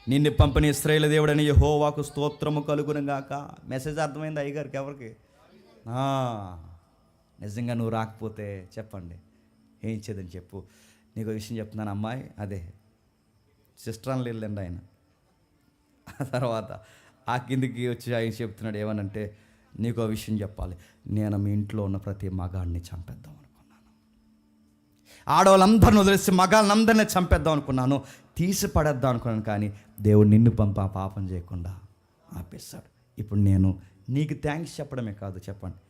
నిన్ను పంపిన ఇశ్రాయేలు దేవుడని యెహోవాకు స్తోత్రము కలుగునుగాక. మెసేజ్ అర్థమైంది అయ్యగారికి? ఎవరికి? నిజంగా నువ్వు రాకపోతే చెప్పండి, ఏం చేద్దని చెప్పు. నీకు విషయం చెప్తున్నాను అమ్మాయి, అదే సిస్టర్ అని లేదండి ఆయన. ఆ తర్వాత ఆ కిందికి వచ్చి ఆయన చెప్తున్నాడు ఏమనంటే, నీకు ఆ విషయం చెప్పాలి, నేను మీ ఇంట్లో ఉన్న ప్రతి మగాడిని చంపేద్దాం అనుకున్నాను, ఆడవాళ్ళందరిని వదిలేసి మగాళ్ళందరినీ చంపేద్దాం అనుకున్నాను, తీసి పడేద్దాం అనుకున్నాను, కానీ దేవుడు నిన్ను పంప పాపం చేయకుండా ఆపేస్తాడు. ఇప్పుడు నేను నీకు థ్యాంక్స్ చెప్పడమే కాదు, చెప్పండి,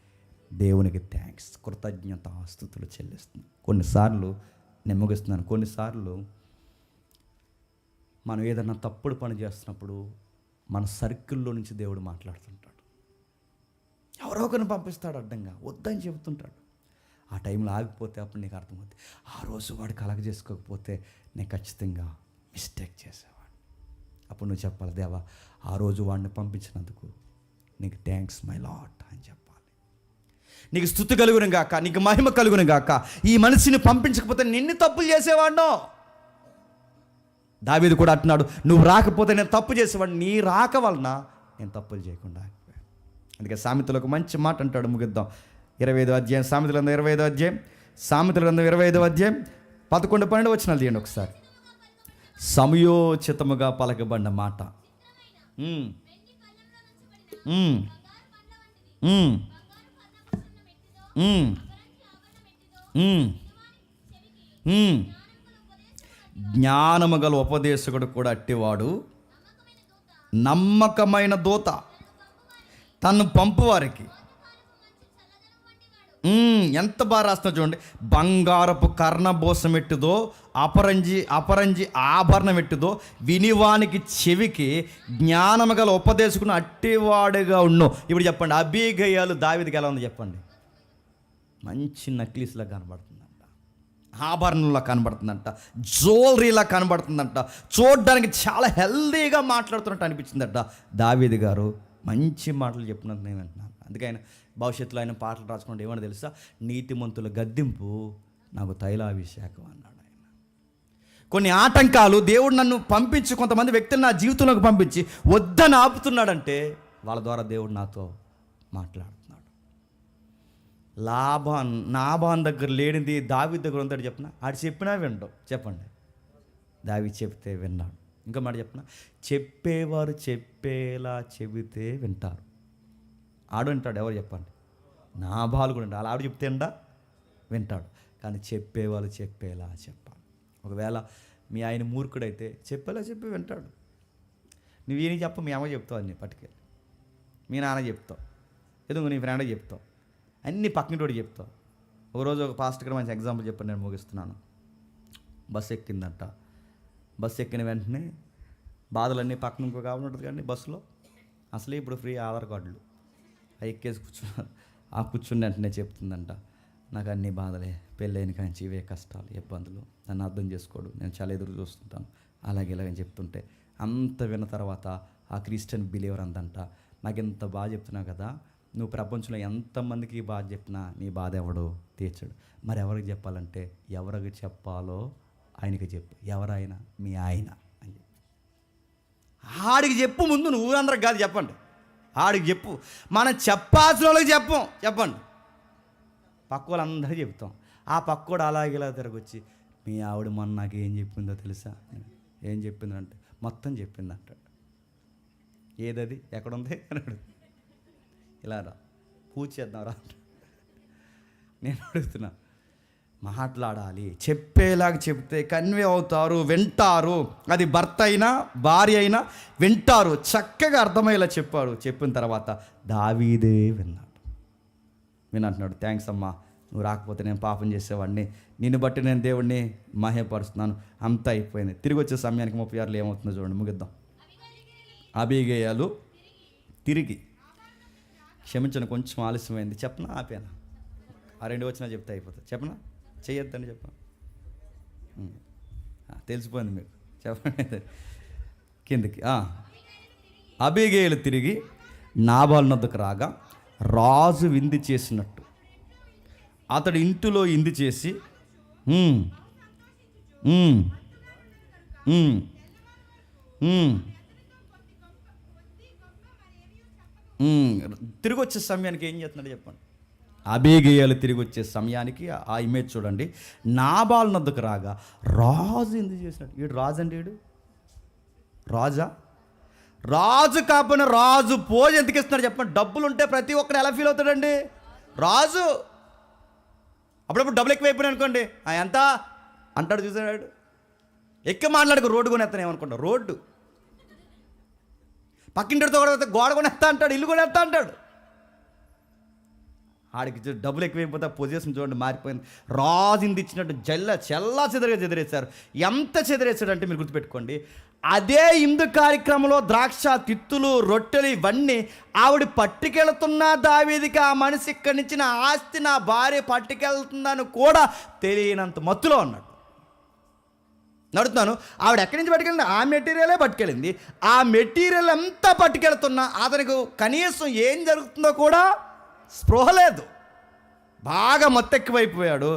దేవునికి థ్యాంక్స్, కృతజ్ఞత స్తుతులు చెల్లిస్తున్నాను. కొన్నిసార్లు నేను ముగిస్తున్నాను, కొన్నిసార్లు మనం ఏదన్నా తప్పుడు పని చేస్తున్నప్పుడు మన సర్కిల్లో నుంచి దేవుడు మాట్లాడుతుంటాడు. ఎవరో ఒకరిని పంపిస్తాడు అడ్డంగా, వద్దని చెబుతుంటాడు. ఆ టైంలో ఆగిపోతే అప్పుడు నీకు అర్థమవుతుంది, ఆ రోజు వాడు కలగ చేసుకోకపోతే నేను ఖచ్చితంగా మిస్టేక్ చేసేవాడు. అప్పుడు నువ్వు చెప్పాలి, దేవా ఆ రోజు వాడిని పంపించినందుకు నీకు థ్యాంక్స్ మై లార్డ్ అని చెప్పాలి. నీకు స్తుతి కలుగును గాక, నీకు మహిమ కలుగును గాక. ఈ మనిషిని పంపించకపోతే నిన్ను తప్పులు చేసేవాడినో. దావీదు కూడా అంటున్నాడు, నువ్వు రాకపోతే నేను తప్పు చేసేవాడిని, నీ రాక వలన నేను తప్పులు చేయకుండా ఆగిపోయాను. అందుకే సామెతలు ఒక మంచి మాట అంటాడు, ముగిద్దాం. 25వ అధ్యాయం, సామెతల గ్రంథం 25వ అధ్యాయం, సామెతల గ్రంథం 25వ అధ్యాయం 11-12 వచనాలు తీయండి ఒకసారి. సమయోచితముగా పలకబడిన మాట, జ్ఞానము గల ఉపదేశకుడు కూడా అట్టివాడు, నమ్మకమైన దూత తను పంపువారికి. ఎంత బాగా రాస్తున్నా చూడండి. బంగారపు కర్ణబోసం ఎట్టుదో, అపరంజి ఆభరణం ఎట్టుదో, వినివానికి చెవికి జ్ఞానము గల ఉపదేశకుడు అట్టివాడుగా ఉన్నో. ఇప్పుడు చెప్పండి, అబీగయాలు దావీదుకి ఎలా ఉంది చెప్పండి? మంచి నక్లీస్లా కనబడుతుందంట, ఆభరణంలా కనబడుతుందంట, జ్యువెలరీలా కనబడుతుందంట, చూడడానికి చాలా హెల్దీగా మాట్లాడుతున్నట్టు అనిపించిందట. దావీదు గారు మంచి మాటలు చెప్పినట్టు నేను వింటున్నాను. అందుకే ఆయన భవిష్యత్తులో ఆయన పాటలు రాసుకుంటే ఏమన్నా తెలుసా? నీతిమంతుల గద్దింపు నాకు తైలాభిషేకం అన్నాడు ఆయన. కొన్ని ఆటంకాలు దేవుడు నన్ను పంపించి, కొంతమంది వ్యక్తులు నా జీవితంలోకి పంపించి వద్దని ఆపుతున్నాడంటే వాళ్ళ ద్వారా దేవుడు నాతో మాట్లాడుతున్నాడు. నాబాన్ దగ్గర లేనిది దావీదు దగ్గర ఉందని చెప్పిన, ఆడు చెప్పినా వినడం. చెప్పండి, దావీదు చెప్తే విన్నాడు. ఇంకా మాట చెప్పిన, చెప్పేవారు చెప్పేలా చెబితే వింటారు. ఆడు వింటాడు, ఎవరు చెప్పండి? నాబాలు కూడా వింటాడు. ఆడు చెప్తే వింటాడు, కానీ చెప్పేవాళ్ళు చెప్పేలా చెప్పాలి. ఒకవేళ మీ ఆయన మూర్ఖుడైతే చెప్పేలా చెప్పి వింటాడు. నువ్వు ఈయన చెప్ప, మీ అమ్మ చెప్తావు, అన్నీ పట్టుకెళ్ళి మీ నాన్న చెప్తావు, ఎదుగు నీ ఫ్రెండ్కి చెప్తావు, అన్నీ పక్కనోడు చెప్తావు. ఒకరోజు ఒక పాస్టర్ మంచి ఎగ్జాంపుల్ చెప్పండి, నేను ముగిస్తున్నాను. బస్సు ఎక్కిందంట. బస్సు ఎక్కిన వెంటనే బాధలన్నీ పక్కన ఇంకో కాబట్టి ఉంటుంది కానీ బస్సులో అసలే ఇప్పుడు ఫ్రీ ఆధార్ కార్డులు అవి ఎక్కేసి కూర్చున్నారు. ఆ కూర్చుని వెంటనే చెప్తుందంట, నాకు అన్ని బాధలే, పెళ్ళైన కాంచి ఇవే కష్టాలు ఇబ్బందులు, నన్ను అర్థం చేసుకోడు, నేను చాలా ఎదురు చూస్తుంటాను, అలాగే ఇలాగని చెప్తుంటే అంత విన్న తర్వాత ఆ క్రిస్టియన్ బిలీవర్ అందంట, నాకు ఇంత బాగా చెప్తున్నావు కదా, నువ్వు ప్రపంచంలో ఎంతమందికి బాధ చెప్పినా నీ బాధ ఎవడు తీర్చడు. మరి ఎవరికి చెప్పాలంటే ఎవరికి చెప్పాలో ఆయనకి చెప్పు. ఎవరైనా మీ ఆయన అని చెప్పి ఆడికి చెప్పు. ముందు నువ్వు ఊరందరికి కాదు చెప్పండి, ఆడికి చెప్పు. మనం చెప్పాల్సిన వాళ్ళకి చెప్పండి. పక్క వాళ్ళందరికీ చెప్తాం. ఆ పక్కోడు అలాగే ఇలా తిరగొచ్చి, మీ ఆవిడ మొన్న నాకు ఏం చెప్పిందో తెలుసా, ఏం చెప్పిందంటే మొత్తం చెప్పింది అంటాడు. ఏదది ఎక్కడుంది అన్నాడు. ఇలా రా పూజ చేద్దాం రా. నేను అడుగుతున్నా, మాట్లాడాలి, చెప్పేలాగా చెప్తే కన్వే అవుతారు, వింటారు. అది భర్త అయినా భార్య అయినా వింటారు. చక్కగా అర్థమయ్యేలా చెప్పాడు. చెప్పిన తర్వాత దావీదే వినంటున్నాడు, థ్యాంక్స్ అమ్మా, నువ్వు రాకపోతే నేను పాపం చేసేవాడిని, నిన్ను బట్టి నేను దేవుడిని మహేపరుస్తున్నాను, అంతా అయిపోయింది. తిరిగి వచ్చే సమయానికి 36 ఏమవుతుందో చూడండి, ముగిద్దాం. అబీగయలు తిరిగి, క్షమించను కొంచెం ఆలస్యమైంది, చెప్పనా ఆపేనా, ఆ 2 వచ్చినా చెప్తే అయిపోతుంది, చెప్పనా, చెయ్యొద్దని చెప్పా, తెలిసిపోయింది మీకు, చెప్పండి కిందకి. అబీగయలు తిరిగి నాబాలు నొద్దకు రాగా రాజు విందు చేసినట్టు అతడు ఇంటిలో ఇందు చేసి తిరిగి వచ్చే సమయానికి ఏం చేస్తున్నాడు చెప్పండి. అబీగయలు తిరిగి వచ్చే సమయానికి ఆ ఇమేజ్ చూడండి. నాబాలు నొద్దకు రాగా రాజు ఎందుకు చేసినట్టు. వీడు రాజు అంటే వీడు రాజా? రాజు కాకపోయినా రాజు పోజ్ ఎందుకు ఇస్తున్నాడు చెప్పండి. డబ్బులు ఉంటే ప్రతి ఒక్కడు ఎలా ఫీల్ అవుతాడండి రాజు. అప్పుడప్పుడు డబ్బులు ఎక్కువైపోయినాయి అనుకోండి, ఎంత అంటాడు చూసాడు. ఎక్కువ మాట్లాడుకో, రోడ్డు కొనేస్తాను ఏమనుకుంటా, రోడ్డు పక్కింటితో కూడా గోడ కొనేస్తా అంటాడు, ఇల్లు కొనేస్తా అంటాడు. ఆడికి డబ్బులు ఎక్కువైపోతే పొజిషన్ చూడండి మారిపోయింది. రాజు ఇంది ఇచ్చినట్టు చెల్లా చెదిరేశారు. ఎంత చెదిరేశాడంటే మీరు గుర్తుపెట్టుకోండి, అదే ఇందు కార్యక్రమంలో ద్రాక్ష తిత్తులు రొట్టెలు ఇవన్నీ ఆవిడ పట్టుకెళ్తున్నా దావీదికి ఆ మనిషి ఇక్కడి నుంచి నా ఆస్తి నా భార్య పట్టుకెళ్తుందని కూడా తెలియనంత మత్తులో ఉన్నాడు. నడుతున్నాను, ఆవిడ ఎక్కడి నుంచి పట్టుకెళ్ళింది, ఆ మెటీరియలే పట్టుకెళ్ళింది. ఆ మెటీరియల్ అంతా పట్టుకెళ్తున్నా అతనికి కనీసం ఏం జరుగుతుందో కూడా స్పృహ లేదు. బాగా మత్తెక్కువైపోయాడు.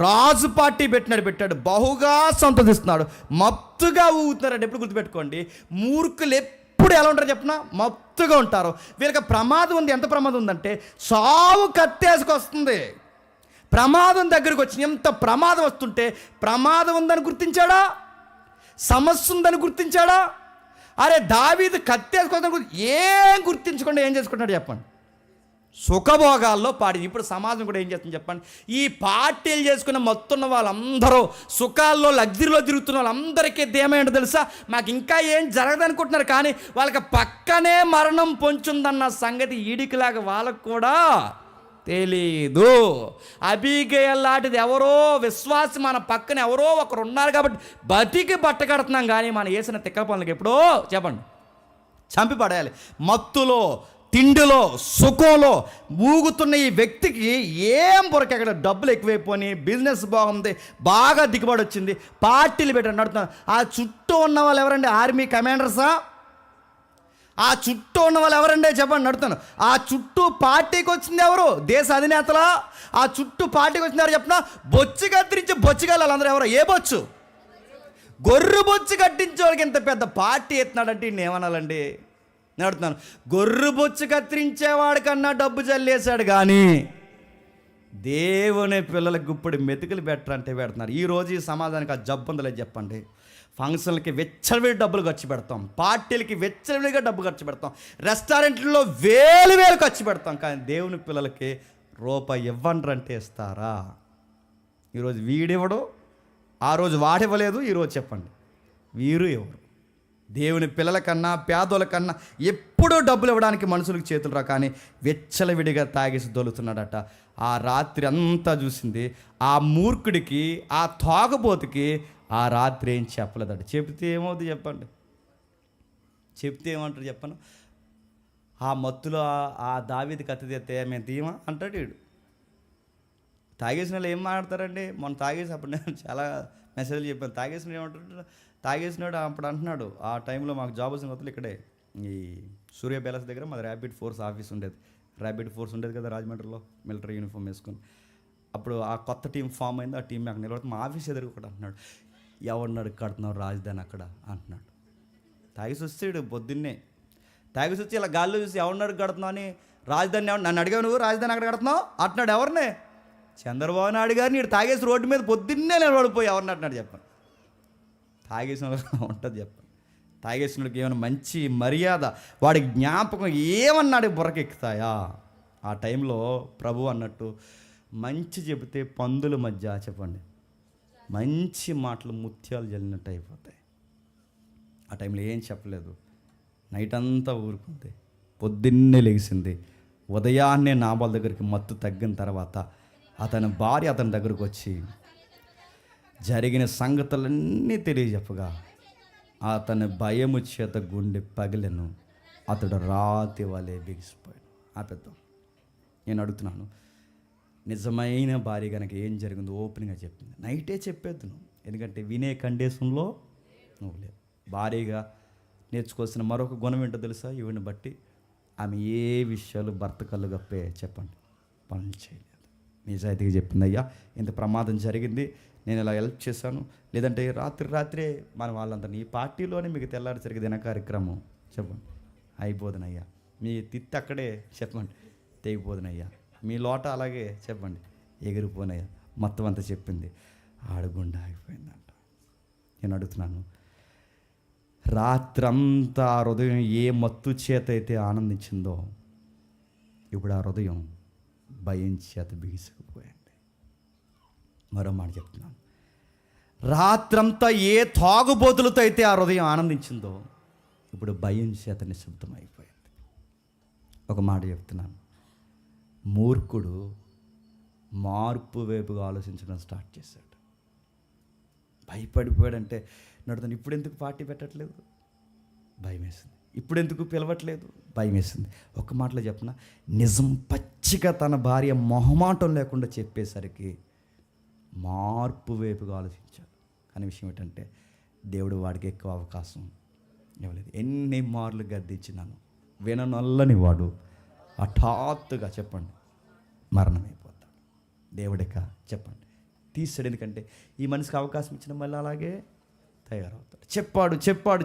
రాజు పార్టీ పెట్టాడు, బహుగా సంతోషిస్తున్నాడు, మత్తుగా ఊగుతున్నాడు. ఎప్పుడు గుర్తుపెట్టుకోండి, మూర్ఖులు ఎప్పుడు ఎలా ఉంటారో చెప్పిన మత్తుగా ఉంటారు. వీళ్ళకి ప్రమాదం ఉంది. ఎంత ప్రమాదం ఉందంటే సావు కత్తేసుకొస్తుంది. ప్రమాదం దగ్గరికి వచ్చి ఎంత ప్రమాదం వస్తుంటే ప్రమాదం ఉందని గుర్తించాడా, సమస్య ఉందని గుర్తించాడా? అరే దావీదు కత్తేసుకొస్తుందని ఏం గుర్తించకుండా ఏం చేసుకుంటున్నాడు చెప్పండి, సుఖభోగాల్లో పాడి. ఇప్పుడు సమాజం కూడా ఏం చేస్తుంది చెప్పండి, ఈ పార్టీలు చేసుకున్న మొత్తున్న వాళ్ళందరూ సుఖాల్లో లగ్జరీలో తిరుగుతున్న వాళ్ళందరికీ ఏమైందో తెలుసా, మాకు ఇంకా ఏం జరగదనుకుంటున్నారు, కానీ వాళ్ళకి పక్కనే మరణం పొంచుందన్న సంగతి ఈడికిలాగా వాళ్ళకు కూడా తెలీదు. అబీగయల్ లాంటిది ఎవరో విశ్వాసి మన పక్కన ఎవరో ఒకరు ఉన్నారు కాబట్టి బతికి బట్ట కడుతున్నాం, కానీ మనం వేసిన తిక్కల పనులకి ఎప్పుడో చెప్పండి చంపి పడేయాలి. మత్తులో తిండిలో సుఖంలో ఊగుతున్న ఈ వ్యక్తికి ఏం పొరకెక్కడ డబ్బులు ఎక్కువైపోయి బిజినెస్ బాగుంది, బాగా దిగుబడి వచ్చింది, పార్టీలు పెట్టారు నడుతున్నారు. ఆ చుట్టూ ఉన్న వాళ్ళు ఎవరండి, ఆర్మీ కమాండర్సా? ఆ చుట్టూ ఉన్న వాళ్ళు ఎవరండి చెప్పండి నడుతాను. ఆ చుట్టూ పార్టీకి వచ్చింది ఎవరు, దేశ అధినేతలా? ఆ చుట్టూ పార్టీకి వచ్చింది ఎవరు చెప్పిన, బొచ్చు కత్తిరించి బొచ్చుగాలి వాళ్ళందరూ ఎవరో, ఏ బొచ్చు, గొర్రె బొచ్చు కట్టించే వాళ్ళకి ఎంత పెద్ద పార్టీ ఎత్తున్నాడంటే ఈయన ఏమనాలండి. నేను అడుగుతున్నాను, గొర్రె బొచ్చు కత్తిరించేవాడి కన్నా డబ్బు చల్లేశాడు, కానీ దేవుని పిల్లలకి గుప్పుడు మెతుకులు పెట్టరంటే పెడుతున్నారు. ఈరోజు ఈ సమాజానికి ఆ జబ్బు ఉందలేదు చెప్పండి. ఫంక్షన్లకి వెచ్చలవిడి డబ్బులు ఖర్చు పెడతాం, పార్టీలకి వెచ్చలవిడిగా డబ్బు ఖర్చు పెడతాం, రెస్టారెంట్లో వేలు ఖర్చు పెడతాం, కానీ దేవుని పిల్లలకి రూపాయి ఇవ్వండ్రంటే ఇస్తారా? ఈరోజు వీడివ్వడు, ఆ రోజు వాడివ్వలేదు, ఈరోజు చెప్పండి వీరు ఎవరు? దేవుని పిల్లల కన్నా పేదోళ్ళ కన్నా ఎప్పుడూ డబ్బులు ఇవ్వడానికి మనుషులకు చేతులు రా, కానీ వెచ్చలవిడిగా తాగేసి దొలుతున్నాడట. ఆ రాత్రి అంతా చూసింది ఆ మూర్ఖుడికి, ఆ తాగబోతుకి ఆ రాత్రి ఏం చెప్పలేదట. చెప్తే ఏమవుతుంది చెప్పండి, చెప్తే ఏమంటారు చెప్పను. ఆ మత్తులో ఆ దావీదు కత్తి తెస్తే మేము తీయమా అంటాడు వీడు. తాగేసిన వాళ్ళు ఏం మాట్లాడతారండి? మొన్న తాగేసి అప్పుడు నేను చాలా మెసేజ్లు చెప్పాను. తాగేసిన ఏమంటారు, తాగేసినాడు అప్పుడు అంటున్నాడు. ఆ టైంలో మాకు జాబ్ వచ్చిన కొత్తలో ఇక్కడే ఈ సూర్య ప్యాలెస్ దగ్గర మాది ర్యాపిడ్ ఫోర్స్ ఆఫీస్ ఉండేది. ర్యాపిడ్ ఫోర్స్ ఉండేది కదా రాజమండ్రిలో, మిలిటరీ యూనిఫామ్ వేసుకొని. అప్పుడు ఆ కొత్త టీం ఫామ్ అయింది. ఆ టీం అక్కడ నిలబడి మా ఆఫీస్ ఎదురు కూడా అంటున్నాడు, ఎవరినాడు కడుతున్నావు రాజధాని అక్కడ అంటున్నాడు. తాగేసి వచ్చాడు పొద్దున్నే, తాగేసి వచ్చి ఇలా గాల్లో చూసి ఎవరినాడు కడుతున్నావు అని, రాజధాని నన్ను అడిగావు, నువ్వు రాజధాని అక్కడ కడుతున్నావు అంటున్నాడు. ఎవరినే? చంద్రబాబు నాయుడు గారిని. ఇటు తాగేసి రోడ్డు మీద పొద్దున్నే నిలబడిపోయి ఎవరిని అంటున్నాడు చెప్పండి. తాగేసిన ఉంటుంది చెప్పండి. తాగేసినకి ఏమైనా మంచి మర్యాద, వాడి జ్ఞాపకం ఏమన్నాడు బుర్రకెక్కుతాయా? ఆ టైంలో ప్రభు అన్నట్టు మంచి చెబితే పందుల మధ్య చెప్పండి మంచి మాటలు ముత్యాలు జల్లినట్టు అయిపోతాయి. ఆ టైంలో ఏం చెప్పలేదు, నైట్ అంతా ఊరుకుంది, పొద్దున్నే లెగిసింది. ఉదయాన్నే నాబాల్ దగ్గరికి మత్తు తగ్గిన తర్వాత అతని భార్య అతని దగ్గరకు వచ్చి జరిగిన సంగతులన్నీ తెలియజెప్పగా అతని భయము చేత గుండె పగిలెను, అతడు రాతి వలె బిగిసిపోయాడు. ఆపేద్దాం. నేను అడుగుతున్నాను, నిజమైన భార్య కనుక ఏం జరిగిందో ఓపెన్గా చెప్పింది. నైటే చెప్పేద్దు నువ్వు, ఎందుకంటే వినే కండిషన్లో నువ్వు లేవు. భార్యగా నేర్చుకోవాల్సిన మరొక గుణం ఏంటో తెలుసా? ఈవిని బట్టి ఆమె ఏ విషయాలు భర్త కళ్ళు గప్పే చెప్పండి పనులు చేయలేదు. నిజాయితీగా చెప్పింది, అయ్యా ఇంత ప్రమాదం జరిగింది, నేను ఇలా హెల్ప్ చేశాను, లేదంటే రాత్రే మన వాళ్ళంతా ఈ పార్టీలోనే మీకు తెల్లారి జరిగే దిన కార్యక్రమం చెప్పండి అయిపోదునయ్యా, మీ తిత్తి అక్కడే చెప్పండి తెగిపోదునయ్యా, మీ లోట అలాగే చెప్పండి ఎగిరిపోనయ్యా, మొత్తం అంతా చెప్పింది. ఆడుగుండా ఆగిపోయిందంట. నేను అడుగుతున్నాను, రాత్రంతా ఆ హృదయం ఏ మత్తు చేత అయితే ఆనందించిందో ఇప్పుడు ఆ హృదయం భయం చేత బిగిసుకుపోయింది. మరో మాట చెప్తున్నాను, రాత్రంతా ఏ తాగుబోతులతో అయితే ఆ హృదయం ఆనందించిందో ఇప్పుడు భయం చేత నిశ్శబ్దం అయిపోయింది. ఒక మాట చెప్తున్నాను, మూర్ఖుడు మార్పు వైపుగా ఆలోచించడం స్టార్ట్ చేశాడు. భయపడిపోయాడంటే నడుతాను, ఇప్పుడు ఎందుకు పార్టీ పెట్టట్లేదు భయం వేసింది, ఇప్పుడు ఎందుకు పిలవట్లేదు భయం వేసింది. ఒక మాటలో చెప్పిన నిజం పచ్చిగా తన భార్య మొహమాటం లేకుండా చెప్పేసరికి మార్పు వైపుగా ఆలోచించాడు. కానీ విషయం ఏంటంటే దేవుడు వాడికి ఎక్కువ అవకాశం ఇవ్వలేదు. ఎన్ని మార్లు గద్దించినాను విననొల్లని వాడు హఠాత్తుగా చెప్పండి మరణమైపోతాడు. దేవుడిక చెప్పండి తీసాడు. ఎందుకంటే ఈ మనిషికి అవకాశం ఇచ్చిన మళ్ళీ అలాగే తయారవుతాడు.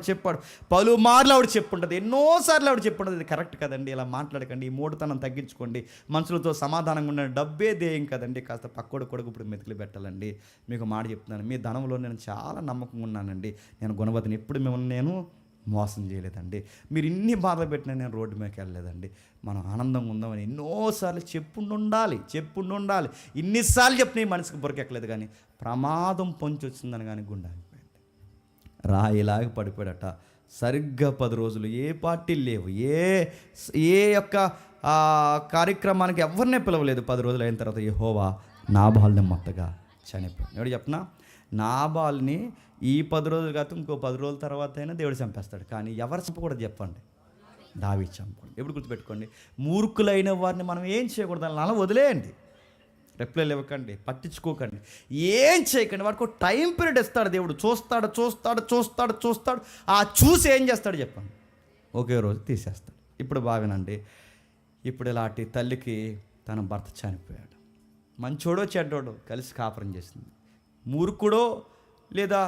చెప్పాడు పలుమార్లు ఆవిడ చెప్పుంటుంది, ఎన్నోసార్లు ఆవిడ చెప్పుంటుంది, ఇది కరెక్ట్ కదండి, ఇలా మాట్లాడకండి, ఈ మూఢతనం తగ్గించుకోండి, మనుషులతో సమాధానంగా ఉండండి, డబ్బే ధ్యేయం కదండి, కాస్త పక్కోడు కొడుకు ఇప్పుడు మెతుకులు పెట్టాలండి. మీకు మాట చెప్తున్నాను, మీ ధనంలో నేను చాలా నమ్మకంగా ఉన్నానండి, నేను గుణవతిని ఎప్పుడు మిమ్మల్ని నేను మోసం చేయలేదండి, మీరు ఇన్ని బాధలు పెట్టినా నేను రోడ్డు మీదకి వెళ్ళలేదండి, మనం ఆనందంగా ఉందామని ఎన్నోసార్లు చెప్పుండాలి. ఇన్నిసార్లు చెప్పిన ఈ మనసుకు బొరకెక్కలేదు, కానీ ప్రమాదం పొంచి వచ్చిందని కానీ గుండె ఆగిపోయింది. రాయిలాగా పడిపోయాడట. సరిగ్గా 10 రోజులు ఏ పార్టీలు లేవు, ఏ యొక్క కార్యక్రమానికి ఎవరినే పిలవలేదు. 10 రోజులు అయిన తర్వాత యెహోవా నాబాలుని మొత్తగా చనిపోయాడు. ఎవడు చెప్పనా, నాబాల్ని ఈ 10 రోజులు కాదు ఇంకో 10 రోజుల తర్వాత అయినా దేవుడు చంపేస్తాడు. కానీ ఎవరు చంపకూడదు చెప్పండి, దావీదు చంపకూడదు. ఎప్పుడు గుర్తుపెట్టుకోండి, మూర్ఖులైన వారిని మనం ఏం చేయకూడదు, అలా వదిలేయండి, రిప్లైలు ఇవ్వకండి, పట్టించుకోకండి, ఏం చేయకండి. వాడికి ఒక టైం పీరియడ్ ఇస్తాడు దేవుడు, చూస్తాడు. ఆ చూసి ఏం చేస్తాడు చెప్పండి, ఒకే రోజు తీసేస్తాడు. ఇప్పుడు బాగానండి, ఇప్పుడు ఇలాంటి తల్లికి తన భర్త చనిపోయాడు. మంచోడో చెడ్డోడో కలిసి కాపురం చేసింది. మూర్ఖుడో లేదా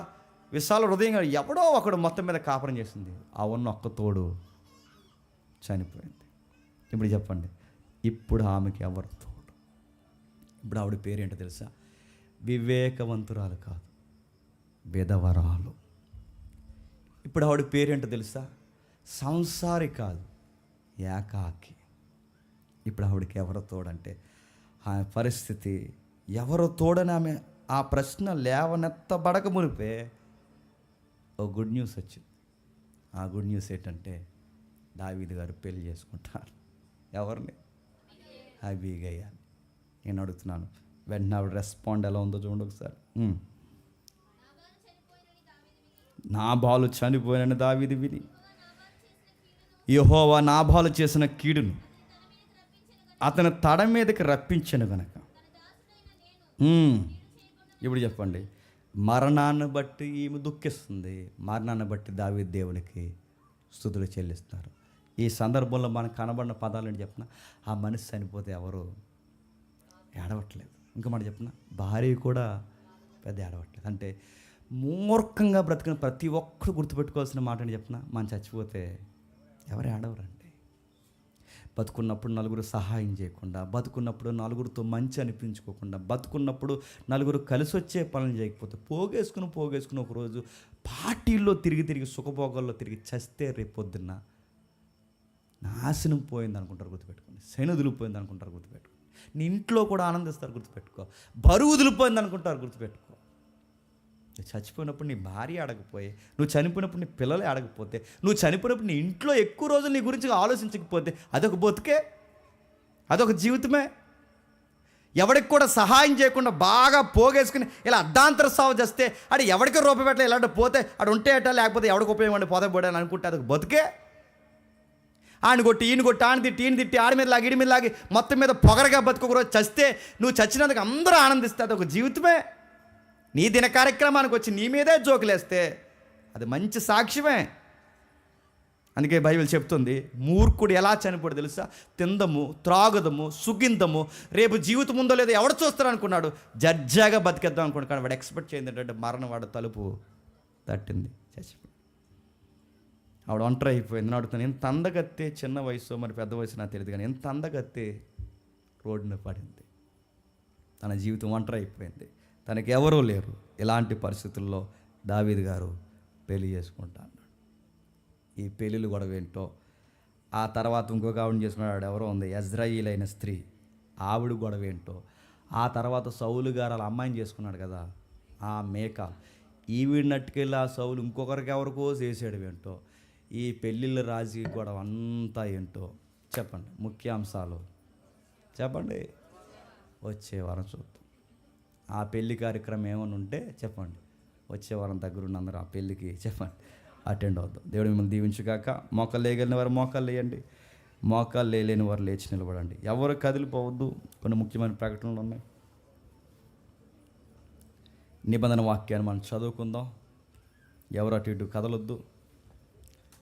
విశాల హృదయంగా ఎవడో ఒకడు మొత్తం మీద కాపురం చేసింది. ఆ ఉన్న ఒక్క తోడు చనిపోయింది. ఇప్పుడు చెప్పండి, ఇప్పుడు ఆమెకి ఎవరు తోడు? ఇప్పుడు ఆవిడ పేరేంటో తెలుసా? వివేకవంతురాలు కాదు, విధవరాలు. ఇప్పుడు ఆవిడ పేరేంటో తెలుసా? సంసారి కాదు, ఏకాకి. ఇప్పుడు ఆవిడకి ఎవరు తోడంటే ఆమె పరిస్థితి ఎవరు తోడని ఆమె ఆ ప్రశ్న లేవనెత్తబడక మునిపే ఓ గుడ్ న్యూస్ వచ్చింది. ఆ గుడ్ న్యూస్ ఏంటంటే దావీదు గారు పెళ్లి చేసుకుంటారు. ఎవరిని? అబీగయని. నేను అడుగుతున్నాను, వెంటనే ఆవిడ రెస్పాండ్ ఎలా ఉందో చూడండి ఒకసారి. నాబాలు చనిపోయినని దావీదు విని యెహోవా నాబాలు చేసిన కీడును అతని తడ మీదకి రప్పించను గనక ఇప్పుడు చెప్పండి, మరణాన్ని బట్టి ఈమె దుఃఖిస్తుంది, మరణాన్ని బట్టి దావీదు దేవునికి స్తుతులు చెల్లిస్తారు. ఈ సందర్భంలో మనకు కనబడిన పదాలు ఏంటి చెప్పిన, ఆ మనిషి చనిపోతే ఎవరు ఏడవట్లేదు. ఇంకా మాట చెప్పిన, భార్య కూడా పెద్ద ఏడవట్లేదు. అంటే మూర్ఖంగా బ్రతికిన ప్రతి ఒక్కరు గుర్తుపెట్టుకోవాల్సిన మాట అని చెప్పిన, మనం చచ్చిపోతే ఎవరు ఏడవరండి. బతుకున్నప్పుడు నలుగురు సహాయం చేయకుండా, బతుకున్నప్పుడు నలుగురితో మంచి అనిపించుకోకుండా, బతుకున్నప్పుడు నలుగురు కలిసి వచ్చే పనులు చేయకపోతే, పోగేసుకుని ఒకరోజు పార్టీల్లో తిరిగి సుఖభోగాల్లో తిరిగి చస్తే రేపొద్దున్న నాశనం పోయింది అనుకుంటారు గుర్తుపెట్టుకోండి, శనుదులిపోయింది అనుకుంటారు గుర్తుపెట్టుకో, నీ ఇంట్లో కూడా ఆనందిస్తారు గుర్తుపెట్టుకో, బరువు వదిలిపోయింది అనుకుంటారు గుర్తుపెట్టుకో. నువ్వు చచ్చిపోయినప్పుడు నీ భార్య అడగపోయి, నువ్వు చనిపోయినప్పుడు నీ పిల్లలు అడగపోతే, నువ్వు చనిపోయినప్పుడు నీ ఇంట్లో ఎక్కువ రోజులు నీ గురించి ఆలోచించకపోతే, అదొక బతుకే, అదొక జీవితమే. ఎవడికి కూడా సహాయం చేయకుండా బాగా పోగేసుకుని ఇలా అర్ధాంతర సాగు చేస్తే, అడు ఎవరికి రూపాయి పెట్టలే ఇలాంటి పోతే అడు ఉంటే అట, లేకపోతే ఎవడికి ఉపయోగపడి పోతే పోయాను అనుకుంటే అదొక బతుకే. ఆయన కొట్టి ఈయన కొట్టి, ఆయన తిట్టి ఈయన తిట్టి, ఆడి మీద లాగి ఈడి మీద లాగి మొత్తం మీద పొగరగా బతుకొకరోజు చస్తే, నువ్వు చచ్చినందుకు అందరూ ఆనందిస్తే అదొక జీవితమే. నీ దిన కార్యక్రమానికి వచ్చి నీ మీదే జోకులేస్తే అది మంచి సాక్ష్యమే. అందుకే బైబిల్ చెప్తుంది, మూర్ఖుడు ఎలా చనిపోడు తెలుసా, తిందము త్రాగుదము సుగిందము, రేపు జీవితం ఉందో లేదో ఎవడు చూస్తాడు అనుకున్నాడు, జడ్జాగా బతికేద్దాం అనుకున్నాడు. కానీ వాడు ఎక్స్పెక్ట్ చేయండి ఏంటంటే మరణం వాడు తలుపు తట్టింది, చచ్చిపోయింది. ఆవిడ ఒంటరి అయిపోయింది. అడుగుతాను, ఎంత అందగత్తే, చిన్న వయసు మరి పెద్ద వయసు నాకు తెలియదు, కానీ ఎంత అందగత్తే రోడ్డున పడింది. తన జీవితం ఒంటరి అయిపోయింది, తనకి ఎవరూ లేరు. ఇలాంటి పరిస్థితుల్లో దావీదు గారు పెళ్లి చేసుకుంటా అన్నాడు. ఈ పెళ్ళిళ్ళు గొడవ ఏంటో, ఆ తర్వాత ఇంకొక ఆవిడని చేసుకున్నాడు, ఎవరో ఉంది యజ్రాయిల్ అయిన స్త్రీ, ఆవిడ గొడవ ఏంటో, ఆ తర్వాత సౌలు గారు వాళ్ళ అమ్మాయిని చేసుకున్నాడు కదా, ఆ మేక, ఈవిడినట్టుకెళ్ళి ఆ సౌలు ఇంకొకరికి ఎవరికో చేసాడు ఏంటో, ఈ పెళ్ళిళ్ళ రాజీ గొడవ అంతా ఏంటో చెప్పండి. ముఖ్యాంశాలు చెప్పండి, వచ్చే వారం చూద్దాం. ఆ పెళ్లి కార్యక్రమం ఏమైనా ఉంటే చెప్పండి, వచ్చే వారం దగ్గరున్న అందరూ ఆ పెళ్ళికి చెప్పండి అటెండ్ అవుతాం. దేవుడు మిమ్మల్ని దీవించుగాక. మోకాలు లేగలిగిన వారు మోకాలు లేయండి, మోకాలు లేని వారు లేచి నిలబడండి. ఎవరు కదిలిపోవద్దు. కొన్ని ముఖ్యమైన ప్రకటనలు ఉన్నాయి. నిబంధన వాక్యాన్ని మనం చదువుకుందాం. ఎవరు అటు ఇటు కదలొద్దు.